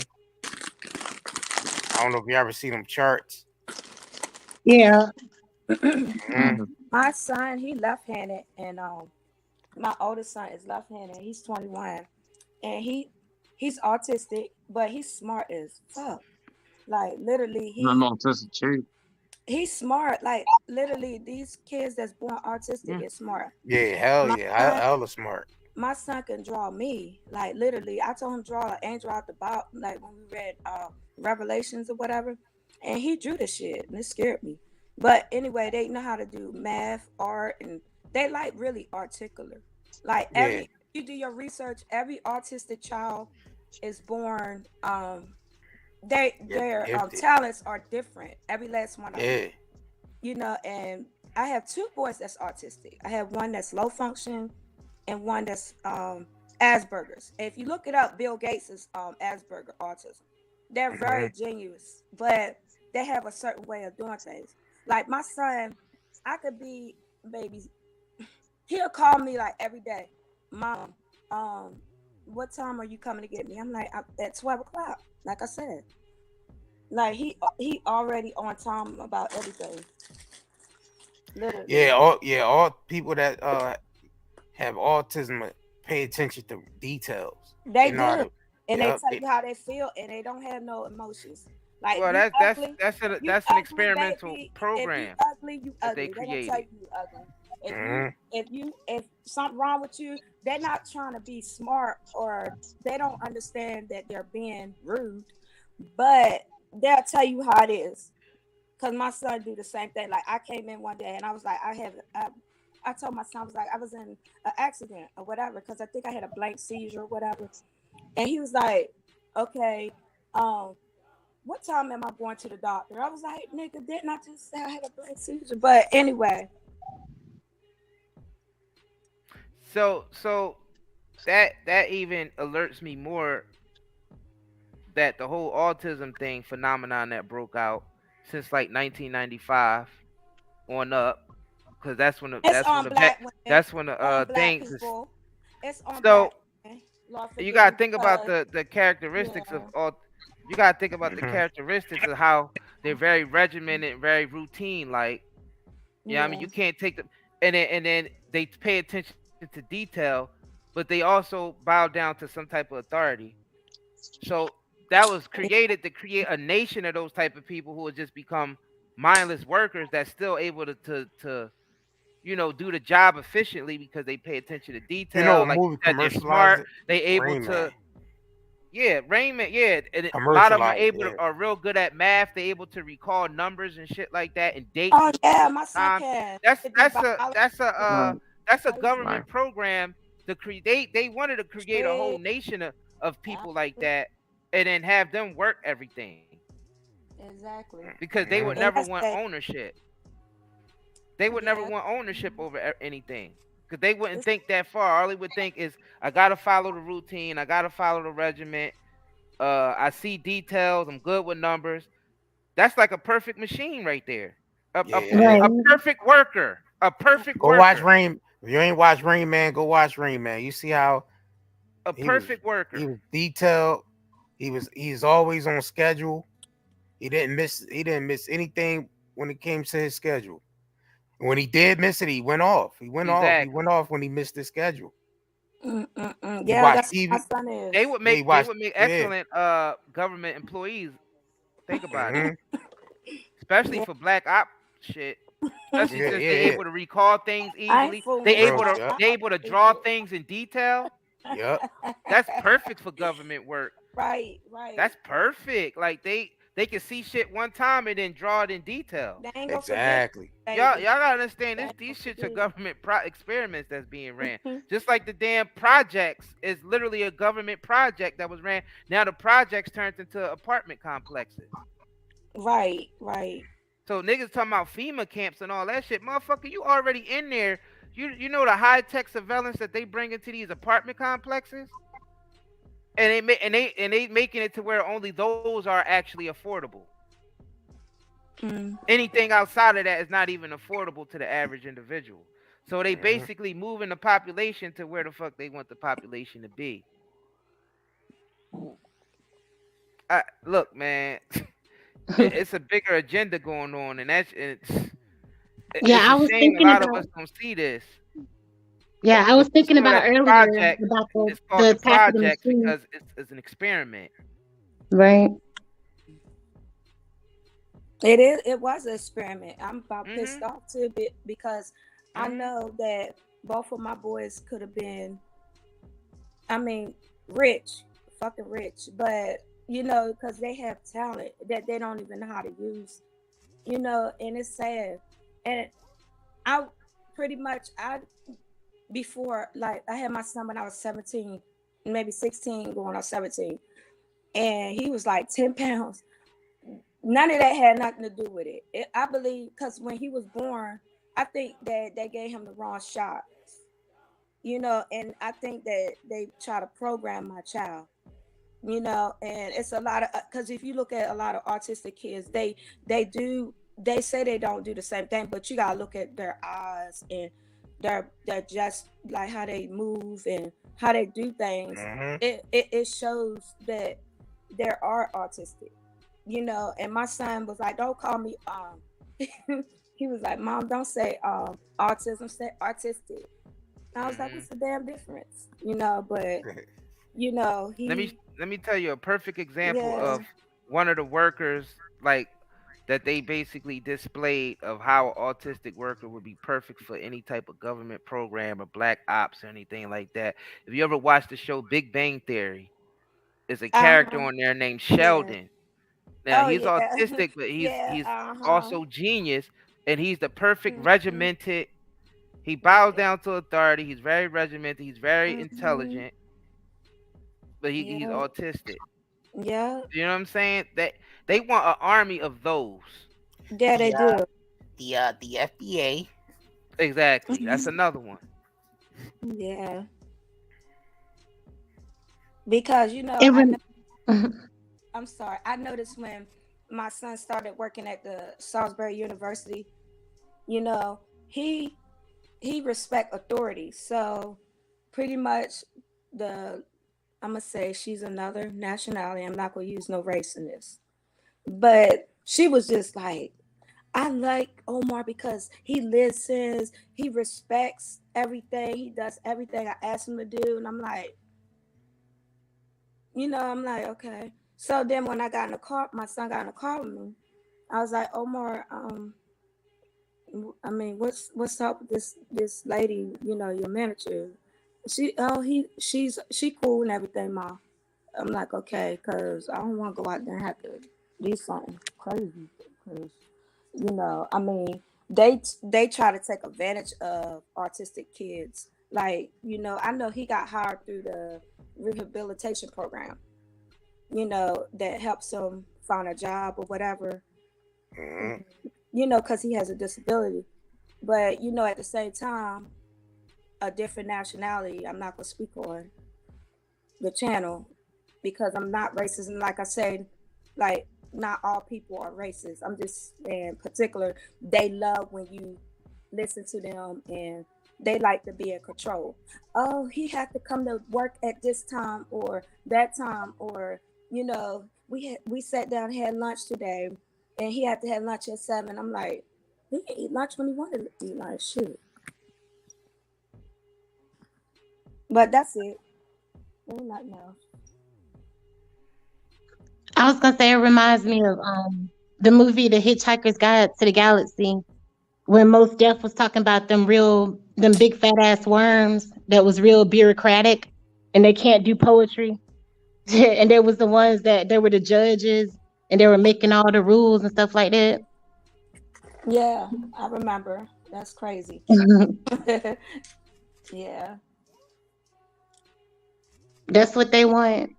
I don't know if you ever see them charts. Yeah. Mm-hmm. My son, he left-handed, and my oldest son is left-handed. He's 21, and he's autistic, but he's smart as fuck. Like literally, I'm autistic too. he's smart. Like literally, these kids that's born autistic is smart. Yeah, hell My yeah, son, hella smart. my son can draw me. Like literally, I told him to draw an angel out the box. Like when we read Revelations or whatever, and he drew the shit, and it scared me. But anyway, they know how to do math, art, and they like really articulate. Like Yeah, you do your research, every autistic child is born. yeah, Their gifted. talents are different. Every last one of them. Yeah, And I have two boys that's autistic. I have one that's low function and one that's Asperger's. And if you look it up, Bill Gates is Asperger autism. They're very genius, but they have a certain way of doing things. Like my son, I could be maybe he'll call me like every day, Mom, what time are you coming to get me? I'm like, at 12 o'clock. Like I said, like he already on time about everything. Literally. all people that have autism pay attention to details. They know how do, to, and they yep, tell you how they feel, and they don't have no emotions. Like Well, you that's ugly, that's an you that's an ugly, experimental baby. If you program ugly, you that they ugly. They gonna tell created. you you ugly. mhm. If something wrong with you, they're not trying to be smart, or they don't understand that they're being rude, but they'll tell you how it is. Cause my son do the same thing. Like I came in one day and I was like, I told my son, I was like, I was in an accident or whatever, because I think I had a blank seizure or whatever. And he was like, okay, what time am I going to the doctor? I was like, nigga, didn't I just say I had a blank seizure? But anyway. So that even alerts me more that the whole autism thing phenomenon that broke out since like 1995 on up, because It's on black women. that's when the On black things is, people. It's on so black women. Lord you forgive me gotta think about because the characteristics of yeah. all. You gotta think about the Mhm. characteristics of how they're very regimented and very routine. Like, yeah, I mean, Yeah. you can't take them, and then they pay attention to detail, but they also bow down to some type of authority. So that was created to create a nation of those type of people who would just become mindless workers that's still able to do the job efficiently because they pay attention to You know, detail. a Like you movie said, they're commercialized smart. it. They able Rain Man to, yeah, Raymond, yeah, and a lot of them commercialized. Yeah. are real good at math. They able to recall numbers and shit like that and dates Oh and yeah, my son times. can. That's He do that's a biology. that's a uh Right. that's a Right. government program to create. They wanted to create a whole Straight. nation of people like that, and then have them work everything Exactly. because they would And never that's want that. ownership. They would never Yeah. want ownership over anything because they wouldn't It's, think that far. All they would think is, I gotta follow the routine. I gotta follow the regiment. I see details. I'm good with numbers. That's like a perfect machine right there. Yeah. Right. A perfect worker. A perfect Go watch worker. Rain. If you ain't watched Rain Man, go watch Rain Man. You see how A he was perfect worker. he was detailed. He's always on schedule. He didn't miss anything when it came to his schedule. When he did miss it, he went off. He went off. He went Exactly. off when he missed his schedule. He yeah, watched that's what TV. my son is. They would Yeah, he make they watched. would make Yeah. excellent government employees. Think about it. Hmm. Especially Yeah. for black op shit. Especially Yeah. since Yeah. they Yeah. able to recall things I ain't easily. fooling They with Real. able you. to Yep. they able to draw things in detail. Yep. That's perfect for government work. Right, right. That's perfect. Like they can see shit one time and then draw it in detail. They ain't gonna forget, Exactly. Y'all baby. gotta understand They this. ain't These gonna shits are forget. government experiments that's being ran. Just like the damn projects is literally a government project that was ran. Now the projects turned into apartment complexes. Right, right. So niggas talking about FEMA camps and all that shit, motherfucker. You already in there. You know the high tech surveillance that they bring into these apartment complexes. And they making it to where only those are actually affordable. Anything outside of that is not even affordable to the average individual. So they basically moving the population to where the fuck they want the population to be. Look, man, it's a bigger agenda going on, and it's Yeah, I a was shame a thinking lot of about. us don't see this. Yeah, I was But just thinking know about that the earlier project about is called the the attack of the projects machine. because it's an experiment. Right. It was an experiment. I'm about pissed Mm-hmm. off too, because I know that both of my boys could have been, I mean, rich, fucking rich, but you know, because they have talent that they don't even know how to use, you know, and it's sad. And I pretty much before, like, I had my son when I was 17, maybe 16, going on 17, and he was like 10 pounds. None of that had nothing to do with it. I believe because when he was born, I think that they gave him the wrong shot, you know, and I think that they try to program my child, you know, and it's a lot of, because if you look at a lot of autistic kids, they say they don't do the same thing, but you gotta look at their eyes and they're just like how they move and how they do things. It shows that they are autistic, you know. And my son was like, don't call me he was like, Mom, don't say autism, say artistic. I was like, what's the damn difference, you know? But you know, Let me tell you a perfect example yeah. of one of the workers like that they basically displayed of how an autistic worker would be perfect for any type of government program or black ops or anything like that. If you ever watched the show Big Bang Theory, there's a character on there named Yeah. Sheldon. Now Oh he's yeah. autistic, but Yeah. he's also genius, and he's the perfect regimented. He bows down to authority. He's very regimented. He's very intelligent, but he's Yeah. autistic. Yeah. You know what I'm saying? That they want an army of those. Yeah, they do. The FBA. Exactly. That's another one. Yeah. Because you know, It rem- I'm sorry. I noticed when my son started working at the Salisbury University, you know, he respect authority. So pretty much I'm gonna say she's another nationality. I'm not gonna use no race in this. But she was just like, I like Omar because he listens, he respects everything, he does everything I ask him to do. And I'm like, you know, I'm like, okay. So then when I got in the car, my son got in the car with me. I was like, Omar, I mean, what's up with this lady, you know, your manager? She cool and everything, Ma. I'm like, okay, cause I don't want to go out there and have to do something crazy. Cause you know, I mean, they try to take advantage of autistic kids. Like, you know, I know he got hired through the rehabilitation program, you know, that helps him find a job or whatever, you know, because he has a disability. But, you know, at the same time, a different nationality, I'm not going to speak on the channel because I'm not racist. And like I said, like, not all people are racist. I'm just saying, particular, they love when you listen to them and they like to be in control. Oh, he had to come to work at this time or that time, or you know, we sat down and had lunch today, and he had to have lunch at 7. I'm like, he can eat lunch when he wanted to eat lunch. Shit. But that's it. Ain't nothing else. I was gonna say it reminds me of the movie The Hitchhiker's Guide to the Galaxy, when Most Def was talking about them big fat ass worms that was real bureaucratic and they can't do poetry. And there was the ones that they were the judges and they were making all the rules and stuff like that. Yeah, I remember. That's crazy. Yeah. That's what they want.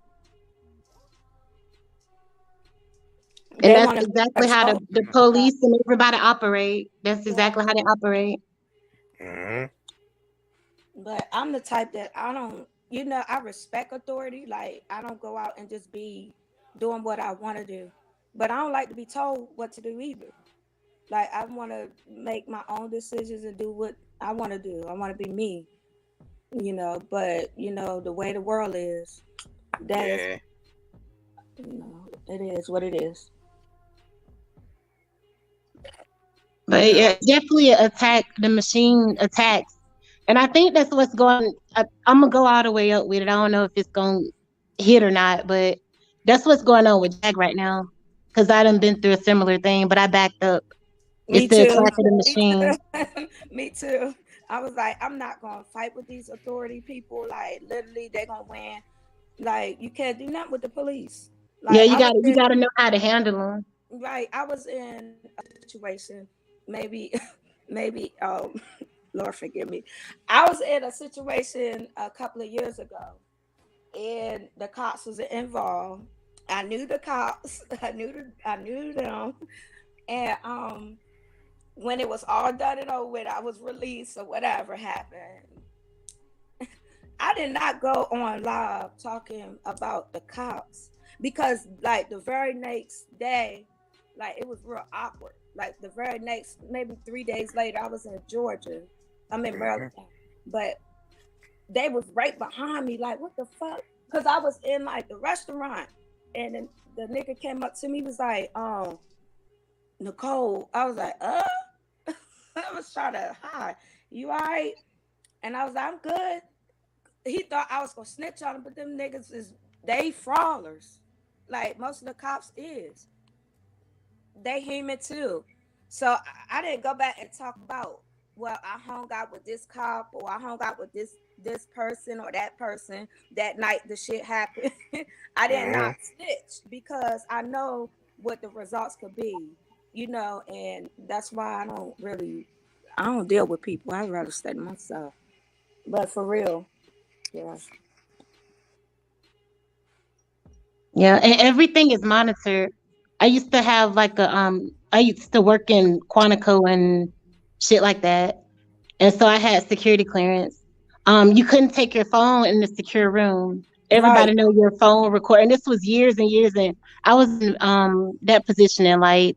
And They that's want to exactly how control. the police and everybody operate. That's exactly how they operate. But I'm the type that I don't you know, I respect authority. Like, I don't go out and just be doing what I want to do, but I don't like to be told what to do either. Like, I want to make my own decisions and do what I want to do. I want to be me, you know. But you know, the way the world is, that is, you know, it is what it is. But yeah, definitely attack the machine attacks. And I think that's what's going. I'm gonna go all the way up with it. I don't know if it's gonna hit or not, but that's what's going on with Jag right now. Cause I done been through a similar thing, but I backed up. It's Me the attack too. of the Me machine. too. Me too. I was like, I'm not gonna fight with these authority people. Like, literally, they're gonna win. Like, you can't do nothing with the police. Yeah, Like, I was you in, gotta know how to handle them. right. I was in a situation. Maybe, maybe. Lord forgive me. I was in a situation a couple of years ago, and the cops was involved. I knew the cops. I knew them, and when it was all done and over with, I was released or whatever happened. I did not go on live talking about the cops because, like, the very next day, like, it was real awkward. Like, the very next, maybe 3 days later, I was in Georgia. I'm in Maryland, but they was right behind me. Like, what the fuck? Because I was in like the restaurant, and then the nigga came up to me, was like, Nicole. I was like, I was trying to hide. You all right? And I was like, I'm good. He thought I was gonna snitch on him, but them niggas is, they frauders. Like most of the cops is. They human too. So I didn't go back and talk about, well, I hung out with this cop or I hung out with this person or that person that night the shit happened. I did not snitch because I know what the results could be, you know, and that's why I don't deal with people. I'd rather stay to myself. But for real, yeah. Yeah, and everything is monitored. I used to have like I used to work in Quantico and shit like that. And so I had security clearance. You couldn't take your phone in the secure room. Right. Everybody know your phone record. And this was years and years. And I was in that position in like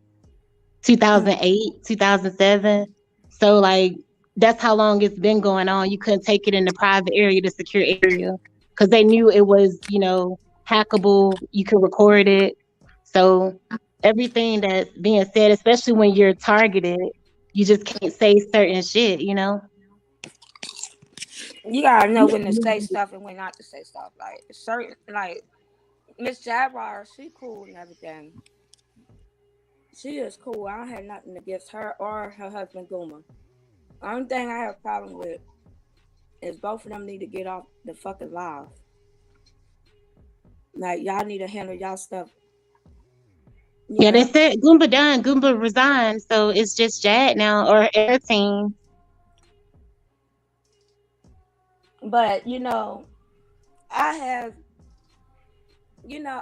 2008, 2007. So like that's how long it's been going on. You couldn't take it in the private area, the secure area, because they knew it was, you know, hackable. You could record it. So everything that's being said, especially when you're targeted, you just can't say certain shit, you know? You gotta know when to say stuff and when not to say stuff. Like certain, like Miss Jaguar, she cool and everything. She is cool. I don't have nothing against her or her husband Goomba. Only thing I have a problem with is both of them need to get off the fucking live. Like y'all need to handle y'all stuff. Yeah, they said Goomba done, Goomba resigned, so it's just Jad now or her team. But you know, I have, you know,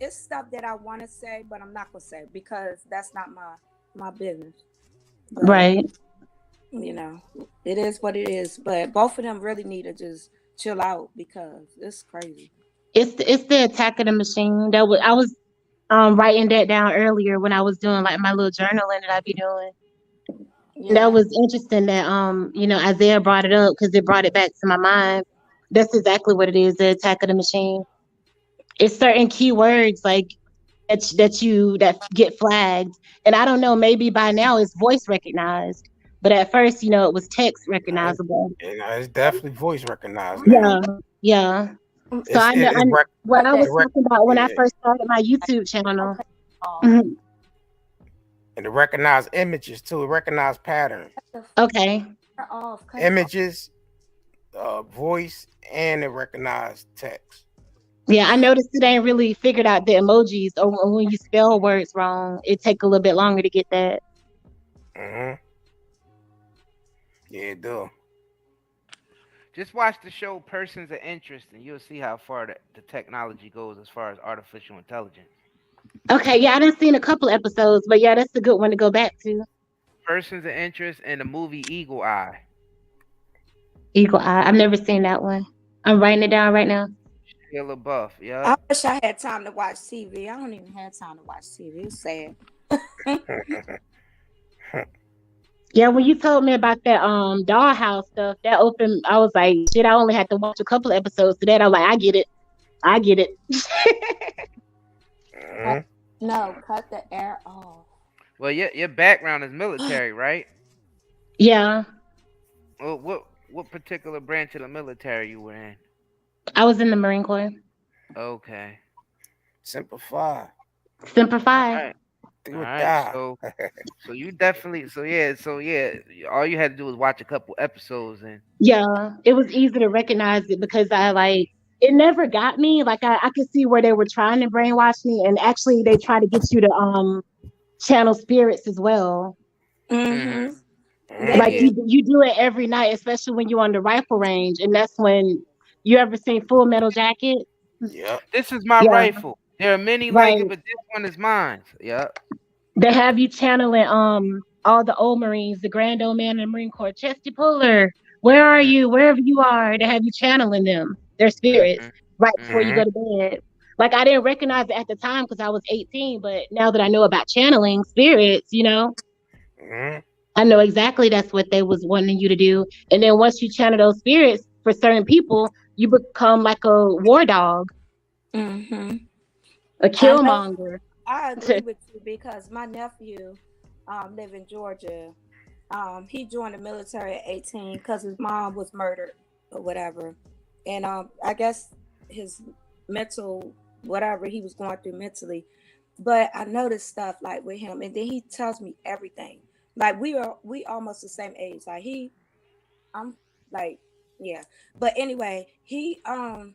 it's stuff that I want to say, but I'm not gonna say because that's not my business. But, right. You know, it is what it is. But both of them really need to just chill out because it's crazy. It's the attack of the machine. I was writing that down earlier when I was doing like my little journaling that I be doing. Yeah. That was interesting that you know, Isaiah brought it up because it brought it back to my mind. That's exactly what it is, the attack of the machine. It's certain keywords like that get flagged. And I don't know, maybe by now it's voice recognized. But at first, you know, it was text recognizable. It's definitely voice recognized Yeah, now. yeah. So I know what I was talking about when I first started my YouTube channel. And it recognize images too. It recognize patterns. Okay. Images, voice, and it recognize text. Yeah, I noticed it ain't really figured out the emojis, or when you spell words wrong, it take a little bit longer to get that. Yeah, it do. Just watch the show Persons of Interest, and you'll see how far the technology goes as far as artificial intelligence. Okay, yeah, I done seen a couple episodes, but yeah, that's a good one to go back to. Persons of Interest and the movie Eagle Eye. Eagle Eye, I've never seen that one. I'm writing it down right now. Shia LaBeouf. I Yep. wish I had time to watch TV. I don't even have time to watch TV. It's sad. Yeah, when you told me about that dollhouse stuff, that opened, I was like, shit, I only had to watch a couple of episodes to that. I was like, I get it. I get it. No, cut the air off. Well, your background is military, right? Yeah. Well, what particular branch of the military you were in? I was in the Marine Corps. Okay. Simplify. Simplify. All right. So you definitely all you had to do was watch a couple episodes and Yeah, it was easy to recognize it because I like it never got me. Like I could see where they were trying to brainwash me, and actually they try to get you to channel spirits as well. Mm-hmm. Like you do it every night, especially when you're on the rifle range, and that's when you ever seen Full Metal Jacket? Yeah. This is my Yeah, rifle. There are many like right. it, but this one is mine. Yep. They have you channeling all the old Marines, the Grand Old Man in the Marine Corps, Chesty Puller. Where are you? Wherever you are, they have you channeling them, their spirits, right before you go to bed. Like I didn't recognize it at the time because I was 18, but now that I know about channeling spirits, I know exactly that's what they was wanting you to do. And then once you channel those spirits for certain people, you become like a war dog, Mm-hmm. a I know. killmonger. I agree with you because my nephew live in Georgia. He joined the military at 18 because his mom was murdered or whatever. And I guess his mental, whatever he was going through mentally. But I noticed stuff like with him, and then he tells me everything. Like we almost the same age. I'm like, yeah. But anyway, he's a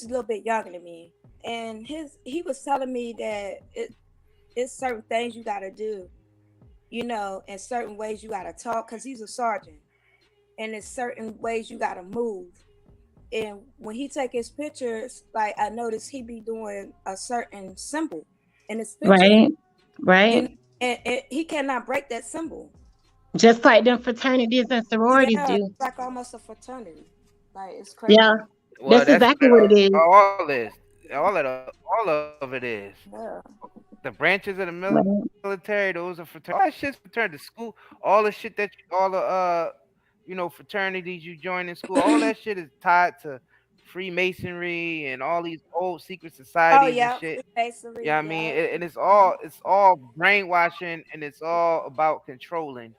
little bit younger than me. And he was telling me that it's certain things you gotta do, and certain ways you gotta talk, because he's a sergeant. And there's certain ways you gotta move. And when he take his pictures, like I noticed he be doing a certain symbol in his picture. Right, right. And he cannot break that symbol. Just like them fraternities and sororities Yeah, do. it's like almost a fraternity. Like it's crazy. Yeah, Well, that's that's exactly what it is. all of it is. Yeah. The branches of the Right. military, those are fraternity. All that shit's fraternity. School, all the shit that all the fraternities you join in school, all that shit is tied to Freemasonry and all these old secret Oh societies and yeah, shit. Freemasonry. Yeah, I mean, and it's all brainwashing and it's all about controlling.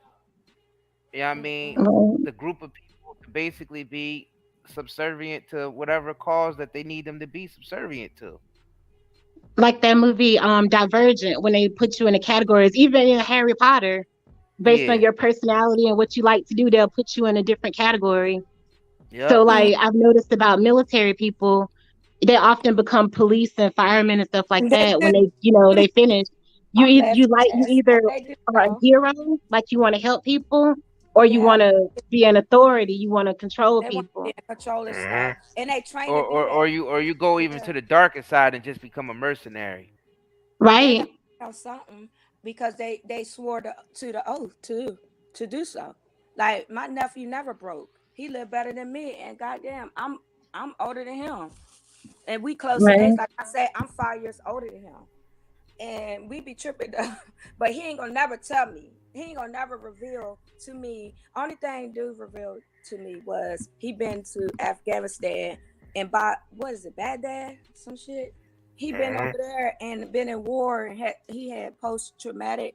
Yeah, I mean, Right. the group of people to basically be subservient to whatever cause that they need them to be subservient to. Like that movie, Divergent, when they put you in the categories, even in Harry Potter, based on Yeah. your personality and what you like to do, they'll put you in a different category. So, Yep. like, I've noticed about military people, they often become police and firemen and stuff like They that when do. they finish. I'm You laughing at either they do are a so. hero, like you want to help people, or you Yeah, want to be an authority, you want to control they want to be people. in control and stuff, Mhm. and they train Or, to do or that. or you or you go even Yeah, to the darker side and just become a mercenary. they got Right. to have something because they swore to the oath to do so. Like my nephew never broke. He lived better than me, and goddamn, I'm older than him, and we close in age. Right. Like I said, I'm 5 years older than him. And we be tripping but he ain't gonna never tell me. He ain't gonna never reveal to me. Only thing dude revealed to me was he been to Afghanistan and by what is it, Baghdad? Some shit. He been over Mhm. there and been in war and he had post traumatic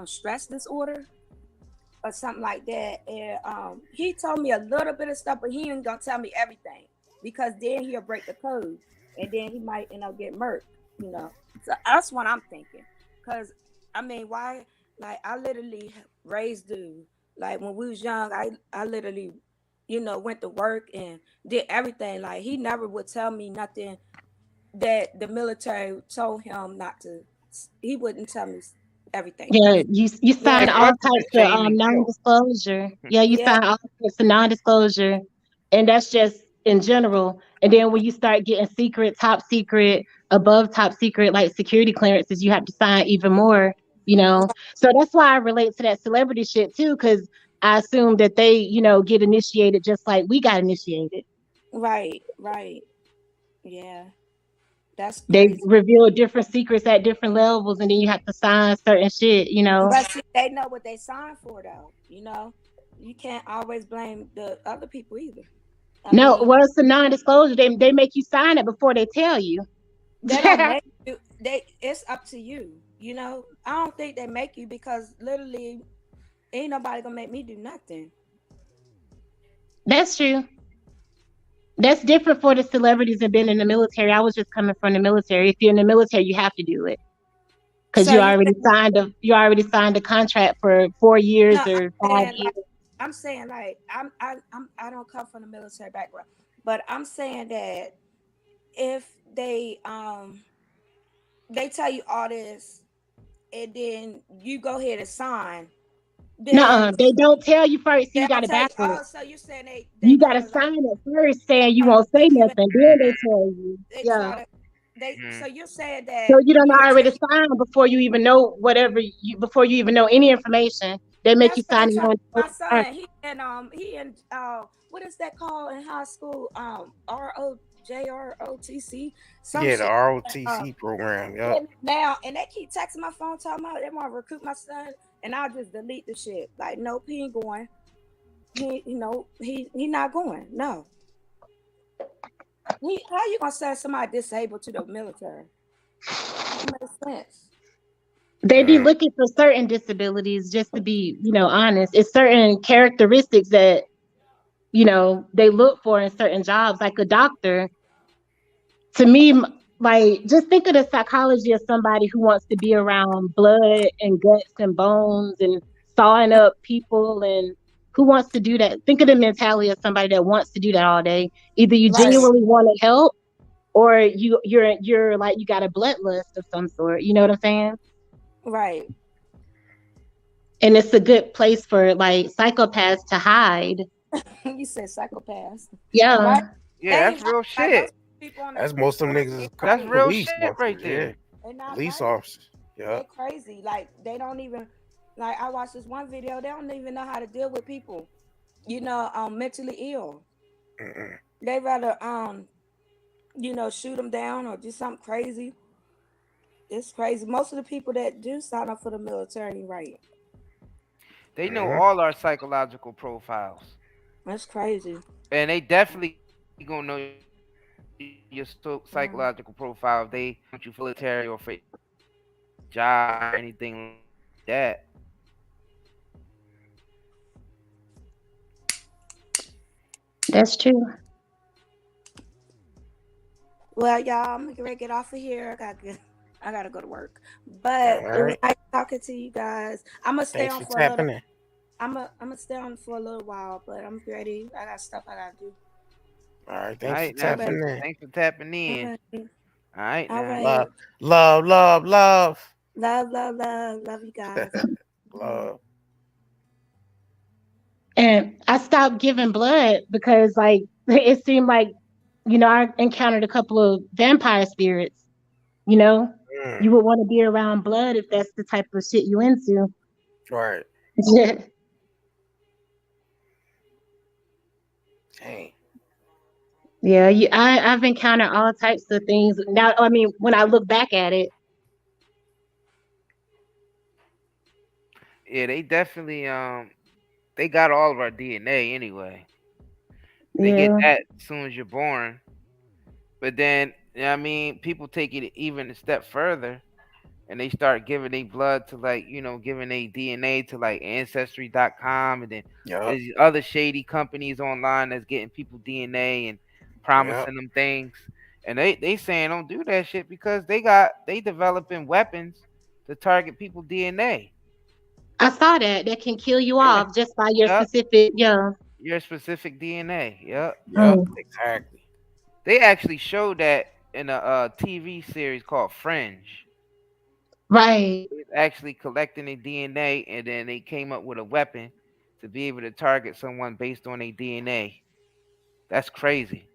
stress disorder or something like that. And he told me a little bit of stuff, but he ain't gonna tell me everything because then he'll break the code and then he might end up getting murked, you know. So that's what I'm thinking. Cause I mean, why? Like I literally raised dude. Like when we was young, I literally, went to work and did everything. Like he never would tell me nothing that the military told him not to. He wouldn't tell me everything. Yeah, you sign Yeah, It's all also the types of shame and guilt. non-disclosure. Yeah, you yeah, sign all types of non-disclosure, and that's just in general. And then when you start getting secret, top secret, above top secret, like security clearances, you have to sign even more. So that's why I relate to that celebrity shit too, because I assume that they, get initiated just like we got initiated. Right, right. Yeah. That's They crazy. reveal different secrets at different levels, and then you have to sign certain shit. But see, they know what they signed for, though. You can't always blame the other people either. I No, mean, well, it's a non-disclosure. They make you sign it before they tell you. they don't make you. It's up to you. I don't think they make you because literally, ain't nobody gonna make me do nothing. That's true. That's different for the celebrities that been in the military. I was just coming from the military. If you're in the military, you have to do it because So you you already signed a contract for 4 years no, or 5 years. I'm saying like I don't come from the military background, but I'm saying that if they tell you all this and then you go ahead and sign, No, then they don't tell you first. So they you got don't it tell you. backwards. Oh, so you're saying they You got try to to like sign it first, saying you won't say nothing. Then they tell you. they Yeah. try to so you're saying So that you don't you'll already take sign before you even know before you even know any information. They make you that's what they sign try. it My on. son, he in what is that called in high school? ROJROTC, some Yeah, the shit. ROTC program. Yep. Now, and they keep texting my phone talking about they want to recruit my son, and I'll just delete the shit. Like, nope, he ain't going. He not going. No. How you gonna send somebody disabled to the military? That makes sense. They be looking for certain disabilities, just to be, honest. It's certain characteristics that, they look for in certain jobs. Like a doctor, to me, like, just think of the psychology of somebody who wants to be around blood and guts and bones and sawing up people, and who wants to do that. Think of the mentality of somebody that wants to do that all day. Either you Right. genuinely want to help, or you're like you got a bloodlust of some sort. You know what I'm saying? Right. And it's a good place for like psychopaths to hide. You said psychopaths. Right? Yeah. Yeah, They that's ain't real like most shit. people on That's the most of them military. niggas is They not That's nice. real police shit right officers. Yeah, there. They not police nice. officers. Yeah. They crazy. Like they don't even like I watched this one video. They don't even know how to deal with people. Mentally ill. Mm-mm. They rather shoot them down or do something crazy. It's crazy. Most of the people that do sign up for the military, right? They know all our psychological profiles, That's crazy. and they definitely gonna know your psychological profile if they want you for the military or for job or anything like that. That's true. Well, y'all, I'm gonna get off of here. I gotta go to work. All But it was right. nice talking to you guys. I'm gonna stay Thanks on for for a little. tapping in. I'm gonna stay on for a little while, but I'm ready. I got stuff I gotta do. All right. All Thanks for right, now. All right. tapping in. Thanks for tapping All in. right. All right, All now. right. Love, love, love, love. Love, love, love, love you guys. Love. And I stopped giving blood because like it seemed like, I encountered a couple of vampire spirits, you know? You would want to be around blood if that's the type of shit you into. Right. Yeah. Dang. Yeah, I've encountered all types of things. Now, I mean, when I look back at it, Yeah, they definitely they got all of our DNA anyway. They get yeah. that as soon as you're born. But then, I mean, people take it even a step further and they start giving their blood to giving their DNA to like ancestry.com, and then Yep. there's these other shady companies online that's getting people DNA and Yep. promising them things. And they saying don't do that shit because they developing weapons to target people DNA. I saw that can kill you Yeah. off just by your Yep. specific, yeah. Your specific DNA. Yep. Yep. Exactly. They actually showed that in a TV series called Fringe. Right. It's actually collecting their DNA, and then they came up with a weapon to be able to target someone based on their DNA. That's crazy.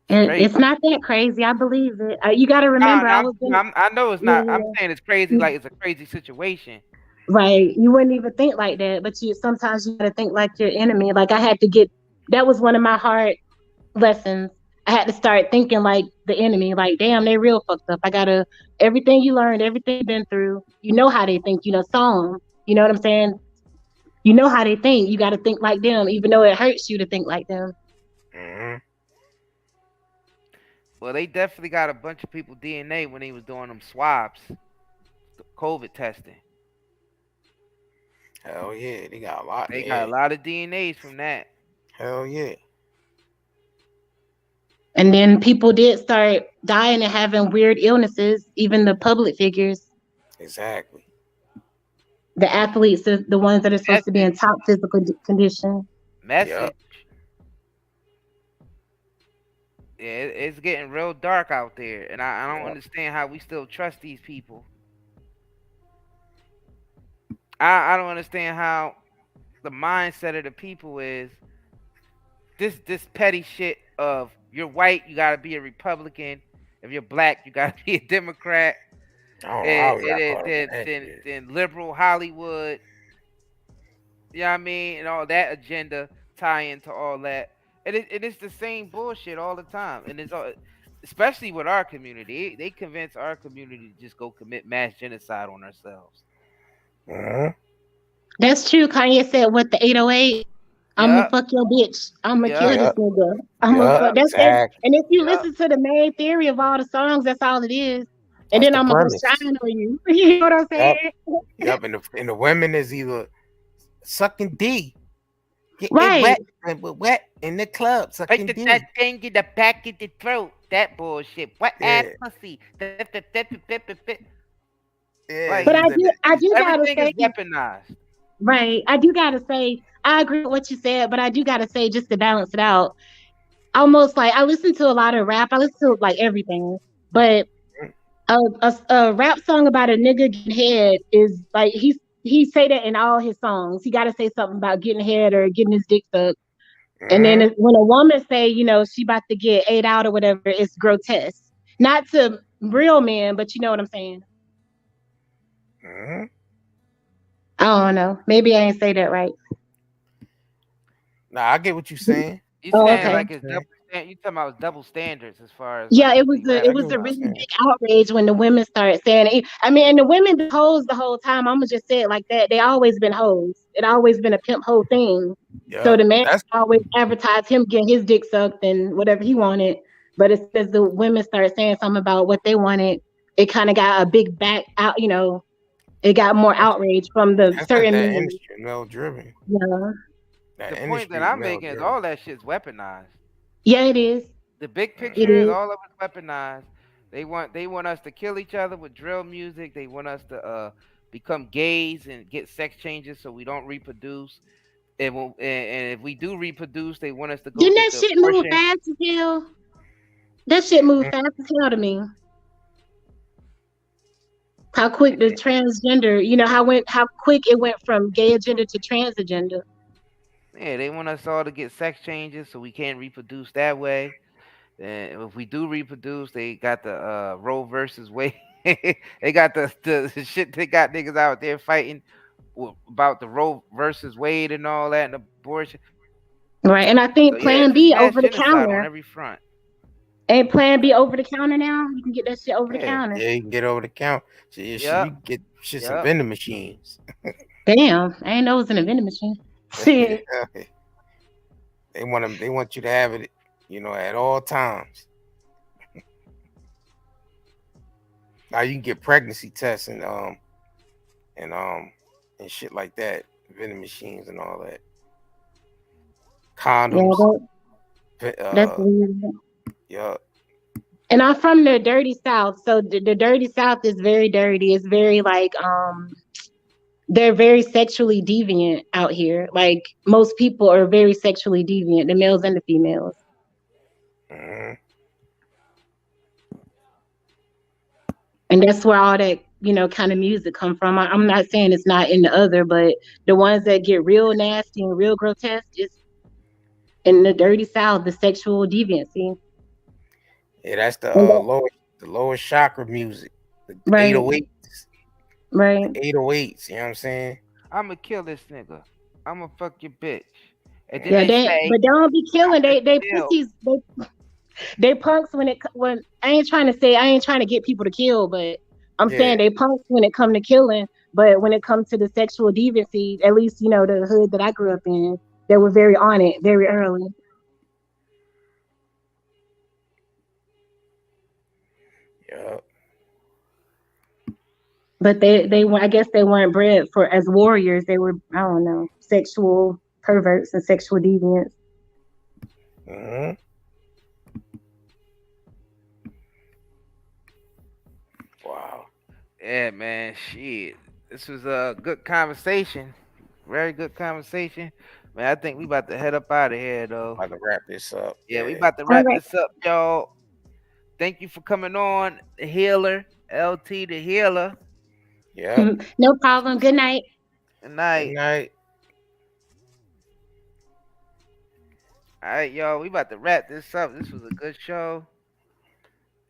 It's crazy. It's not that crazy. I believe it. You got to Nah, remember, I nah, was in. I know it's Yeah, not. I'm saying it's crazy. yeah. Like it's a crazy situation. Right. You wouldn't even think like that, but you sometimes you gotta think like your enemy. Like I had to get that was one of my hard lessons. I had to start thinking like the enemy. Like, damn, they real fucked up. I gotta everything you learned, everything you've been through. You know how they think. You know, saw them. You know what I'm saying? You know how they think. You got to think like them, even though it hurts you to think like them. Mm-hmm. Well, they definitely got a bunch of people DNA when they was doing them swabs, COVID testing. Hell yeah, they got a lot. They got a lot of DNAs from that. Hell yeah. And then people did start dying and having weird illnesses, even the public figures. Exactly. The athletes, the ones that are supposed to be in top physical condition. Message. Yeah, it's getting real dark out there, and I don't understand how we still trust these people. I don't understand how the mindset of the people is this petty shit of you're white, you gotta be a Republican. If you're black, you gotta be a Democrat. Then liberal Hollywood. You know what I mean? And all that agenda tie into all that. And it's the same bullshit all the time. And it's all, especially with our community. They convince our community to just go commit mass genocide on ourselves. That's true. Kanye said what the 808. I'm gonna fuck your bitch. I'm gonna kill this nigga. I'm gonna fuck. That's it. And if you listen to the main theory of all the songs, that's all it is. And That's then the I'm gonna go premise. shine on you. You know what I'm saying? Yep. And the women is either sucking D, getting Right. wet in the club, sucking D. That thing in the back of the throat. That bullshit. What ass pussy? Yeah. But I do gotta everything say, is weaponized. right. I do gotta say, I agree with what you said, but I do gotta say, just to balance it out, almost like I listen to a lot of rap. I listen to like everything, but a rap song about a nigga getting head is like he say that in all his songs. He got to say something about getting head or getting his dick sucked. And then when a woman say, you know, she about to get ate out or whatever, it's grotesque. Not to real men, but you know what I'm saying. I don't know. Maybe I ain't say that right. Nah, I get what you're saying. You Oh, saying okay. like it's double? You talking about double standards as far as Yeah, like it was a really big outrage when the women started saying it. I mean, and the women been hoes the whole time. I'm gonna just say it like that. They always been hoes. It always been a pimp hoe thing. So the man always advertised him getting his dick sucked and whatever he wanted. But as soon as the women started saying something about what they wanted, it kind of got a big back out. You know, it got more outrage from the That's certain like that men. industry male driven. Yeah. The point that I'm making is all that shit's weaponized. Yeah, it is. The big picture is all of it's weaponized. They want us to kill each other with drill music. They want us to become gays and get sex changes so we don't reproduce. And if we do reproduce, they want us to go Didn't get that the shit move abortion. fast as hell? That shit moved fast as hell to me. How quick the transgender, you know, how quick it went from gay agenda to trans agenda. Yeah, they want us all to get sex changes so we can't reproduce that way. And if we do reproduce, they got the Roe versus Wade. They got the shit. They got niggas out there fighting about the Roe versus Wade and all that and abortion. Right, and I think So, Plan it's B mass over the genocide counter. on every front. Ain't Plan B over the counter now? You can get that shit over the counter. Yeah, you can get over the counter. So, you can get shit some vending machines. Damn, I ain't know it was in a vending machine. They want you to have it, you know, at all times. Now you can get pregnancy tests and shit like that, vending machines and all that. Condoms. That's weird. Yeah. And I'm from the dirty South, so the dirty South is very dirty. It's very like they're very sexually deviant out here. Like most people are very sexually deviant, the males and the females. And that's where all that, you know, kind of music come from. I'm not saying it's not in the other, but the ones that get real nasty and real grotesque is in the dirty South, the sexual deviancy. Yeah, that's the lowest chakra music. The Right. 808s. Right. 808s, you know what I'm saying? I'ma kill this nigga. I'ma fuck your bitch. And then Yeah, they say, but they don't be killing. They still, pussies. They punks when I ain't trying to get people to kill, but I'm saying they punks when it come to killing. But when it comes to the sexual deviancy, at least the hood that I grew up in, they were very on it very early. Yeah. But they I guess they weren't bred for as warriors. They were, I don't know, sexual perverts and sexual deviants. Mm-hmm. Wow. Yeah, man. Shit. This was a good conversation. Very good conversation. Man, I think we about to head up out of here, though. About to wrap this up. Yeah, we about to wrap this up, y'all. Thank you for coming on, the healer, LT the healer. Yeah. No problem. Good night. Good night. Good night. All right, y'all. We about to wrap this up. This was a good show.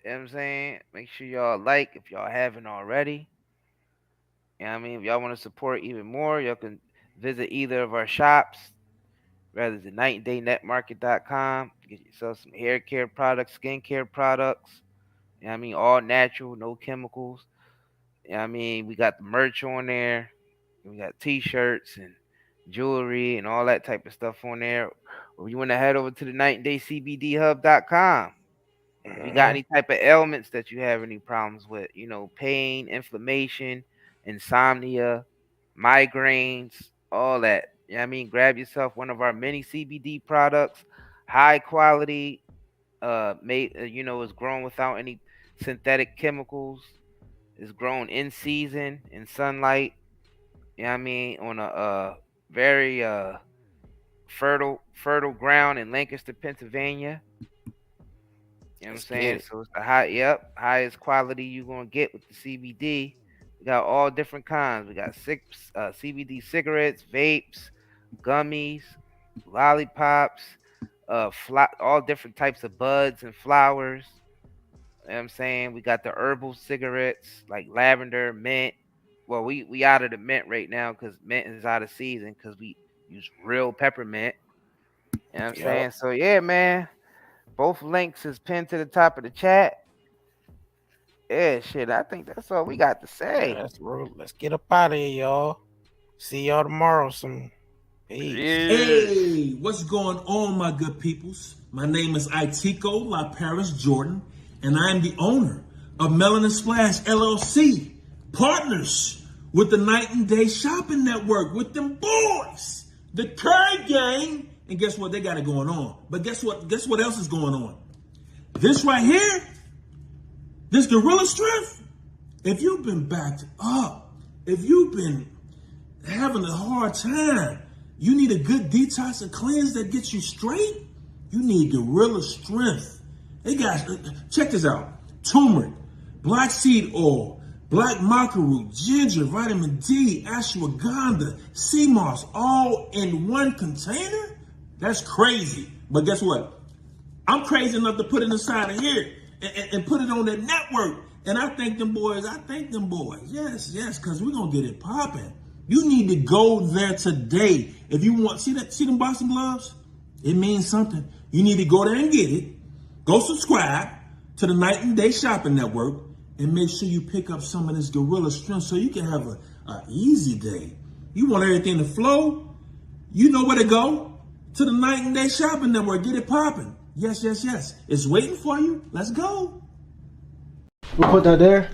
You know what I'm saying? Make sure y'all like if y'all haven't already. You know what I mean? If y'all want to support even more, y'all can visit either of our shops. Rather than nightanddaynetmarket.com. Get yourself some hair care products, skin care products. You know what I mean? All natural, no chemicals. You know what I mean? We got the merch on there. We got t-shirts and jewelry and all that type of stuff on there. Or you want to head over to the nightanddayscbdhub.com. If you got any type of ailments that you have any problems with, pain, inflammation, insomnia, migraines, all that. You know what I mean? Grab yourself one of our many CBD products, high quality, is grown without any synthetic chemicals. It's grown in season, in sunlight. You know what I mean? On a very fertile ground in Lancaster, Pennsylvania. You know what I'm saying? So it's the highest quality you're gonna get with the CBD. We got all different kinds. We got CBD cigarettes, vapes, gummies, lollipops, all different types of buds and flowers. You know what I'm saying? We got the herbal cigarettes like lavender, mint. Well, we out of the mint right now because mint is out of season because we use real peppermint. You know what I'm saying? So yeah, man. Both links is pinned to the top of the chat. Yeah, shit. I think that's all we got to say. Yeah, let's get up out of here, y'all. See y'all tomorrow. Peace. Hey, what's going on, my good peoples? My name is Itico La Paris Jordan, and I am the owner of Melanin Splash LLC, partners with the Night and Day Shopping Network, with them boys, the Curry Gang. And guess what? They got it going on. But guess what? Guess what else is going on? This right here, this gorilla strength. If you've been backed up, if you've been having a hard time, you need a good detox and cleanse that gets you straight. You need gorilla strength. Hey guys, check this out: turmeric, black seed oil, black maca root, ginger, vitamin D, ashwagandha, sea moss, all in one container. That's crazy. But guess what? I'm crazy enough to put it inside of here and put it on that network. And I thank them boys. Yes, because we're going to get it popping. You need to go there today. If you want, see them boxing gloves? It means something. You need to go there and get it. Go subscribe to the Night and Day Shopping Network and make sure you pick up some of this gorilla strength so you can have an easy day. You want everything to flow? You know where to go. To the Night and Day Shopping Network. Get it popping. Yes. It's waiting for you. Let's go. We'll put that there.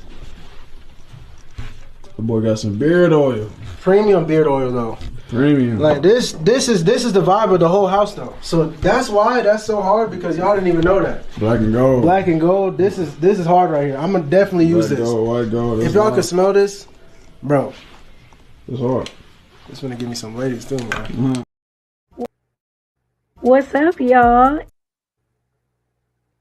The boy got some beard oil. Premium beard oil though. Premium. Like this is the vibe of the whole house though. So that's why that's so hard, because y'all didn't even know that. Black and gold. Black and gold. This is hard right here. I'm gonna definitely use Black this. Gold, white gold. If y'all could smell this, bro. It's hard. It's gonna give me some ladies too, man. Mm-hmm. What's up, y'all?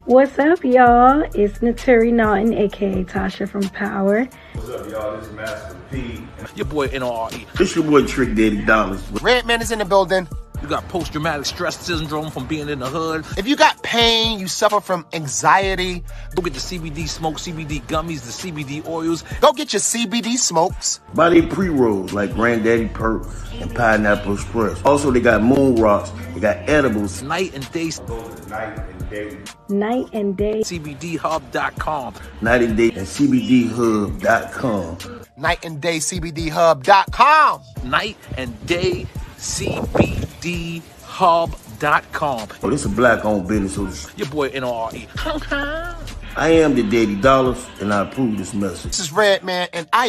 It's Naturi Naughton, aka Tasha from Power. What's up, y'all? This is Master P. Your boy NRE. It's your boy Trick Daddy Dollars. Redman is in the building. You got post-traumatic stress syndrome from being in the hood. If you got pain, you suffer from anxiety, go get the CBD smoke, CBD gummies, the CBD oils. Go get your CBD smokes. Buy they pre-rolls like Granddaddy Perk and Pineapple Express. Also, they got moon rocks. They got edibles. Night and day. Night and day. Night and day. CBDhub.com. Night and day and CBDhub.com. Night and day CBDhub.com. Night and day CBDhub.com. Oh, this is a black-owned business. So your boy NORE. I am the Daddy Dollars, and I approve this message. This is Redman, and I